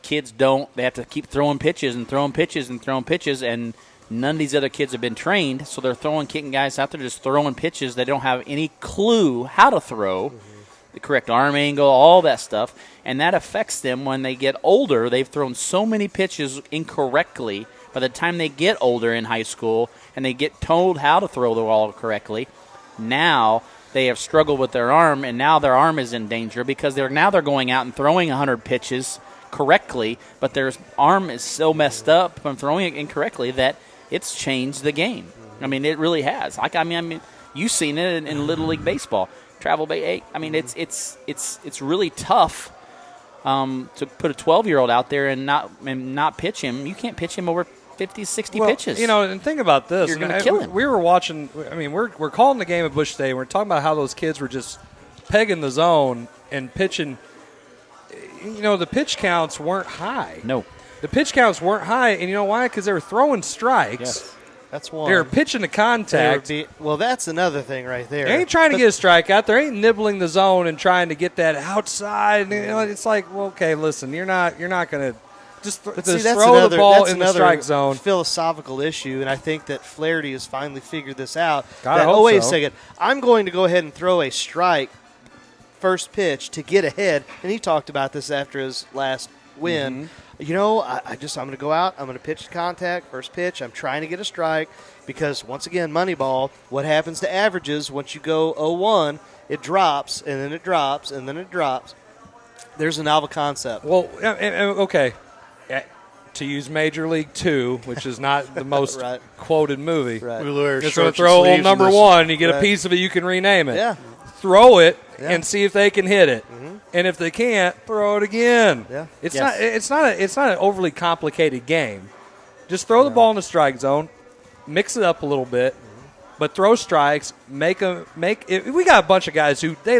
kids they have to keep throwing pitches and throwing pitches and throwing pitches, and none of these other kids have been trained, so they're kicking guys out there just throwing pitches they don't have any clue how to throw, the correct arm angle, all that stuff, and that affects them when they get older. They've thrown so many pitches incorrectly by the time they get older in high school and they get told how to throw the ball correctly. Now they have struggled with their arm, and now their arm is in danger because they're going out and throwing 100 pitches correctly, but their arm is so messed up from throwing it incorrectly that it's changed the game. I mean, it really has. I mean, you've seen it in Little League Baseball, travel bait. I mean, it's really tough to put a 12-year-old out there and not pitch him. You can't pitch him over 50, 60 pitches. And think about this. You're going to kill him. We were watching. I mean, we're calling the game at Busch Stadium. We're talking about how those kids were just pegging the zone and pitching. The pitch counts weren't high. No. The pitch counts weren't high, and you know why? Because they were throwing strikes. Yes. That's one. They were pitching to contact. Well, that's another thing right there. They ain't trying to get a strikeout. They ain't nibbling the zone and trying to get that outside. It's like, well, okay, listen, you're not going to just throw the ball in the strike zone. Philosophical issue, and I think that Flaherty has finally figured this out. Wait a second, I'm going to go ahead and throw a strike first pitch to get ahead, and he talked about this after his last win. I'm going to go out, I'm going to pitch to contact, first pitch, I'm trying to get a strike, because once again, Moneyball, what happens to averages once you go 0-1, it drops, and then it drops, and then it drops. There's a novel concept. Well, okay. To use Major League 2, which is not the most quoted movie. Right. It's going to throw old number 1, you get a piece of it, you can rename it. Yeah. Throw it and see if they can hit it. And if they can't, throw it again. Yeah. It's not an overly complicated game. Just throw the ball in the strike zone, mix it up a little bit, but throw strikes, make it. We got a bunch of guys who they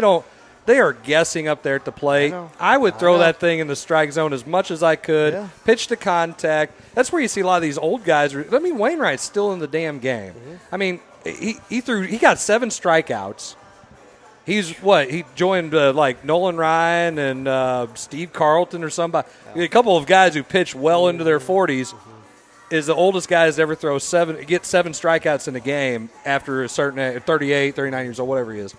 are guessing up there at the plate. I would throw that thing in the strike zone as much as I could. Pitch to contact. That's where you see a lot of these old guys. I mean, Wainwright's still in the damn game. I mean, he got 7 strikeouts. He joined like Nolan Ryan and Steve Carlton or somebody. A couple of guys who pitched well into their 40s. Is the oldest guy to ever get 7 strikeouts in a game after a certain 38, 39 years old, whatever he is.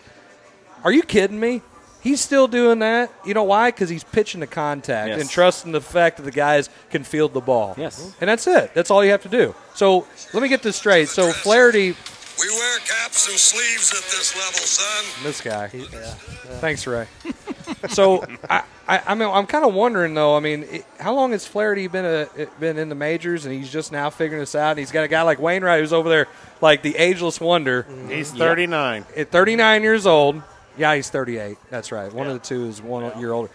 Are you kidding me? He's still doing that. You know why? Because he's pitching to contact Yes. and trusting the fact that the guys can field the ball. Yes. And that's it. That's all you have to do. So let me get this straight. So Flaherty, We wear caps and sleeves at this level, son. this guy. Thanks, Ray. So I mean, I'm kind of wondering though. I mean, how long has Flaherty been in the majors, and he's just now figuring this out? And he's got a guy like Wainwright who's over there, like the ageless wonder. He's 39. At 39 years old. Yeah, he's 38. That's right. One of the two is 1 year older.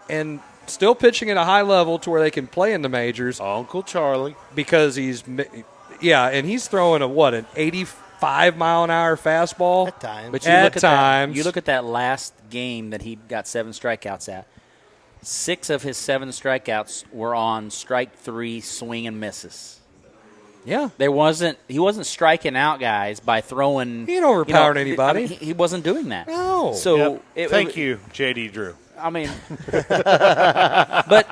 And still pitching at a high level to where they can play in the majors. Uncle Charlie. Because and he's throwing an 85-mile-an-hour fastball. At times. But you look at that last game that he got 7 strikeouts at. 6 of his 7 strikeouts were on strike 3 swing and misses. Yeah. He wasn't striking out guys by throwing. He ain't overpowered anybody. He wasn't doing that. No. So Thank you, J.D. Drew. I mean, but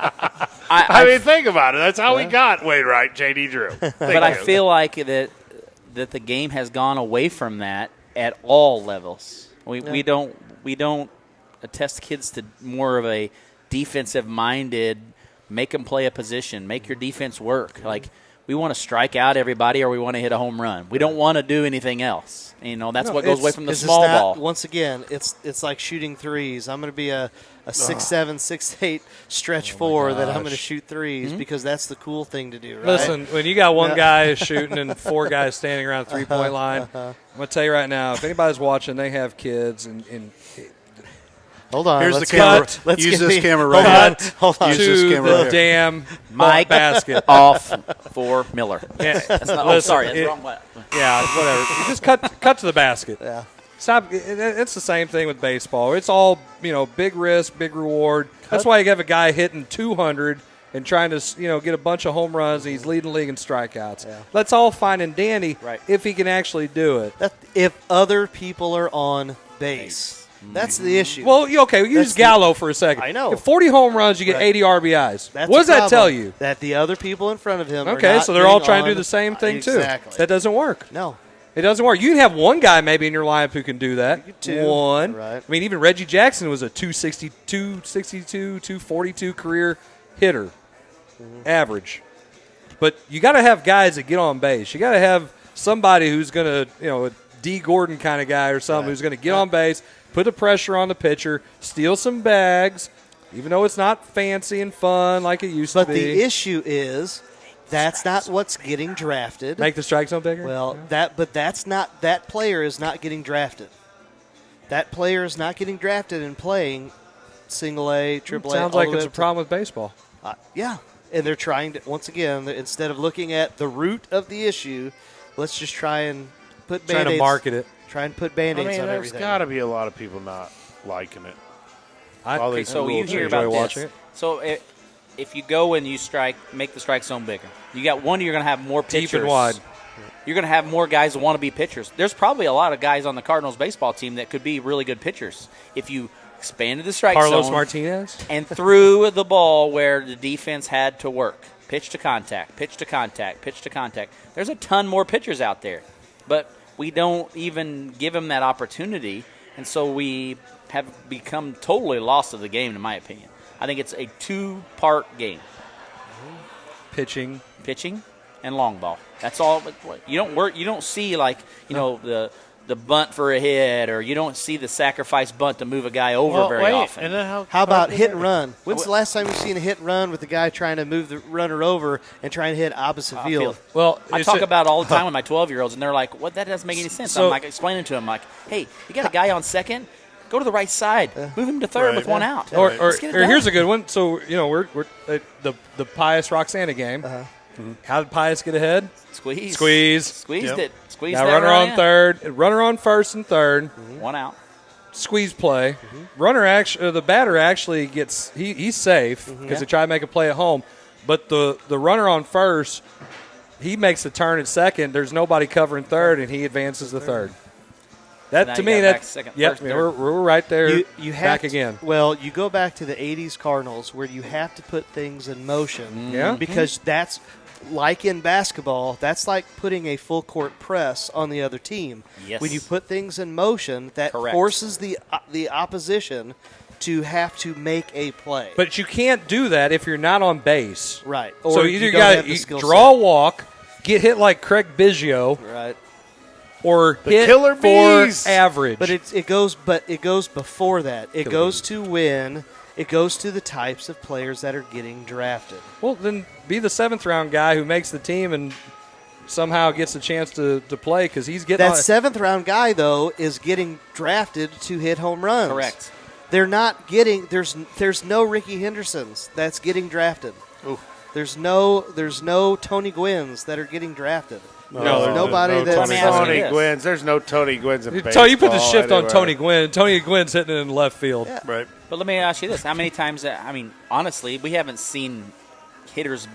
I mean, think about it. That's how we got Wainwright, J.D. Drew. But I feel like that the game has gone away from that at all levels. We don't attest kids to more of a defensive minded, make them play a position, make your defense work. Like, we want to strike out everybody or we want to hit a home run. We don't want to do anything else. That's what goes away from the small ball. Once again, it's like shooting threes. I'm going to be a 6'7", 6'8" stretch 4 that I'm going to shoot threes because that's the cool thing to do, right? Listen, when you got one guy shooting and 4 guys standing around the three-point line, I'm going to tell you right now, if anybody's watching, they have kids and hold on. Here's the camera. Let's use get this me- camera right here. Hold on. Use to this camera the right here. damn Mike basket. off for Miller. Yeah. That's not, Listen, sorry, that's wrong. What? Yeah, whatever. You just cut to the basket. Yeah. Stop. It's the same thing with baseball. It's all, big risk, big reward. That's why you have a guy hitting 200 and trying to, get a bunch of home runs, and he's leading the league in strikeouts. Yeah. That's all fine and dandy Right. if he can actually do it. If other people are on base. That's the issue. Well, use Gallo for a second. I know. If 40 home runs, you get Right. 80 RBIs. That's what does the that problem, tell you? That the other people in front of him are Okay, not so they're all getting trying to do on- the same thing, too. Exactly. That doesn't work. No. It doesn't work. You can have one guy maybe in your lineup who can do that. Two. One. Right. I mean, even Reggie Jackson was a 262, 242 career hitter, average. But you got to have guys that get on base. You got to have somebody who's going to, a D. Gordon kind of guy or something who's going to get on base, put the pressure on the pitcher, steal some bags, even though it's not fancy and fun like it used But to be. the issue is that's not what's getting drafted. Make the strike zone bigger? Well, that player is not getting drafted. That player is not getting drafted and playing single A, triple A. Sounds like it's a problem with baseball. Yeah, and they're trying to, once again, instead of looking at the root of the issue, let's just try and put Trying Band-Aids. to market it. Try and put Band-Aids on there's everything. got to be a lot of people not liking it. All I, these So you rules hear are- about watching this. it. So if you go and you make the strike zone bigger, you got one. You're going to have more pitchers. Deep and wide. You're going to have more guys that want to be pitchers. There's probably a lot of guys on the Cardinals baseball team that could be really good pitchers if you expanded the strike Carlos zone Martinez? and threw the ball where the defense had to work. Pitch to contact, pitch to contact, pitch to contact. There's a ton more pitchers out there, but we don't even give them that opportunity, and so we have become totally lost to the game, in my opinion. I think it's a 2-part game. Pitching. Pitching and long ball. That's all. You don't see the bunt for a hit, or you don't see the sacrifice bunt to move a guy over very often. And then How about hit and run? When's the last time you've seen a hit and run with the guy trying to move the runner over and trying to hit opposite field? Well, I talk about it all the time with my 12-year-olds, and they're like, "What? That doesn't make any sense." So- I'm like explaining to them, like, "Hey, you got a guy on second. Go to the right side. Move him to third with one out. Or Let's get it done." here's a good one. So we're at the Pius Roxana game. How did Pius get ahead? Squeezed Squeezed it. Squeezed Now that runner run on in. third, runner on first and third. One out. Squeeze play. Runner actually, the batter actually gets he's safe because they try to make a play at home, but the runner on first, he makes the turn at second. There's nobody covering third, and he advances to third. That now to you me, got that back second, yep, first, we're third. right there. You have back to- again. Well, you go back to the 80s Cardinals where you have to put things in motion. Yeah. Because that's like in basketball, that's like putting a full court press on the other team. Yes. When you put things in motion, that Correct. forces the opposition to have to make a play. But you can't do that if you're not on base. Right. So Or either you you don't got have the to skill draw a set. walk, get hit like Craig Biggio, Right. or The hit killer for bees. average. But it goes before that. It goes to win. It goes to the types of players that are getting drafted. Well, then be the 7th round guy who makes the team and somehow gets a chance to play because he's getting That 7th round guy though is getting drafted to hit home runs. Correct. They're not getting. There's no Ricky Hendersons that's getting drafted. Ooh. There's no Tony Gwynns that are getting drafted. No, There's there's nobody no that's Let me ask you Tony this. Gwynns. There's no Tony Gwynns in baseball. So you put the shift on anywhere. Tony Gwynn. Tony Gwynn's hitting it in left field. Yeah. Right. But let me ask you this: how many times? Honestly, we haven't seen hitters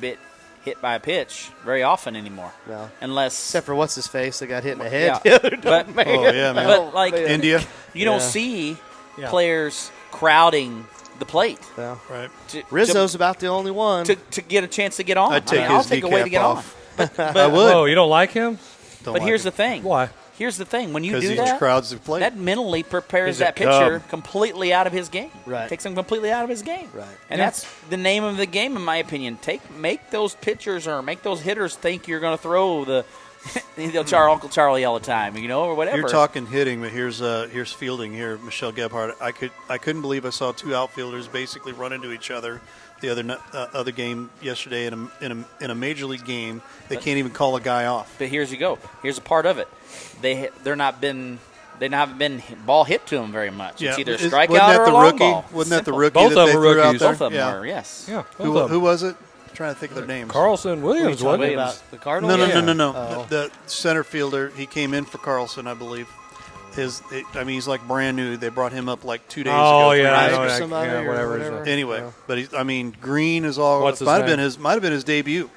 hit by a pitch very often anymore. No. Unless except for what's his face that got hit in the head. Yeah. the other But- day, man. Oh, yeah, man. But like India. you don't Yeah. see Yeah. players crowding the plate Yeah. Right. Rizzo's about the only one. to get a chance to get on. I'd take I'll his take a way to kneecap get off. on. I would. Oh, you don't like him? Don't But like here's him. the thing. Why? Here's the thing. When you 'Cause do he that, crowds the plate. that mentally prepares He's a that pitcher cub. completely out of his game. Right. Takes him completely out of his game. Right. And Yeah. that's the name of the game, in my opinion. Make those pitchers or make those hitters think you're going to throw the Uncle Charlie all the time, or whatever. You're talking hitting, but here's fielding here. Michelle Gebhardt. I couldn't believe I saw two outfielders basically run into each other the other game yesterday in a major league game. They can't even call a guy off. But here's a part of it. They haven't been ball hit to them very much. It's either a strikeout wasn't that or the a long rookie? ball. Wasn't that the Simple. rookie Both that of they them threw were out rookies. there? Both of them Yeah. were, yes. Yeah. Who was it? I'm trying to think of their names. Carlson Williams, What are you wasn't talking it? about? The Cardinals? No. Oh. The center fielder. He came in for Carlson, I believe. He's like brand new. They brought him up like 2 days Oh, ago. yeah, I Rice know or that. somebody Yeah, or whatever. whatever. Anyway, Yeah. but Green is all. What's his might have name? been his debut.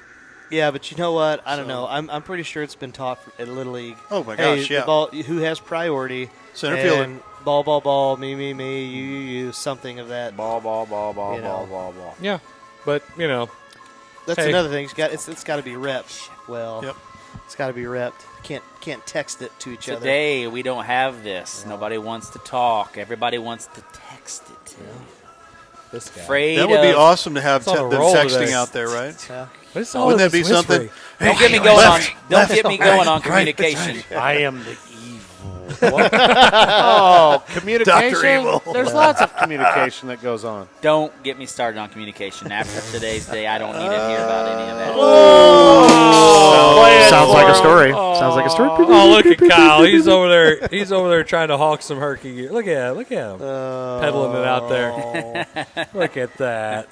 Yeah, but you know what? I don't know. I'm pretty sure it's been taught at Little League. Oh, my Hey, gosh, the yeah. ball, who has priority? Center and fielder. Ball, me, you, something of that. Ball, You know. ball. Yeah. But, That's Hey. another thing. It's got to be repped. Well, Yep. it's got to be repped. Can't text it to each other. Today we don't have this. Nobody wants to talk. Everybody wants to text it to you. This guy. Afraid That would be of- awesome to have It's on a them roll texting today. out there, right? Yeah. What's all Wouldn't that this be whispering? something? Don't get me going on. Don't get me going on communication. I am the evil. Oh, communication. Dr. Evil. There's lots of communication that goes on. Don't get me started on communication. After today's day, I don't need to hear about any of that. Sounds like a story. Sounds like a story. Oh, look at Kyle. He's over there. He's over there trying to hawk some herky gear. Look at him. Peddling it out there. Look at that.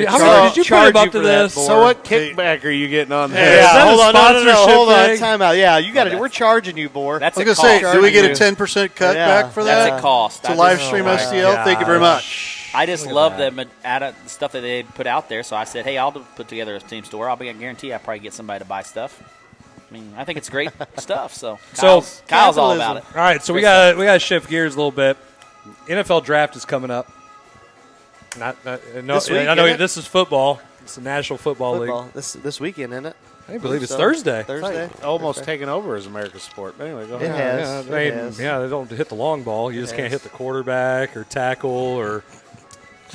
How much did you put him up to this? So what kickback are you getting on Hey, there? is that hold a on, no, sponsorship hold on, thing? time out. Yeah, you got it. We're charging you, Boar. That's I a was going to cost. say, do we get a you. 10% cut Yeah. back for that? That's a cost. To I live just- stream Oh, my STL? Thank you very much. I just love them out of the stuff that they put out there. So I said, hey, I'll put together a team store. I guarantee I'll probably get somebody to buy stuff. I mean, I think it's great stuff. So Kyle's all about it. All right, so we Great got to shift gears a little bit. NFL draft is coming up. No, This week, I know isn't it? this is football. It's the National Football League. Football. This weekend, isn't it? I believe it's So, Thursday. Thursday. Almost taken over as America's sport. But anyway, go It ahead. has. Yeah, they, It has. yeah, they don't hit the long ball. You just can't has. hit the quarterback or tackle or.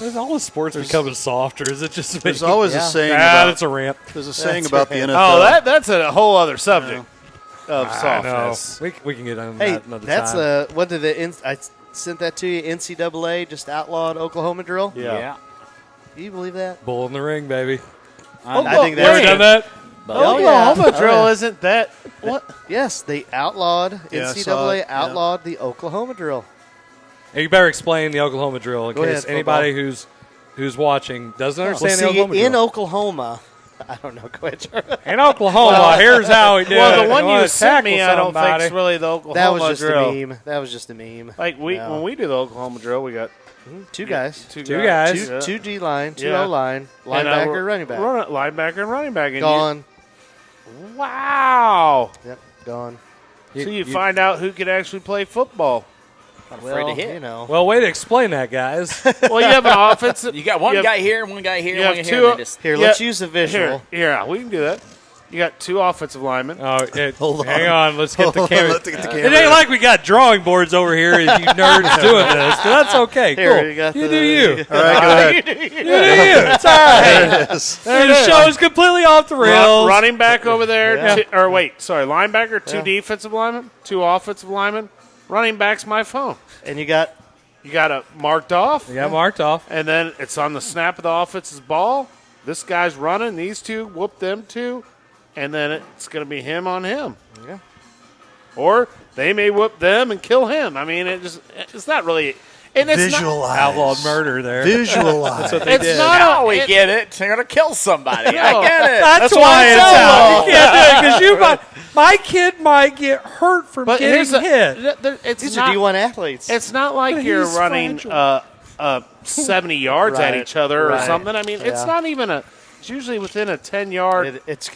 Is all the sports becoming softer? Is it just? There's always a Yeah. saying That's about a ramp. there's a saying That's about right. the NFL. Oh, that's a whole other subject of I know. softness. We can get on Hey, that another that's time. what did I sent that to you? NCAA just outlawed Oklahoma drill. Yeah. Do you believe that? Bull in the ring, baby. I think You ever that's done that? Oh, yeah. Oklahoma drill Oh, yeah. isn't that what? Yes, they outlawed Yeah, I saw NCAA it, yeah. outlawed the Oklahoma drill. Hey, you better explain the Oklahoma drill in Go case ahead, anybody who's watching doesn't Well, understand the see, Oklahoma in drill. Oklahoma, I don't know. Go ahead, Charlie. In Oklahoma, here's how we do it. Well, the one wanna you sent me, tackle I don't think somebody. is really the Oklahoma That was just drill. a meme. That was just a meme. Like No. when we do the Oklahoma drill, we got Two guys. two Two guys. Yeah. Two D line, two Yeah. O line, And, linebacker, running back. linebacker and running back. And Gone. Wow. Yep, gone. So you find out who could actually play football. Not afraid to hit. You know. Well, way to explain that, guys. Well, you have an offensive. You got one guy here, one guy here, you one have guy two- here. and they just- Here, let's use a visual. Here, we can do that. You got 2 offensive linemen. Oh, Hold hang on. on. Let's get the Hold on, camera. let's get the It camera. ain't like we got drawing boards over here and you nerds doing this. But that's okay. Here, Cool. you got You the- do you. All right, go ahead. You do you. It's all right. The show is completely off the rails. Running back over there. Yeah. Linebacker, 2 Yeah. defensive linemen, 2 offensive linemen. Running back's my phone. And you got You got it marked off. You got marked off. And then it's on the snap of the offense's ball. This guy's running. These 2 whoop them 2. And then it's going to be him on him. Yeah. Or they may whoop them and kill him. I mean, it's not really. And it's Visualize. Outlawed murder there. Visualize. That's what they It's did. not Now we get it. They're going to kill somebody. I get it. That's why it's out. You can't do it because my kid might get hurt from But getting here's hit. It's these not, are D1 athletes. It's not like you're he's running fragile. 70 yards at Right, each other or right. something. I mean, it's Yeah. not even a. It's usually within a 10-yard. It's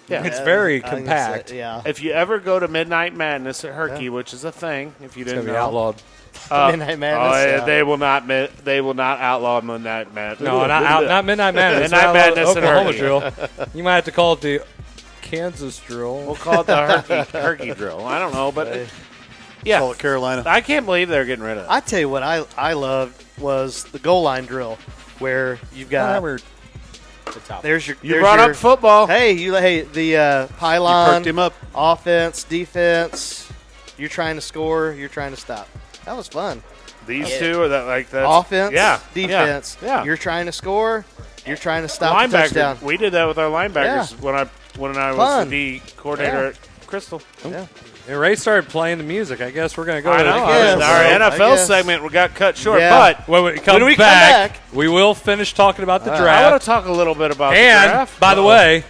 Yeah. It's very I think compact. yeah. If you ever go to Midnight Madness at Herky, which is a thing, if you It's didn't going to be know, outlawed. Midnight Madness. Yeah. They will not. They will not outlaw Midnight Madness. No, not Midnight Madness. Midnight Madness and Oklahoma Herky. drill. You might have to call it the Kansas drill. We'll call it the Herky drill. I don't know, but Call yeah, it Carolina. I can't believe they're getting rid of it. I tell you what I loved was the goal line drill where you've got there's your You brought up football. the pylon perked him up. offense defense. You're trying to score. You're trying to stop. That was fun. These 2 are that Offense, yeah, defense. Yeah. You're trying to score. You're trying to stop the linebacker. touchdown. We did that with our linebackers when I was Fun. the D coordinator at Crystal. Yeah. And Ray started playing the music. I guess we're going to go I to know. the Our I NFL guess. segment got cut short, Yeah. but When we come When we come back, back- we will finish talking about the I want draft. to talk a little bit about the And, draft. by the way,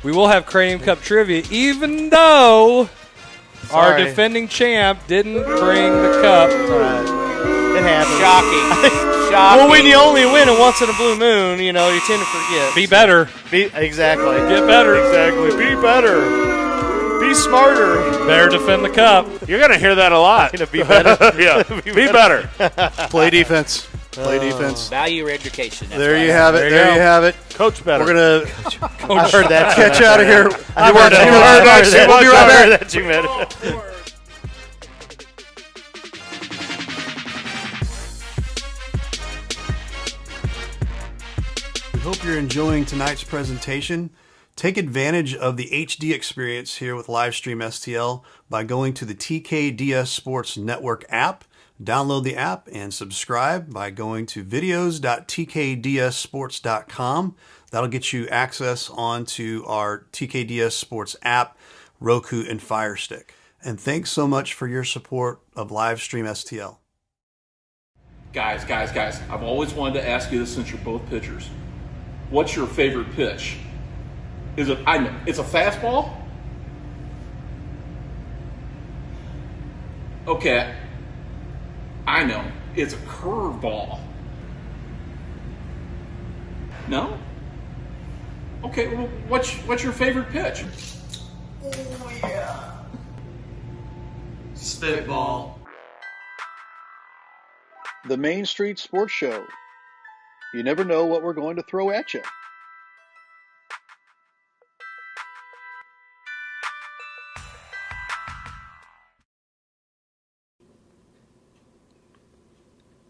we will have Cranium Cup trivia, even though our Sorry. defending champ didn't bring the cup. It happens. Shocking. Shocking. Well, when you only win it once in a blue moon, you tend to forget. Be better. Exactly. Get better. Exactly. Be better. Be smarter. Better defend the cup. You're going to hear that a lot. Be better. Yeah, be better. Play defense. Play defense. Value your education. That's There right. you have it. There you There you go. have it. Coach better. We're going to I've heard that. catch out of here. I've heard that. We'll be right back. I've heard that too many. We hope you're enjoying tonight's presentation. Take advantage of the HD experience here with Livestream STL by going to the TKDS Sports Network app. Download the app and subscribe by going to videos.tkdssports.com. That'll get you access onto our TKDS Sports app, Roku, and Fire Stick. And thanks so much for your support of Livestream STL. Guys, I've always wanted to ask you this since you're both pitchers. What's your favorite pitch? It's a fastball? Okay, I know. It's a curveball. No? Okay, well, what's your favorite pitch? Oh, yeah. Spitball. The Main Street Sports Show. You never know what we're going to throw at you.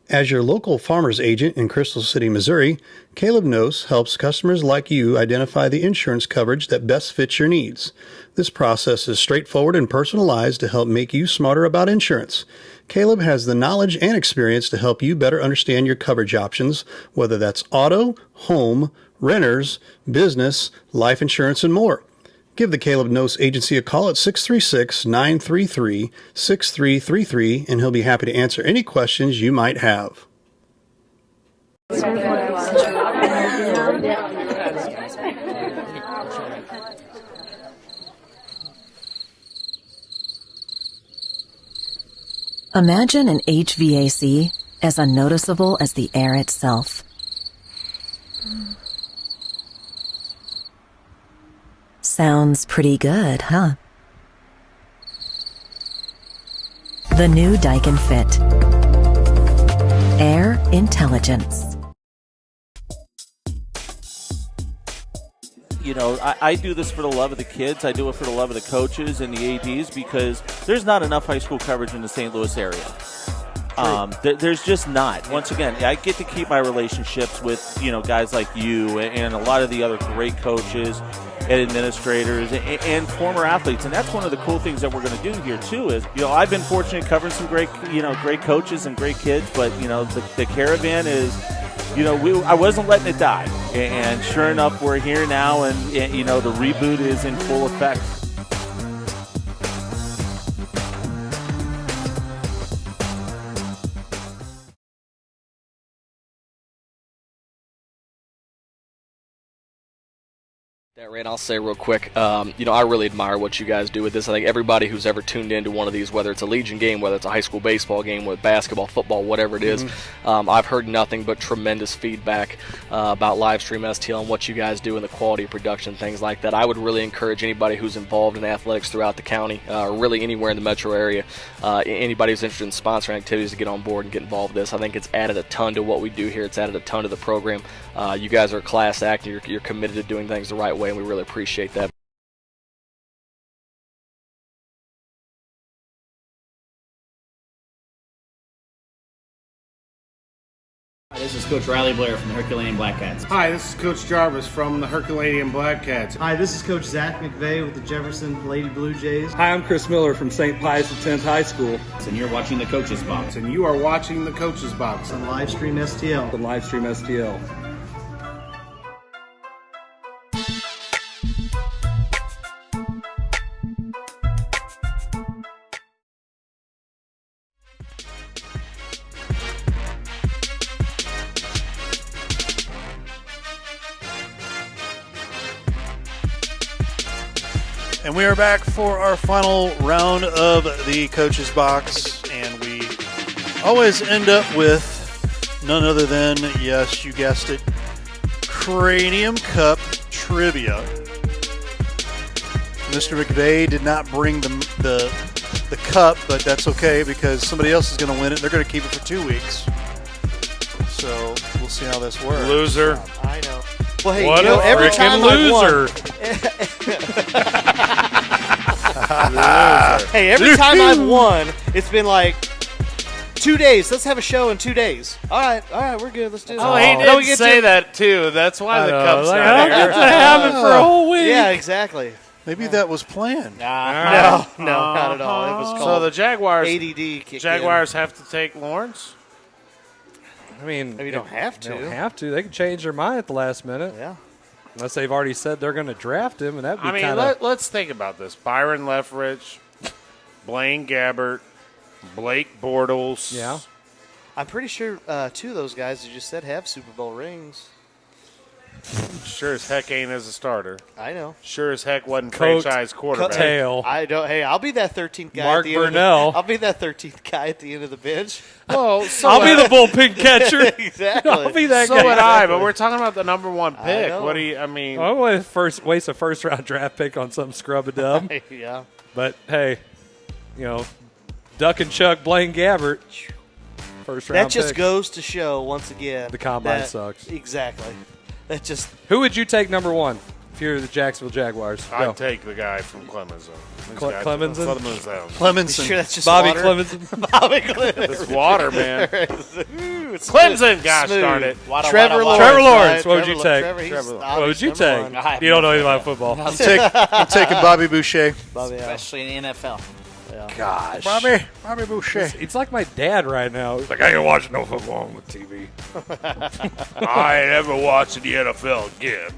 As your local farmer's agent in Crystal City, Missouri, Caleb Nose helps customers like you identify the insurance coverage that best fits your needs. This process is straightforward and personalized to help make you smarter about insurance. Caleb has the knowledge and experience to help you better understand your coverage options, whether that's auto, home, renters, business, life insurance, and more. Give the Caleb Nose Agency a call at 636-933-6333, and he'll be happy to answer any questions you might have. Imagine an HVAC as unnoticeable as the air itself. Sounds pretty good, huh? The new Daikin Fit. Air intelligence. You know, I do this for the love of the kids. I do it for the love of the coaches and the ADs because there's not enough high school coverage in the St. Louis area. There's just not. Once again, I get to keep my relationships with, you know, guys like you and a lot of the other great coaches and administrators and former athletes. And that's one of the cool things that we're going to do here, too, is, you know, I've been fortunate covering some great coaches and great kids, but, you know, the Caravan is, you know, I wasn't letting it die. And sure enough, we're here now, and you know, the reboot is in full effect. Ray, and I'll say real quick, you know, I really admire what you guys do with this. I think everybody who's ever tuned into one of these, whether it's a Legion game, whether it's a high school baseball game, with basketball, football, whatever it is, I've heard nothing but tremendous feedback about Livestream STL and what you guys do and the quality of production, things like that. I would really encourage anybody who's involved in athletics throughout the county, or really anywhere in the metro area, anybody who's interested in sponsoring activities to get on board and get involved with this. I think it's added a ton to what we do here. It's added a ton to the program. You guys are a class act, and you're committed to doing things the right way, and we really appreciate that. This is Coach Riley Blair from the Herculaneum Black Cats. Hi, this is Coach Jarvis from the Herculaneum Black Cats. Hi, this is Coach Zach McVeigh with the Jefferson Lady Blue Jays. Hi, I'm Chris Miller from St. Pius X High School. And you're watching the Coach's Box. And you are watching the Coach's Box on Livestream STL. On Livestream STL. And we are back for our final round of the Coach's Box, and we always end up with none other than, yes, you guessed it, Cranium Cup Trivia. Mr. McVeigh did not bring the cup, but that's okay because somebody else is going to win it. They're going to keep it for 2 weeks. So we'll see how this works. Loser. I know. Well, hey, what you know, a every freaking time loser. Hey, every time I've won, it's been like 2 days. Let's have a show in 2 days. All right, we're good. Let's do this. Oh, he did say that too. That's why the cup's like, not I don't here. get to have it for a whole week. Yeah, exactly. Maybe that was planned. No, not at all. It was called So the Jaguars ADD kicked Jaguars have to take Lawrence? I mean, you don't have to. They don't have to. They can change their mind at the last minute. Yeah. Unless they've already said they're going to draft him, and that'd be I mean, kind of. let's think about this. Byron Leftwich, Blaine Gabbert, Blake Bortles. Yeah. I'm pretty sure 2 of those guys you just said have Super Bowl rings. Sure as heck ain't as a starter. I know. Sure as heck wasn't Coat franchise quarterback. tail. I don't. Hey, I'll be that 13th guy. Mark at the end Burnell. Of the, I'll be that 13th guy at the end of the bench. Oh, so I'll be the bullpen catcher. Exactly. I'll be that so guy. would I, but we're talking about the number 1 I pick. know. What do you? I mean, I want to waste a first-round draft pick on some scrub-a-dub. Yeah. But, hey, you know, Duck and Chuck Blaine Gabbert, first-round That just pick. goes to show once again The combine that- sucks. Exactly. That just. Who would you take number 1 if you're the Jacksonville Jaguars? Go. I'd take the guy from Clemson. Clemenson? Clemenson. Sure, that's just Bobby water? Clemenson. Bobby Clemenson. It's water, man. Ooh, it's Clemson, gosh smooth. darn it. Trevor Lawrence. Trevor Lawrence, right? what would you Trevor- take? Trevor, he's Trevor- What would you obvious number take? one. You don't know anything about football. I'm taking Bobby Boucher. Bobby, yeah. Especially in the NFL. Gosh. Bobby Boucher. It's like my dad right now. He's like, I ain't watching no football on the TV. I ain't ever watching the NFL again.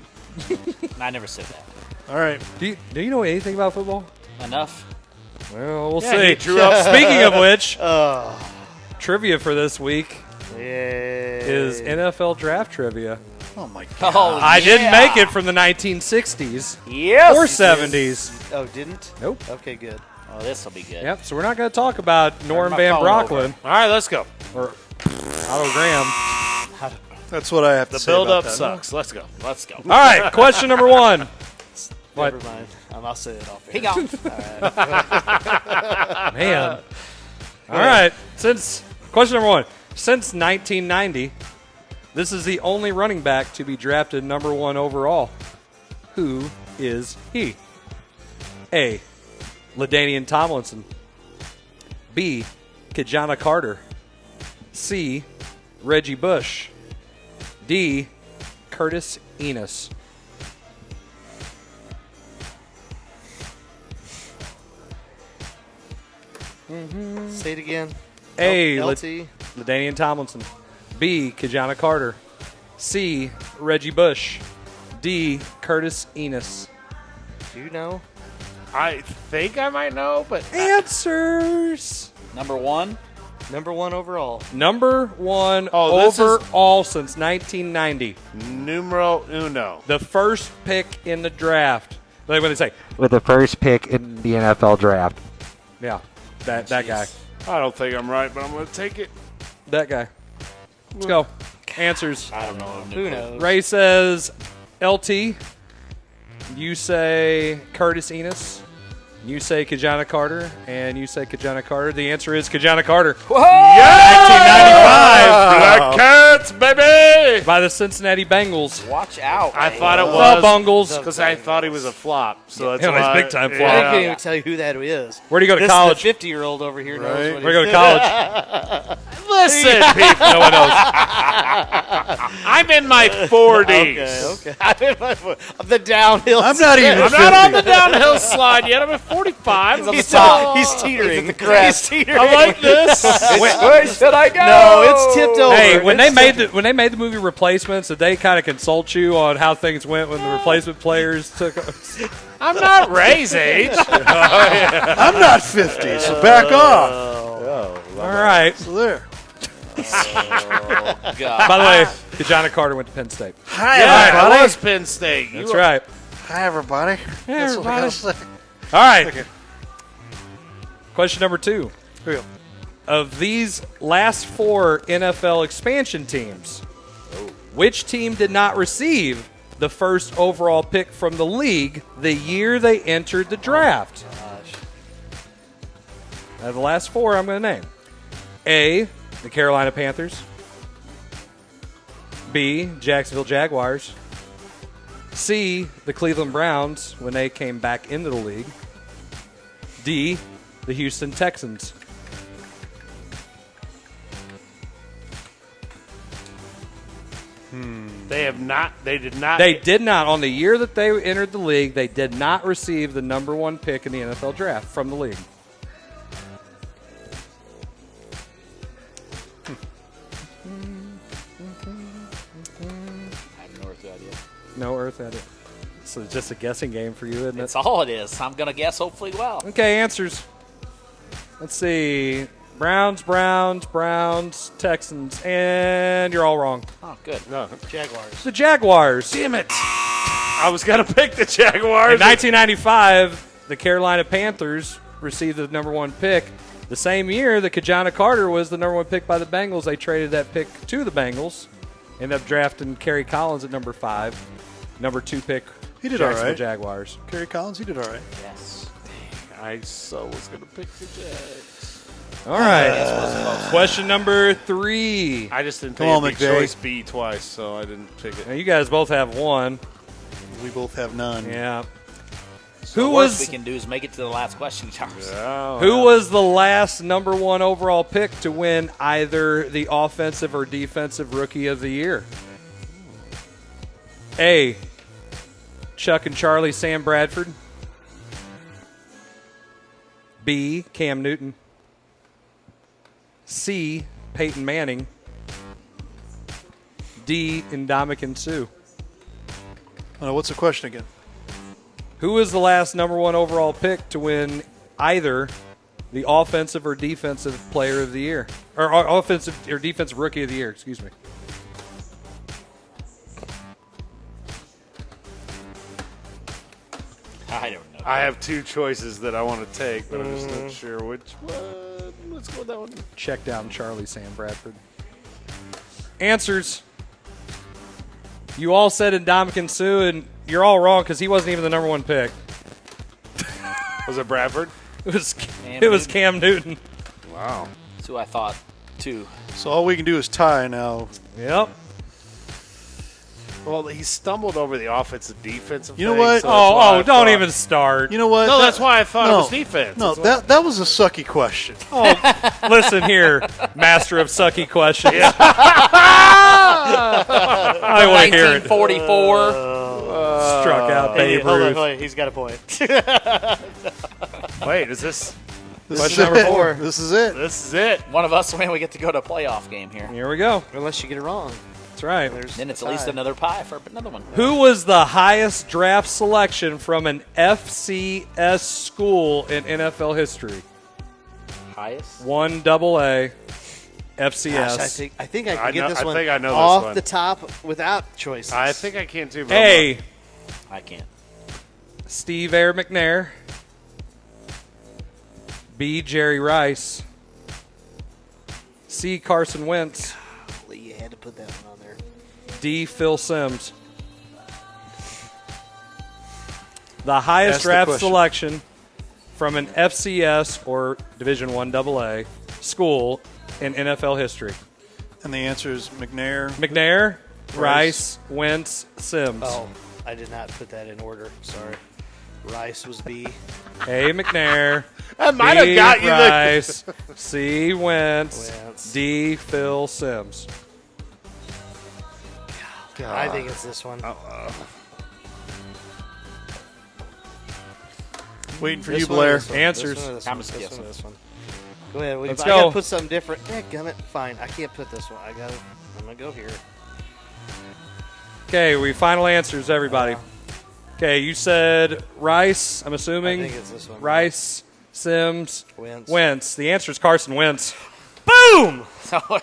I never said that. All right. Do you know anything about football? Enough. Well, we'll Yeah, he see. drew up- Speaking of which, trivia for this week Yeah. is NFL draft trivia. Oh, my God. Oh, I didn't make it from the 1960s Yes. or 70s. Oh, didn't? Nope. Okay, good. Oh, this will be good. Yep, so we're not going to talk about Norm my Van phone Brocklin All right, let's go. or Otto Graham. That's what I have to The say about build-up that. sucks. Let's go. Let's go. All right, question number 1. What? Never mind. I'll say it off. He gone. Man. All right. Question number 1. Since 1990, this is the only running back to be drafted number 1 overall. Who is he? A. LaDainian Tomlinson. B. Kijana Carter. C. Reggie Bush. D. Curtis Enos. Say it again. A. LT. LaDainian Tomlinson. B. Kijana Carter. C. Reggie Bush. D. Curtis Enos. Do you know? I think I might know, but Answers. Number 1. Number 1 overall. Number 1 this is- overall since 1990. numero uno. The first pick in the draft. Like when they say, With the first pick in the NFL draft. yeah, that guy. I don't think I'm right, but I'm going to take it. That guy. Let's go. Answers. I don't know. Who knows? Ray says LT. You say Curtis Enos. You say Kijana Carter. And you say Kijana Carter. The answer is Kijana Carter. Whoa! 1995. Black Cats, baby! By the Cincinnati Bengals. Watch out. I thought it The was. Bungles. Because I thought he was a flop. So that's Yeah, he's why. big time flop. I Yeah. can't even tell you who that is. Where'd he go to this college? Is the 50-year-old over here knows Right. what Where'd he go to college? Listen, people. No one knows. I'm in my 40s. Okay. I'm the downhill. I'm not even I'm not on the downhill slide yet. I'm at 45. He's on the He's top. He's still- teetering. He's at the crest. He's teetering. I like this. Where should I go? No, it's tipped over. Hey, when It's they made the movie Replacements, did they kind of consult you on how things went when the replacement players took? I'm not Ray's age. I'm not 50, so back off. All right. So there. God. By the way, Kijana Carter went to Penn State. Hi, Yeah, everybody. I was Penn State. You That's were- right. Hi, everybody. That's what I everybody. was saying. All right. Okay. Question number 2. Here we go. Of these last 4 NFL expansion teams, which team did not receive the first overall pick from the league the year they entered the draft? Out of the last 4, I'm going to name. A, the Carolina Panthers. B, Jacksonville Jaguars. C, the Cleveland Browns when they came back into the league. D, the Houston Texans. They have not. They did not. They did not, on the year that they entered the league, they did not receive the number 1 pick in the NFL draft from the league. I have no idea. No earth at it. So it's just a guessing game for you, isn't it? That's all it is. I'm going to guess hopefully well. Okay, answers. Let's see. Browns, Texans, and you're all wrong. Oh, good. No. Jaguars. The Jaguars. Damn it! I was gonna pick the Jaguars. In 1995, the Carolina Panthers received the number 1 pick. The same year that Kijana Carter was the number 1 pick by the Bengals, they traded that pick to the Bengals. Ended up drafting Kerry Collins at number 5. Number 2 pick, He did all Jacksonville right. Jaguars. Kerry Collins, he did all right. Yes. I so was gonna pick the Jags. All right. Question number 3. I just didn't Come take on, the McVay. choice B twice, so I didn't pick it. Now you guys both have 1. We both have none. Yeah. So the worst we can do is make it to the last question, Charles. Who was the last number 1 overall pick to win either the offensive or defensive rookie of the year? A, Chuck and Charlie Sam Bradford. B, Cam Newton. C, Peyton Manning. D, Ndamukong Suh. What's the question again? Who was the last number 1 overall pick to win either the offensive or defensive player of the year? Or offensive or defensive rookie of the year, excuse me. I don't know. I have 2 choices that I want to take, but I'm just not sure which one. Let's go with that one. Check down Charlie Sam Bradford. Answers. You all said Ndamukong Suh, and you're all wrong because he wasn't even the number 1 pick. Was it Bradford? It was Cam Newton. Wow. That's who I thought, too. So all we can do is tie now. Yep. Well, he stumbled over the offensive defensive. You know thing, what? so that's why I don't thought- even start. You know what? No, that's why I thought it was defense. No, That's why- that was a sucky question. Oh, listen here, master of sucky questions. I want to hear it. 1944. Struck out Hey, Babe hold Ruth. on. He's got a point. Wait, is this? Question number 4. This is it. This is it. One of us, when we get to go to a playoff game here. Here we go. Unless you get it wrong. That's right. Then it's at least another pie for another one. Who was the highest draft selection from an FCS school in NFL history? Highest? 1AA FCS. Gosh, I think I can get this one I think I know this off one. the top without choices. I think I can too. But A. I can't. Steve Air McNair. B. Jerry Rice. C. Carson Wentz. You had to put that one on there. D. Phil Simms. The highest Ask the draft question. selection from an FCS or Division I AA school in NFL history. And the answer is McNair. McNair, Rice, Wentz, Simms. Oh, I did not put that in order. Sorry. Rice was B. A. McNair. That might have B. got you there. Rice. C. Wentz. D. Phil Simms. I think it's this one. Waiting for This you, one or Blair. this one? Answers. This one or this I'm one? just This guessing. one or this one? Go ahead. Let's I go. gotta put something different. Dadgummit. Fine. I can't put this one. I'm gonna go here. Okay, we final answers, everybody. Okay, you said Rice, I'm assuming. I think it's this one. Rice, Simms, Wentz. The answer is Carson Wentz. Boom! Dude.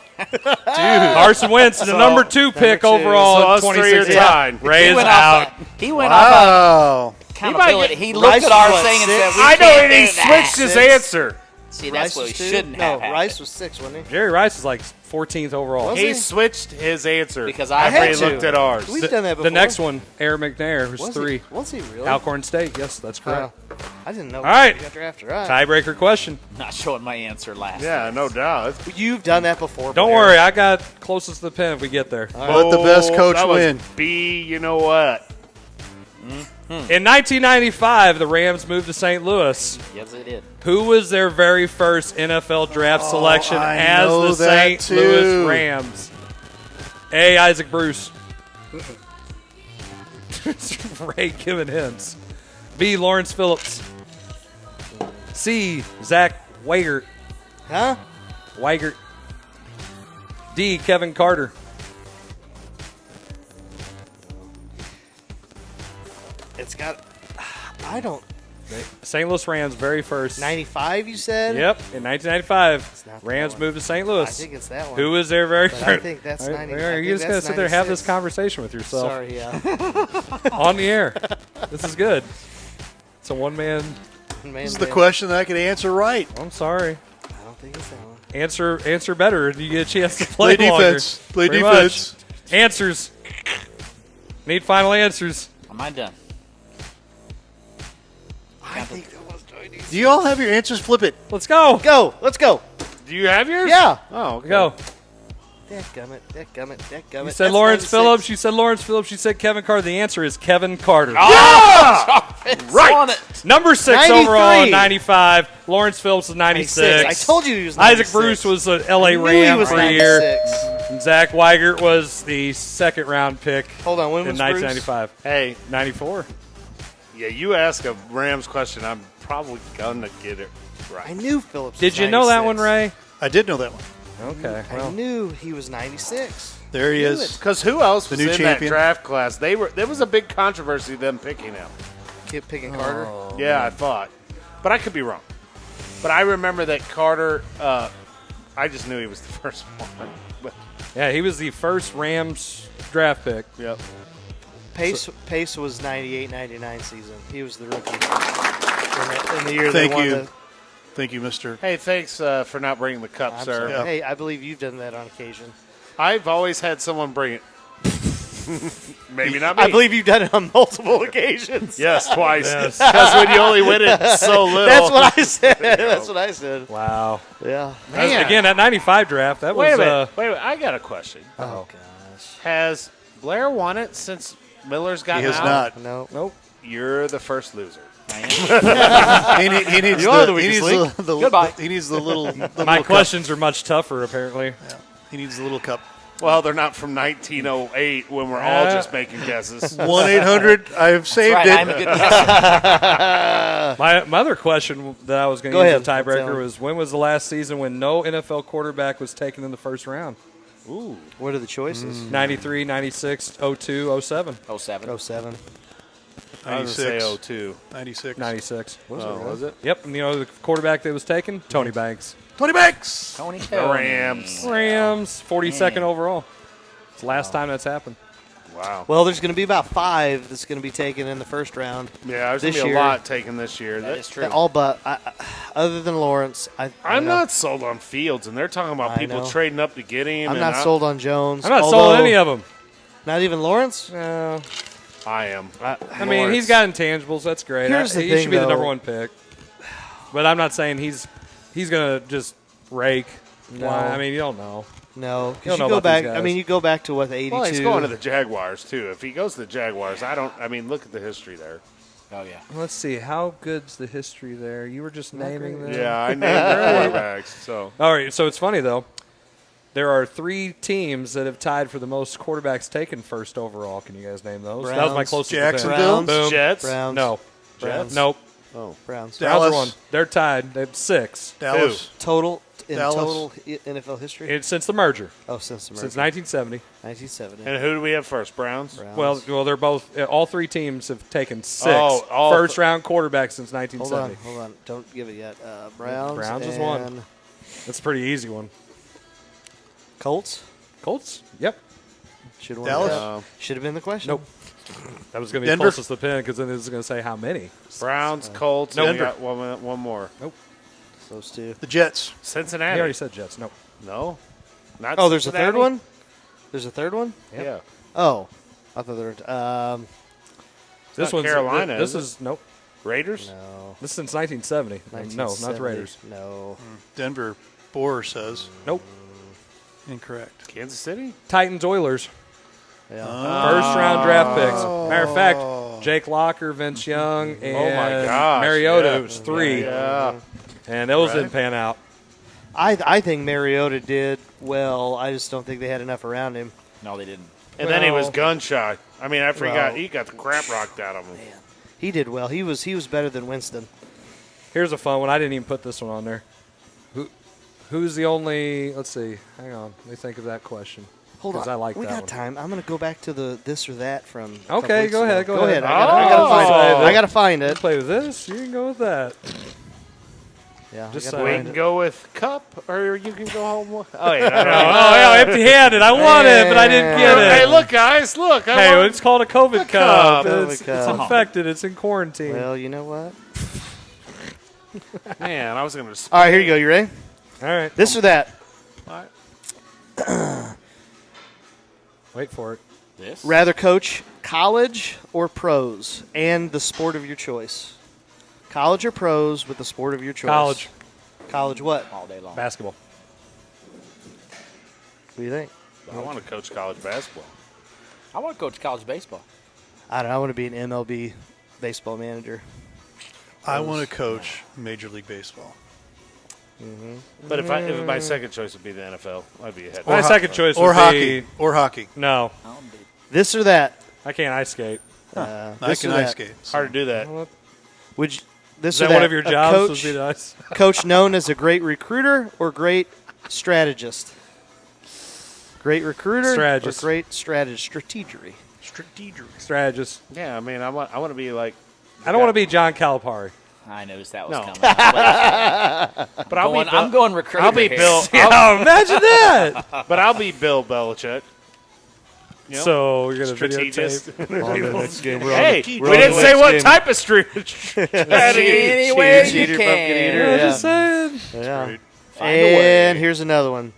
Carson Wentz is the number 2 pick overall in So us three are 2016. tied. Ray He is went out. off. He went off Wow. accountability. He He might looked get- at our Rice thing and was said, "We I know, can't and he do that." switched his answer. See, that's Rice what was he 2? shouldn't No, have happened. Rice was 6, wasn't he? Jerry Rice is like 14th overall. Was He he? switched his answer Because I after had he to. looked at ours. We've done that before. The next one, Aaron McNair, was Was 3. He? Was he really? Alcorn State, yes, that's correct. I didn't know. All right. You got drafted. All right. Tiebreaker question. Not showing my answer last. Yeah, no doubt. You've done that before. Don't Blair. worry, I got closest to the pin if we get there. Let the best coach that was win. B, you know what? In 1995, the Rams moved to St. Louis. Yes, they did. Who was their very first NFL draft selection I as know the that St. too. Louis Rams? A. Isaac Bruce. Ray giving hints. B. Lawrence Phillips. C. Zach Weigert. Huh? Weigert. D. Kevin Carter. It's got. I don't. St. Louis Rams very first. 95, you said? Yep, in 1995, not that Rams one. moved to St. Louis. I think it's that one. Who was their very But first? I think that's 90. I Are you think just going to that's sit there and have this 96. conversation with yourself? Sorry, yeah. On the air. This is good. It's a one-man. This is the question that I could answer right. I'm sorry. I don't think it's that one. Answer better. You get a chance to play, Play longer. defense. Play Pretty defense. much. Answers. Need final answers. Am I done? I think that was 90. Do you all have your answers? Flip it. Let's go. Go. Let's go. Do you have yours? Yeah. Oh, okay. Go. Dadgummit. You said Lawrence Phillips. You said Lawrence Phillips. You said Kevin Carter. The answer is Kevin Carter. Right. On it. Number 6 93. overall in 95. Lawrence Phillips was 96. I told you he was 96. Isaac Bruce was an L.A. I knew Ram he was for a year. 96. And Zach Weigert was the second-round pick Hold on. When in was 1995. Hey, 94. yeah, you ask a Rams question, I'm probably going to get it Bruce? right. I knew Phillips Did was you know that one, 96. Ray? I did know that one. Okay. I Well, knew he was 96. There he Knew is. it. Because who else The was new in champion. that draft class? There was a big controversy them picking him. Keep picking Carter. Yeah, I thought. But I could be wrong. But I remember that Carter, I just knew he was the first one. But, yeah, he was the first Rams draft pick. yep. Pace was 98-99 season. He was the rookie. In the year Thank they won you. the- Thank you, Mr. Hey, thanks for not bringing the cup, I'm sir. sorry. Yeah. Hey, I believe you've done that on occasion. I've always had someone bring it. Maybe not me. I believe you've done it on multiple occasions. Yes, twice. Because when you only win it so little. That's what I said. That's what I said. Wow. Yeah. Again, that 95 draft, that Wait was... a minute. Wait a minute. I got a question. Oh, gosh. Has Blair won it since Miller's gotten He has out? not. No. Nope. You're the first loser. He needs You are the weakest link. Goodbye. He needs the little. The My little questions are much tougher, apparently. Cup. He needs the little cup. Well, they're not from 1908 when we're all just making guesses. 1-800. I've saved right, it. I'm a good guesser. My other question that I was going Go to use ahead. as a tiebreaker Tell was, when was the last season when no NFL quarterback was taken in the first round? Ooh. What are the choices? 93, 96, 02, 07. 07. 07. I was going to say 02. 96. 96. Was it? Yep, and the quarterback that was taken? Tony Banks. Tony Banks. Tony Rams. Rams, 42nd overall. It's the last time that's happened. Wow. Well, there's going to be about 5 that's going to be taken in the first round. Yeah, there's this going to be year. a lot taken this year. That is true. All but, other than Lawrence. I'm not sold on Fields, and they're talking about I people know. trading up to get him. I'm and not sold on Jones. I'm not sold on any of them. Not even Lawrence? No. I am. I mean, he's got intangibles. That's great. Here's the he thing, should be the though. number one pick. But I'm not saying he's going to just rake. No. I mean, you don't know. No, You because don't you know go about back. these I guys. mean, you go back to what the 82. Well, he's going to the Jaguars, too. If he goes to the Jaguars, look at the history there. Oh, yeah. Let's see. How good's the history there? You were just naming them. Yeah, I named the quarterbacks. So. All right. So it's funny, though. There are 3 teams that have tied for the most quarterbacks taken first overall. Can you guys name those? That was my Browns, closest. Jacksonville. Boom. Jets. Browns. No. Browns. Nope. Oh. Browns. Browns are Dallas. one. They're tied. They have 6. Dallas. Total in Dallas. total NFL history. It's since the merger. Since the merger. Since 1970. 1970. And who do we have first? Browns? Browns. Well, they're both. All 3 teams have taken 6 all first-round quarterbacks since Hold 1970. on, hold on. Don't give it yet. Browns. Browns is and one. That's a pretty easy one. Colts. Colts. Yep. Should have Dallas? Should have been the question. Nope. That was going to be Denver? closest to the pin because then it was going to say how many. Browns, Colts. Nope. And we got one more. Nope. Those 2. The Jets. Cincinnati. He already said Jets. Nope. No. Not Oh, there's a Cincinnati? third one. There's a third one. Yep. Yeah. Oh, I thought there. Was, This not one's Carolina, This is it? is nope. Raiders? no. This is since 1970. No, not the 1970. Raiders. No. Denver. Boer says. Nope. Incorrect. Kansas City? Titans, Oilers. Yeah. First round draft picks. Matter of fact, Jake Locker, Vince Young, and Oh, my gosh. Mariota Yeah. was 3. Yeah. And those Right. didn't pan out. I think Mariota did well. I just don't think they had enough around him. No, they didn't. And then he was Well- gun shy. I mean, after Well- he got the crap rocked out of him. He did well. He was better than Winston. Here's a fun one. I didn't even put this one on there. Who's the only? Let's see. Hang on. Let me think of that question. Hold on. I like we that got one. time. I'm going to go back to the this or that from. a couple Okay, weeks go ago. ahead. Go ahead. I gotta find it. I gotta find it. Play with this. You can go with that. Yeah. Just I We gotta saying. find can it. go with Cup, or you can go home. Oh, yeah. Oh, yeah, empty-handed. I want it, but I didn't get it. Hey, look, guys, look. I Hey, want- it's called a COVID cup. cup. It's, COVID cup. it's infected. It's in quarantine. Well, you know what? Man, I was going to. All right, here you go. You ready? All right. This or that. Wait for it. This? Rather coach college or pros and the sport of your choice. College or pros with the sport of your choice. College. College what? All day long. Basketball. What do you think? I want to coach college basketball. I want to coach college baseball. I don't know. I want to be an MLB baseball manager. I want to coach Major League Baseball. But if my second choice would be the NFL, I'd be ahead. My second choice Or would hockey. be Or hockey. no. This or that. I can't ice skate. I This can or ice that. skate. Hard to do that. Would you, this Is or that one that? of your A jobs? coach, Was be to ice? coach known as a great recruiter or great strategist. Great recruiter Strategist. or great strategist. Strategery. Strategist. Yeah, I mean, I want to be like. I don't want to be John Calipari. I noticed that was No. coming. But I'll be. I'm going recruiter. I'll be here. Bill. Yeah, imagine that. But I'll be Bill Belichick. You know? So you're gonna Strategist. videotape. On the next game. Hey, we didn't say what type of strategy. Anywhere you Cheater, can. pumpkin eater, I'm yeah. just saying. Yeah. Find a way. And here's another one.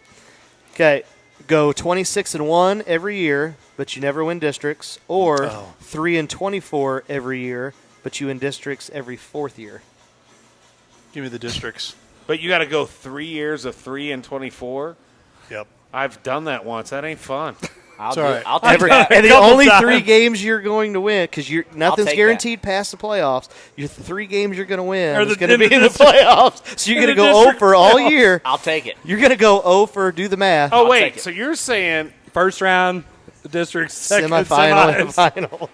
Okay. go 26-1 every year, but you never win districts, or Oh. 3-24 every year, but you win districts every fourth year. Give me the districts. But you got to go 3 years of 3-24. Yep. I've done that once. That ain't fun. I'll all right. I'll take that. And the Couple only times. 3 games you're going to win, because nothing's take guaranteed past the playoffs. Your 3 games you're going to win Or is the- going to in be the in the district. playoffs. So you're In going to the go district 0 for all year. I'll take it. You're going to go 0 for, do the math. Oh, take wait. it. So you're saying First round, the district, second, Semifinal and semis. final.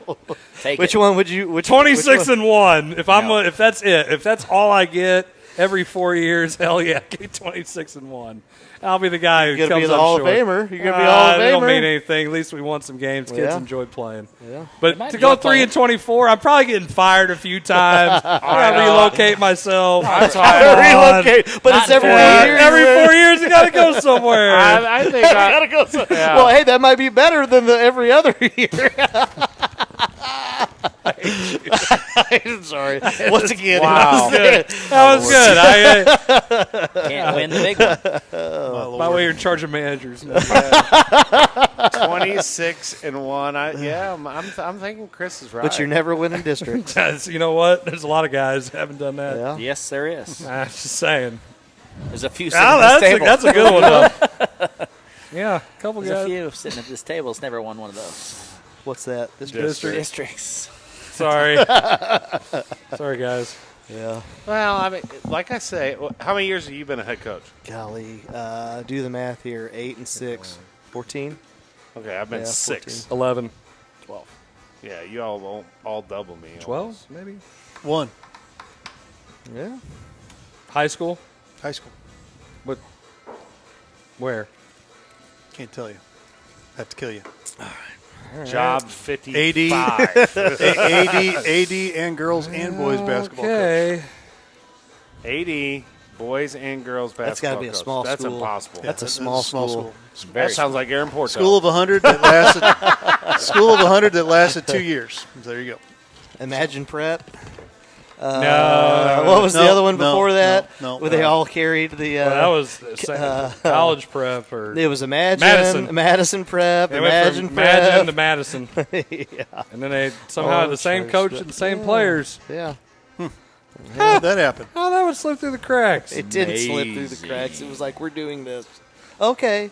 Take Which it. one would you? Which 26-1. If that's it, if that's all I get every 4 years, hell yeah, give me 26-1. I'll be the guy who You're gonna comes be the up Hall of short. Famer. You're gonna be Hall of It don't Famer. mean anything. At least we won some games. Kids Yeah. enjoyed playing. Yeah. But might to go enjoy playing. 3-24, I'm probably getting fired a few times. I gotta relocate myself. That's Come why on. relocate, but it's every Yeah, year. every 4 years, you gotta go somewhere. I think Gotta go. yeah. Well, hey, that might be better than the every other year. I'm sorry. Once again, Wow. That was good. Can't win the big one. By the way, you're in charge of managers. 26-1. I'm thinking Chris is right. But you're never winning districts. You know what? There's a lot of guys who haven't done that. Yeah. Yes, there is. I'm just saying. There's a few sitting Oh, at this table. that's a good one, though. Yeah, a couple There's a guys. few sitting at this table that's never won one of those. What's that? Districts. Sorry. Sorry, guys. Yeah. Well, I mean, like I say, how many years have you been a head coach? Golly, do the math here. 8 and 6, 14. Okay, I've been Yeah, 6. 14. 11. 12. Yeah, you all double me. 12, maybe? 1. Yeah. High school? High school. What? Where? Can't tell you. I have to kill you. Job 55. AD, and girls and boys basketball coach. Okay. 80 boys and girls basketball. That's got to be a coach. small That's school. impossible. That's a That's small school. That sounds like Aaron Porto. School of 100 that lasted 2 years. There you go. Imagine prep. No. What was the other one no, before that? no, Where they all carried the. Well, that was college prep or It was Madison prep, They went Imagine from prep. Imagine to Madison. Yeah. And then they somehow had the same church coach stuff. and the same players. Yeah. How did that happen? How that would slip through the cracks. It didn't slip through the cracks. It was like, we're doing this. Okay.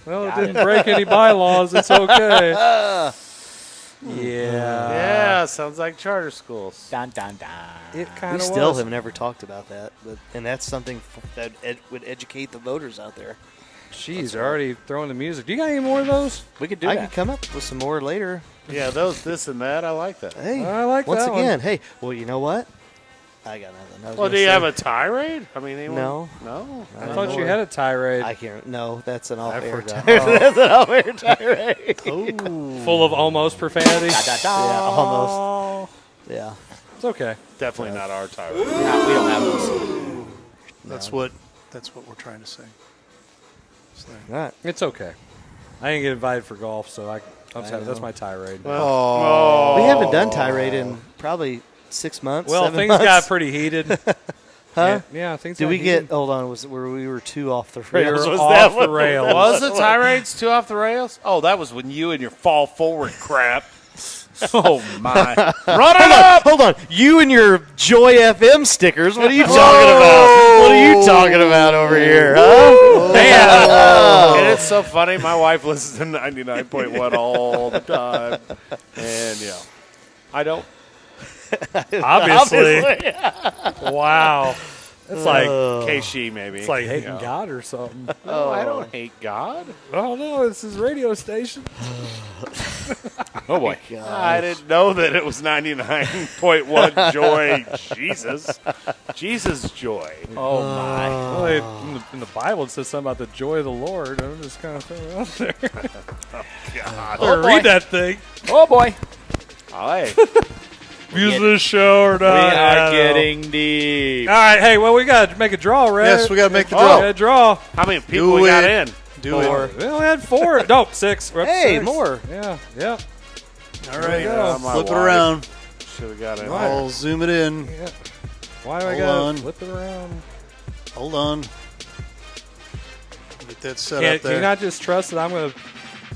Well, it didn't break any bylaws. It's okay. Yeah, sounds like charter schools. Dun, dun, dun. It kind We of still was. have never talked about that, and that's something that would educate the voters out there. Jeez, they're already throwing the music. Do you got any more of those? We could do I that. could come up with some more later. Yeah, this and that. I like that. Hey, I like once that one. again, hey, well, you know what? I got nothing. I was Well, gonna do you say- have a tirade? I mean, anyone? No. No. I thought you had a tirade. I can't. No, that's an off-air forgot. tirade. That's an off-air tirade. Full of almost profanity. Yeah, almost. Yeah. It's okay. Definitely not our tirade. We don't have those. That's what we're trying to say. So, All right. It's okay. I didn't get invited for golf, so that's my tirade. We haven't done tirade in probably 6 months. Well, 7 things months. got pretty heated. Huh? Yeah, things Did got we heated. get? Hold on. Were we were too off the We rails? were Was off that the what- rails. Was the tirades too off the rails? Oh, that was when you and your fall forward crap. Oh my! Run it up! Hold on. You and your Joy FM stickers. What are you talking about? What are you talking about over here? Huh? Man, and it's so funny. My wife listens to 99.1 all the time, and yeah, I don't. Obviously. Wow. It's like KC maybe. It's like hating God or something. No, I don't hate God. Oh no, it's his radio station. Oh boy. I didn't know that it was 99.1 joy. Jesus joy. Oh my. Well, in the Bible, it says something about the joy of the Lord. I'm just kind of throwing it out there. God. Oh, boy. Read that thing. Oh boy. Hey. Use this show or not. We I are don't know. getting deep. All right, hey, well, we got to make a draw, right? Yes, we got to make the We draw. got a draw. How many people we got in? Do it. We only had 4. No, 6. We're up to Hey, 6. more. Yeah, yeah. All right. Yeah, my Flip it wife. around. Should have got in. I'll zoom it in. Yeah. Why do I Hold got on. to flip it around? Hold on. Get that set Can up there. you not just trust that I'm going to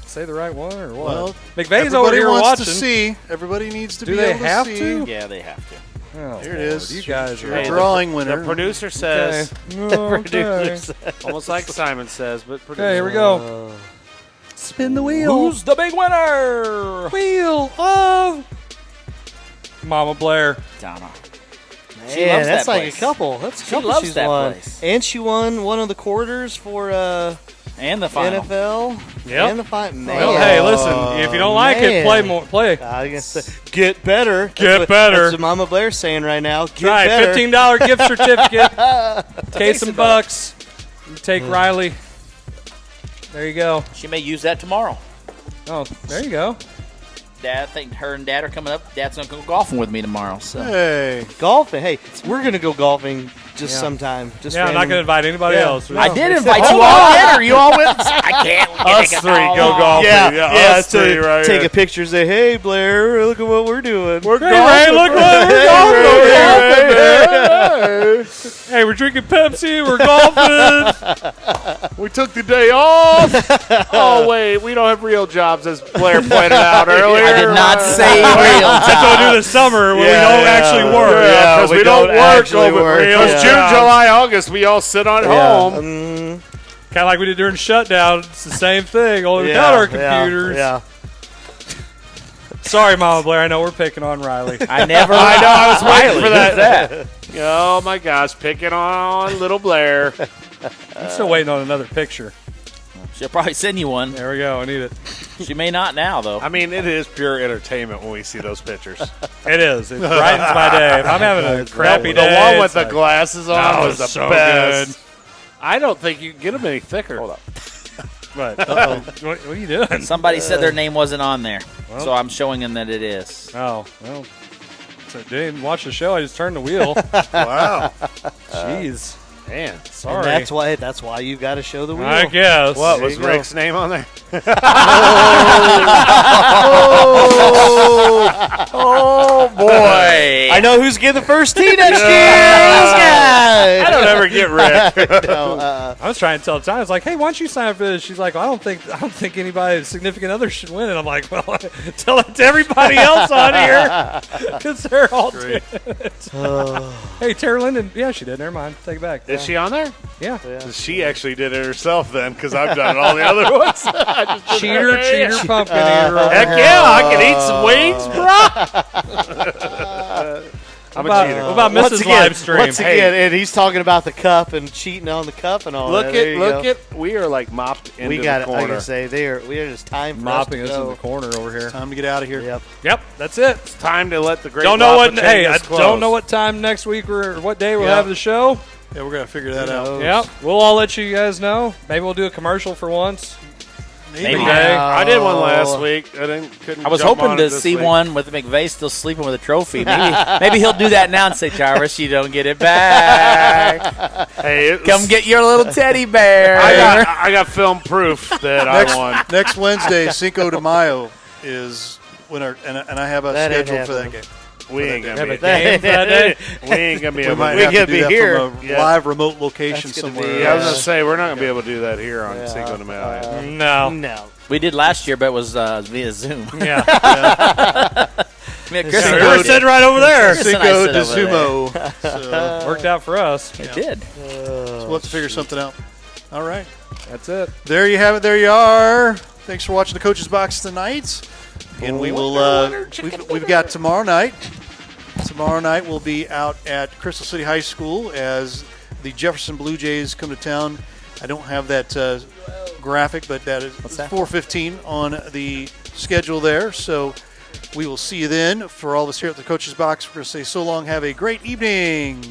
say the right one or what? Well, McVay's over everybody here wants watching. to see. Everybody needs to Do be they able have to see. to? Yeah, they have to. Oh, Here it is. You guys Your are drawing winner. The producer says. Okay. Almost like Simon says, but producer. Okay, here we go. Spin the wheel. Who's the big winner? Wheel of Mama Blair. Donna. Man, loves that's that like place. a couple. That's a She couple loves she's that won. place. And she won one of the quarters for And the final. NFL. Yep. And the final. Man. Well, hey, listen. If you don't like it, play more. Play. I was gonna say, get better. Get That's what- better. That's what Mama Blair's saying right now. Get Right, better. $15 gift certificate. Case some bucks. You take Riley. There you go. She may use that tomorrow. Oh, there you go. Dad, I think her and Dad are coming up. Dad's going to go golfing with me tomorrow. So. Hey. Golfing. Hey, we're going to go golfing just Yeah. sometime. Just Yeah, I'm not random. going to invite anybody else. I did invite you all dinner. You all went. I can't. Us three go golfing. Yeah, us three right take here. a picture and say, hey, Blair, look at what we're doing. We're Hey, golfing. Ray, look what we're golfing over here. Hey, we're drinking Pepsi. We're golfing. We took the day off. Oh, wait. We don't have real jobs, as Blair pointed out earlier. I did not say real. That's what we do this summer when we don't actually work. Yeah, because we don't work actually over work. Because Yeah. June, July, August, we all sit on home. Kind of like we did during shutdown. It's the same thing. Only Yeah, without our yeah, computers. Yeah. Sorry, Mama Blair. I know we're picking on Riley. I never. I know. I was waiting for Who's that. Oh, my gosh. Picking on little Blair. I'm still waiting on another picture. She'll probably send you one. There we go. I need it. She may not now, though. I mean, it is pure entertainment when we see those pictures. It is. It brightens my day. If I'm having a crappy The day. one with it's the like, glasses on that was the was so best. good. I don't think you can get them any thicker. Hold up. What? What are you doing? Somebody said their name wasn't on there, Well. so I'm showing them that it is. Oh, well. So didn't watch the show. I just turned the wheel. Wow. Jeez. Man, Sorry. And that's why you've got to show the wheel. I guess. What There was you go. Rick's name on there? Oh boy! I know who's getting the first tee next year. This guy. I don't ever get Rick. No, I was trying to tell Ty. I was like, "Hey, why don't you sign up for this?" She's like, well, "I don't think anybody significant other should win." And I'm like, "Well, tell it to everybody else on here because they're all doing it." Hey, Tara Linden. Yeah, she did. Never mind. Take it back. Is she on there? Yeah. She actually did it herself then, because I've done all the other ones. I just did Cheater, it. cheater, pumpkin eater. Heck yeah, I can eat some wings, bro. I'm a cheater. What about Mrs. Livestream? Once again, and he's talking about the cup and cheating on the cup and all Look that. There you at go. we are like mopped into We got the it. I corner. can say we are just time for Mopping us us to in go. the corner over here. Time to get out of here. Yep. Yep, that's it. It's time to let the great. Don't know what. Lapa Hey, I Changas close. don't know what time next week or what day we'll Yeah. have the show. Yeah, we're going to figure that out. Yep, we'll all let you guys know. Maybe we'll do a commercial for once. Maybe. Okay. I did one last week. Couldn't. I was jump hoping on to it this see week. one with McVay still sleeping with a trophy. Maybe he'll do that now and say, Jarvis, you don't get it back. Hey, it was- Come get your little teddy bear. I got film proof that I won. Next Wednesday, Cinco de Mayo is winner, and I have a That ain't schedule for that happening. game. We ain't gonna Have be. a game for that day. We ain't gonna be We able. might to have do to that. do that here. from a Yeah. live remote location That's gonna somewhere. be, Yeah, I was gonna say we're not gonna be able to do that here on Cinco de Mayo. No. No. We did last year, but it was via Zoom. Yeah. Me and We Chris were sitting right over there. Chris and I Cinco sit de over there. Sumo. So Worked out for us. It did. we'll have to figure something out. All right. That's it. There you have it. There you are. Thanks for watching the Coach's Box tonight. And we will. We've got tomorrow night. Tomorrow night we'll be out at Crystal City High School as the Jefferson Blue Jays come to town. I don't have that graphic, but that is 4:15 on the schedule there. So we will see you then. For all of us here at the Coach's Box, we're going to say so long. Have a great evening.